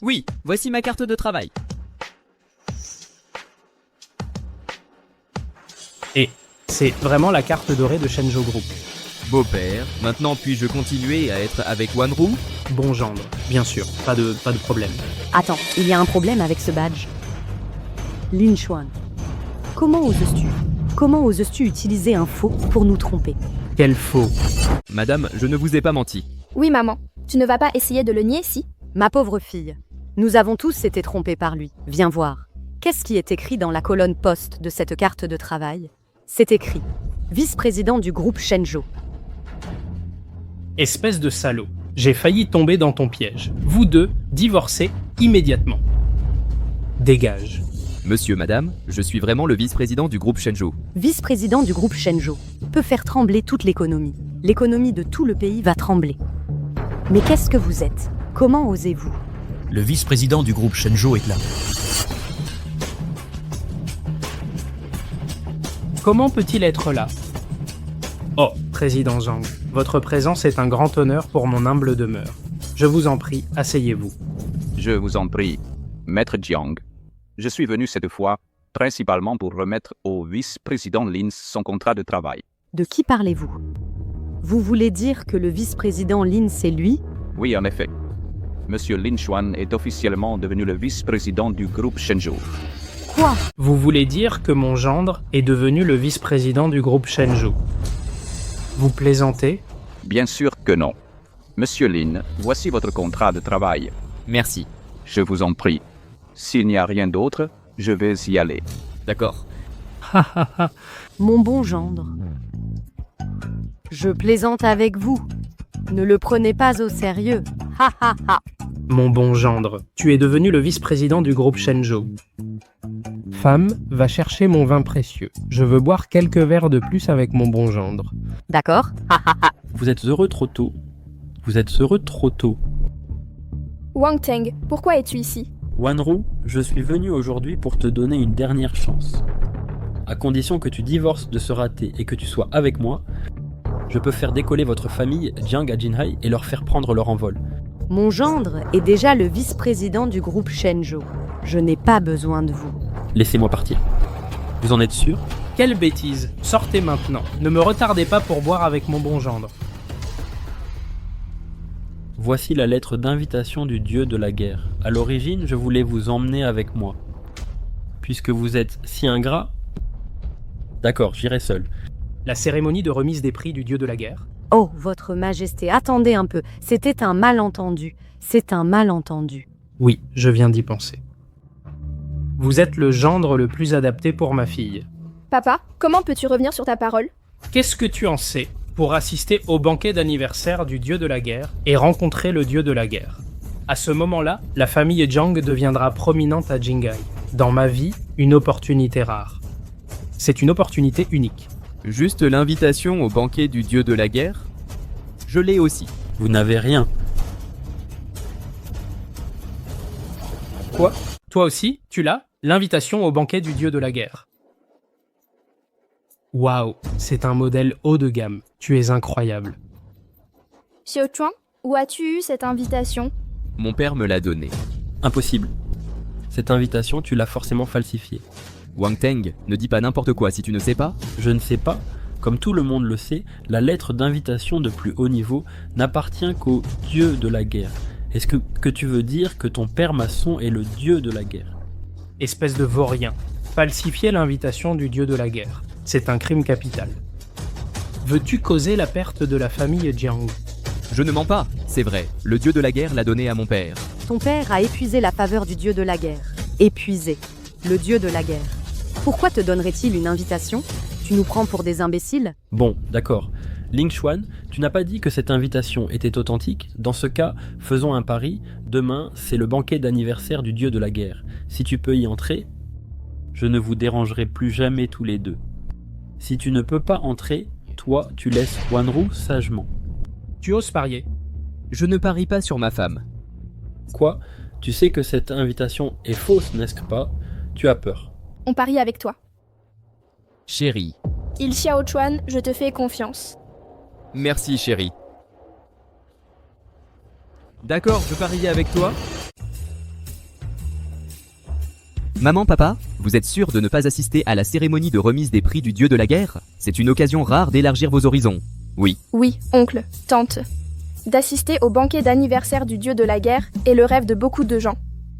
Oui, voici ma carte de travail. Et c'est vraiment la carte dorée de Shenzhou Group. Beau-père, maintenant puis-je continuer à être avec Wanru? Bon gendre, bien sûr, pas de problème. Attends, il y a un problème avec ce badge. Lin Xuan, comment oses-tu utiliser un faux pour nous tromper? Quel faux? Madame, je ne vous ai pas menti. Oui, maman. Tu ne vas pas essayer de le nier, si? Ma pauvre fille, nous avons tous été trompés par lui. Viens voir. Qu'est-ce qui est écrit dans la colonne poste de cette carte de travail? C'est écrit « Vice-président du groupe Shenzhou ». Espèce de salaud, j'ai failli tomber dans ton piège. Vous deux, divorcez immédiatement. Dégage. Monsieur, madame, je suis vraiment le vice-président du groupe Shenzhou. Vice-président du groupe Shenzhou peut faire trembler toute l'économie. L'économie de tout le pays va trembler. Mais qu'est-ce que vous êtes? Comment osez-vous? Le vice-président du groupe Shenzhou est là. Comment peut-il être là? Oh, Président Zhang, votre présence est un grand honneur pour mon humble demeure. Je vous en prie, asseyez-vous. Je vous en prie, Maître Jiang. Je suis venu cette fois principalement pour remettre au vice-président Lin son contrat de travail. De qui parlez-vous? Vous voulez dire que le vice-président Lin, c'est lui? Oui, en effet. Monsieur Lin Xuan est officiellement devenu le vice-président du groupe Shenzhou. Quoi? Vous voulez dire que mon gendre est devenu le vice-président du groupe Shenzhou? Vous plaisantez? Bien sûr que non. Monsieur Lin, voici votre contrat de travail. Merci. Je vous en prie. S'il n'y a rien d'autre, je vais y aller. D'accord. Mon bon gendre. Je plaisante avec vous. Ne le prenez pas au sérieux. Ha ha ha. Mon bon gendre, tu es devenu le vice-président du groupe Shenzhou. Femme, va chercher mon vin précieux. Je veux boire quelques verres de plus avec mon bon gendre. D'accord. Ha ha ha. Vous êtes heureux trop tôt. Vous êtes heureux trop tôt. Wang Teng, pourquoi es-tu ici? Wanru, je suis venu aujourd'hui pour te donner une dernière chance. À condition que tu divorces de ce raté et que tu sois avec moi, je peux faire décoller votre famille Jiang à Jinhai et leur faire prendre leur envol. Mon gendre est déjà le vice-président du groupe Shenzhou. Je n'ai pas besoin de vous. Laissez-moi partir. Vous en êtes sûr? Quelle bêtise! Sortez maintenant. Ne me retardez pas pour boire avec mon bon gendre. Voici la lettre d'invitation du dieu de la guerre. À l'origine, je voulais vous emmener avec moi. Puisque vous êtes si ingrat... D'accord, j'irai seul. La cérémonie de remise des prix du dieu de la guerre? Oh, votre majesté, attendez un peu. C'était un malentendu. C'est un malentendu. Oui, je viens d'y penser. Vous êtes le gendre le plus adapté pour ma fille. Papa, comment peux-tu revenir sur ta parole? Qu'est-ce que tu en sais pour assister au banquet d'anniversaire du dieu de la guerre et rencontrer le dieu de la guerre? À ce moment-là, la famille Jiang deviendra prominente à Jinghai. Dans ma vie, une opportunité rare. C'est une opportunité unique. Juste l'invitation au banquet du dieu de la guerre? Je l'ai aussi. Vous n'avez rien. Quoi? Toi aussi, tu l'as? L'invitation au banquet du dieu de la guerre. Waouh, c'est un modèle haut de gamme. Tu es incroyable. Xiao Chuan, où as-tu eu cette invitation? Mon père me l'a donnée. Impossible. Cette invitation, tu l'as forcément falsifiée. Wang Teng, ne dis pas n'importe quoi si tu ne sais pas. Je ne sais pas. Comme tout le monde le sait, la lettre d'invitation de plus haut niveau n'appartient qu'au dieu de la guerre. Est-ce que tu veux dire que ton père maçon est le dieu de la guerre? Espèce de vaurien. Falsifier l'invitation du dieu de la guerre. C'est un crime capital. Veux-tu causer la perte de la famille Jiang? Je ne mens pas, c'est vrai. Le dieu de la guerre l'a donné à mon père. Ton père a épuisé la faveur du dieu de la guerre. Épuisé. Le dieu de la guerre. Pourquoi te donnerait-il une invitation? Tu nous prends pour des imbéciles? Bon, d'accord. Ling Xuan, tu n'as pas dit que cette invitation était authentique? Dans ce cas, faisons un pari. Demain, c'est le banquet d'anniversaire du dieu de la guerre. Si tu peux y entrer, je ne vous dérangerai plus jamais tous les deux. Si tu ne peux pas entrer, toi, tu laisses Wanru sagement. Tu oses parier? Je ne parie pas sur ma femme. Quoi? Tu sais que cette invitation est fausse, n'est-ce pas? Tu as peur. On parie avec toi. Chérie. Il Xiao Chuan, je te fais confiance. Merci, chérie. D'accord, je parie avec toi. Maman, papa, vous êtes sûrs de ne pas assister à la cérémonie de remise des prix du dieu de la guerre? C'est une occasion rare d'élargir vos horizons. Oui. Oui, oncle, tante. D'assister au banquet d'anniversaire du dieu de la guerre est le rêve de beaucoup de gens.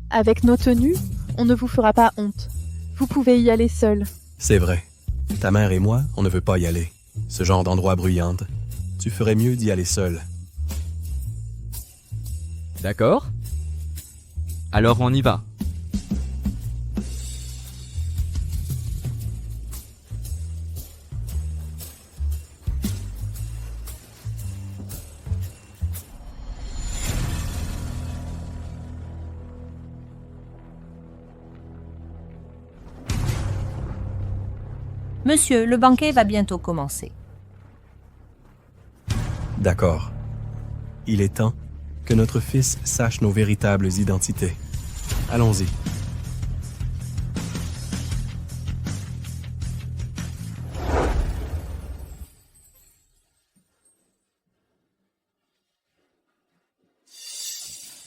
Avec nos tenues, on ne vous fera pas honte. Vous pouvez y aller seul. C'est vrai. Ta mère et moi, on ne veut pas y aller. Ce genre d'endroit bruyante. Tu ferais mieux d'y aller seul. D'accord. Alors on y va. Monsieur, le banquet va bientôt commencer. D'accord. Il est temps que notre fils sache nos véritables identités. Allons-y.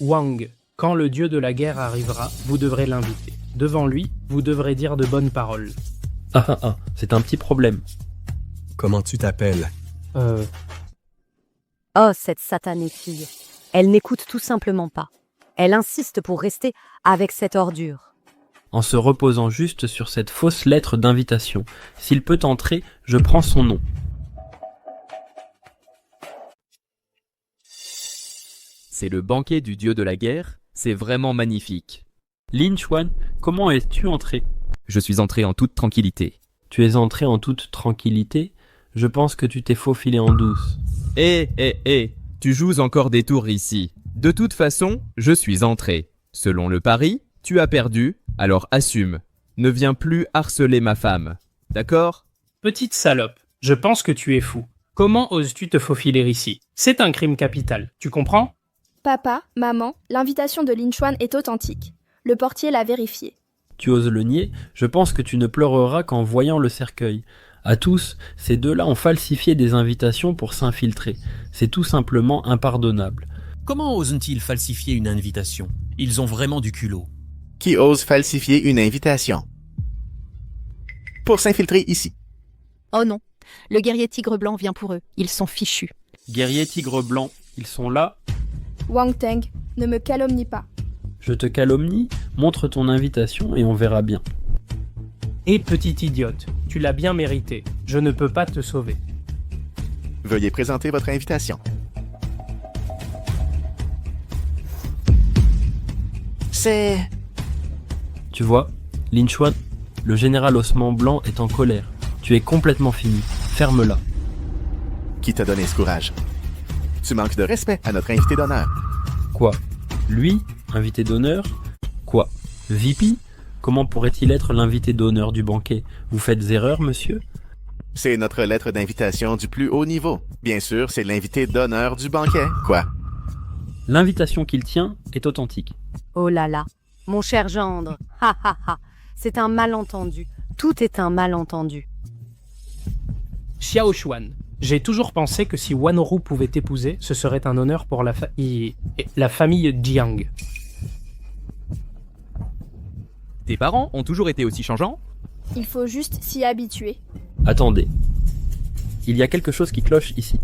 Wang, quand le dieu de la guerre arrivera, vous devrez l'inviter. Devant lui, vous devrez dire de bonnes paroles. C'est un petit problème. Comment tu t'appelles? Oh, cette satanée fille. Elle n'écoute tout simplement pas. Elle insiste pour rester avec cette ordure. En se reposant juste sur cette fausse lettre d'invitation. S'il peut entrer, je prends son nom. C'est le banquet du dieu de la guerre, c'est vraiment magnifique. Lin Chuan, comment es-tu entré? Je suis entré en toute tranquillité. Tu es entré en toute tranquillité? Je pense que tu t'es faufilé en douce. Tu joues encore des tours ici. De toute façon, je suis entré. Selon le pari, tu as perdu, alors assume. Ne viens plus harceler ma femme. D'accord? Petite salope, je pense que tu es fou. Comment oses-tu te faufiler ici? C'est un crime capital, tu comprends? Papa, maman, l'invitation de Lin Chuan est authentique. Le portier l'a vérifiée. Tu oses le nier? Je pense que tu ne pleureras qu'en voyant le cercueil. À tous, ces deux-là ont falsifié des invitations pour s'infiltrer. C'est tout simplement impardonnable. Comment osent-ils falsifier une invitation? Ils ont vraiment du culot. Qui ose falsifier une invitation? Pour s'infiltrer ici. Oh non, le guerrier tigre blanc vient pour eux. Ils sont fichus. Guerrier tigre blanc, ils sont là? Wang Teng, ne me calomnie pas. Je te calomnie? Montre ton invitation et on verra bien. Et petite idiote, tu l'as bien mérité. Je ne peux pas te sauver. Veuillez présenter votre invitation. C'est... Tu vois, Lin Chuan, le général Ossement Blanc est en colère. Tu es complètement fini. Ferme-la. Qui t'a donné ce courage? Tu manques de respect à notre invité d'honneur. Quoi? Lui, invité d'honneur? Quoi? VP? Comment pourrait-il être l'invité d'honneur du banquet? Vous faites erreur, monsieur? C'est notre lettre d'invitation du plus haut niveau. Bien sûr, c'est l'invité d'honneur du banquet. Quoi? L'invitation qu'il tient est authentique. Oh là là, mon cher gendre. Ha ha ha. C'est un malentendu. Tout est un malentendu. Xiao Xuan, j'ai toujours pensé que si Wanru pouvait t'épouser, ce serait un honneur pour la famille Jiang. Tes parents ont toujours été aussi changeants? Il faut juste s'y habituer. Attendez. Il y a quelque chose qui cloche ici.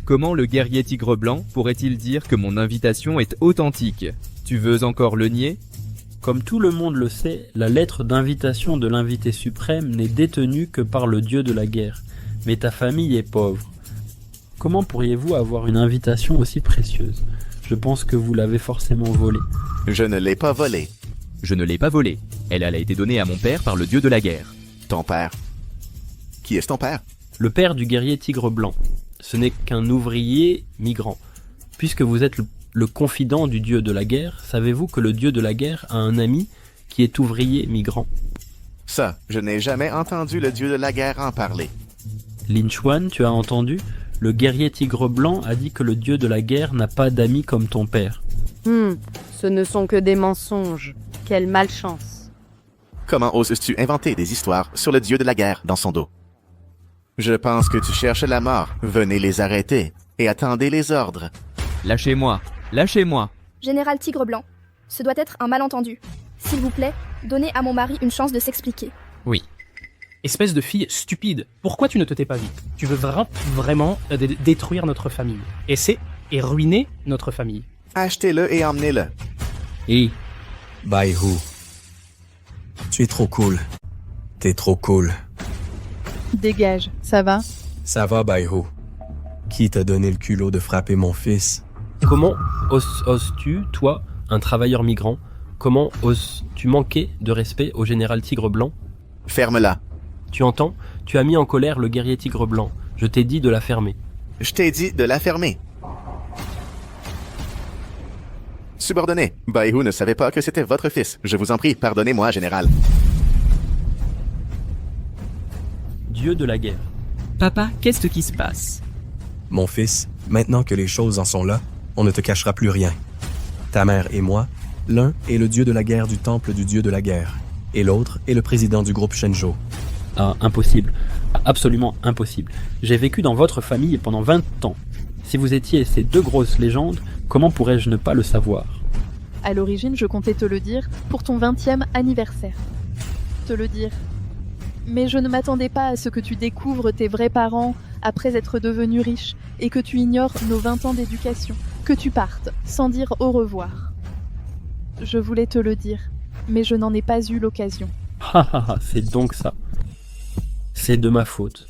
Comment le guerrier tigre blanc pourrait-il dire que mon invitation est authentique? Tu veux encore le nier? Comme tout le monde le sait, la lettre d'invitation de l'invité suprême n'est détenue que par le dieu de la guerre. Mais ta famille est pauvre. Comment pourriez-vous avoir une invitation aussi précieuse? Je pense que vous l'avez forcément volée. Je ne l'ai pas volée. Je ne l'ai pas volée. Elle a été donnée à mon père par le dieu de la guerre. Ton père? Qui est ton père? Le père du guerrier tigre blanc. Ce n'est qu'un ouvrier migrant. Puisque vous êtes le confident du dieu de la guerre, savez-vous que le dieu de la guerre a un ami qui est ouvrier migrant? Ça, je n'ai jamais entendu le dieu de la guerre en parler. Lin Chuan, tu as entendu? Le guerrier tigre blanc a dit que le dieu de la guerre n'a pas d'amis comme ton père. Ce ne sont que des mensonges. Quelle malchance. Comment oses-tu inventer des histoires sur le dieu de la guerre dans son dos? Je pense que tu cherches la mort. Venez les arrêter et attendez les ordres. Lâchez-moi, lâchez-moi. Général Tigre Blanc, ce doit être un malentendu. S'il vous plaît, donnez à mon mari une chance de s'expliquer. Oui. Espèce de fille stupide, pourquoi tu ne te tais pas vite? Tu veux vraiment détruire notre famille. Et ruiner notre famille. Achetez-le et emmenez-le. Et Bai Hu. Tu es trop cool. T'es trop cool. Dégage, ça va? Ça va, Bai Hu. Qui t'a donné le culot de frapper mon fils? Comment oses-tu, toi, un travailleur migrant, comment oses-tu manquer de respect au général Tigre Blanc? Ferme-la. Tu entends? Tu as mis en colère le guerrier Tigre Blanc. Je t'ai dit de la fermer. Je t'ai dit de la fermer. Subordonné, Bai Hu ne savait pas que c'était votre fils. Je vous en prie, pardonnez-moi, général. dieu de la guerre. Papa, qu'est-ce qui se passe? Mon fils, maintenant que les choses en sont là, on ne te cachera plus rien. Ta mère et moi, l'un est le dieu de la guerre du temple du dieu de la guerre, et l'autre est le président du groupe Shenjo. Ah, impossible. Absolument impossible. J'ai vécu dans votre famille pendant 20 ans. Si vous étiez ces deux grosses légendes, comment pourrais-je ne pas le savoir? À l'origine, je comptais te le dire pour ton 20e anniversaire. Te le dire. Mais je ne m'attendais pas à ce que tu découvres tes vrais parents après être devenu riche et que tu ignores nos 20 ans d'éducation, que tu partes sans dire au revoir. Je voulais te le dire, mais je n'en ai pas eu l'occasion. C'est donc ça. C'est de ma faute.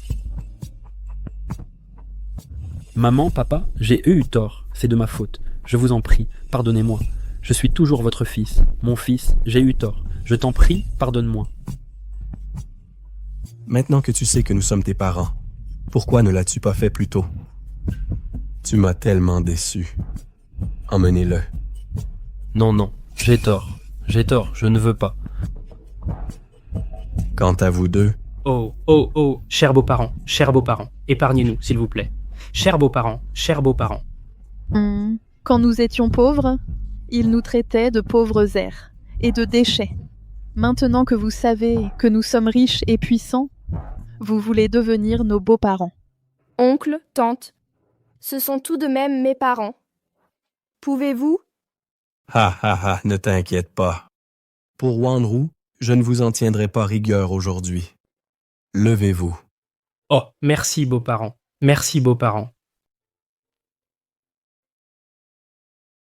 Maman, papa, j'ai eu tort. C'est de ma faute. Je vous en prie, pardonnez-moi. Je suis toujours votre fils. Mon fils, j'ai eu tort. Je t'en prie, pardonne-moi. Maintenant que tu sais que nous sommes tes parents, pourquoi ne l'as-tu pas fait plus tôt? Tu m'as tellement déçu. Emmenez-le. Non, j'ai tort. J'ai tort, je ne veux pas. Quant à vous deux... Oh, chers beaux-parents, épargnez-nous, s'il vous plaît. Chers beaux-parents. Quand nous étions pauvres, ils nous traitaient de pauvres airs et de déchets. Maintenant que vous savez que nous sommes riches et puissants, vous voulez devenir nos beaux-parents. Oncle, tante, ce sont tout de même mes parents. Pouvez-vous? Ne t'inquiète pas. Pour Wanru, je ne vous en tiendrai pas rigueur aujourd'hui. Levez-vous. Oh, merci beaux-parents.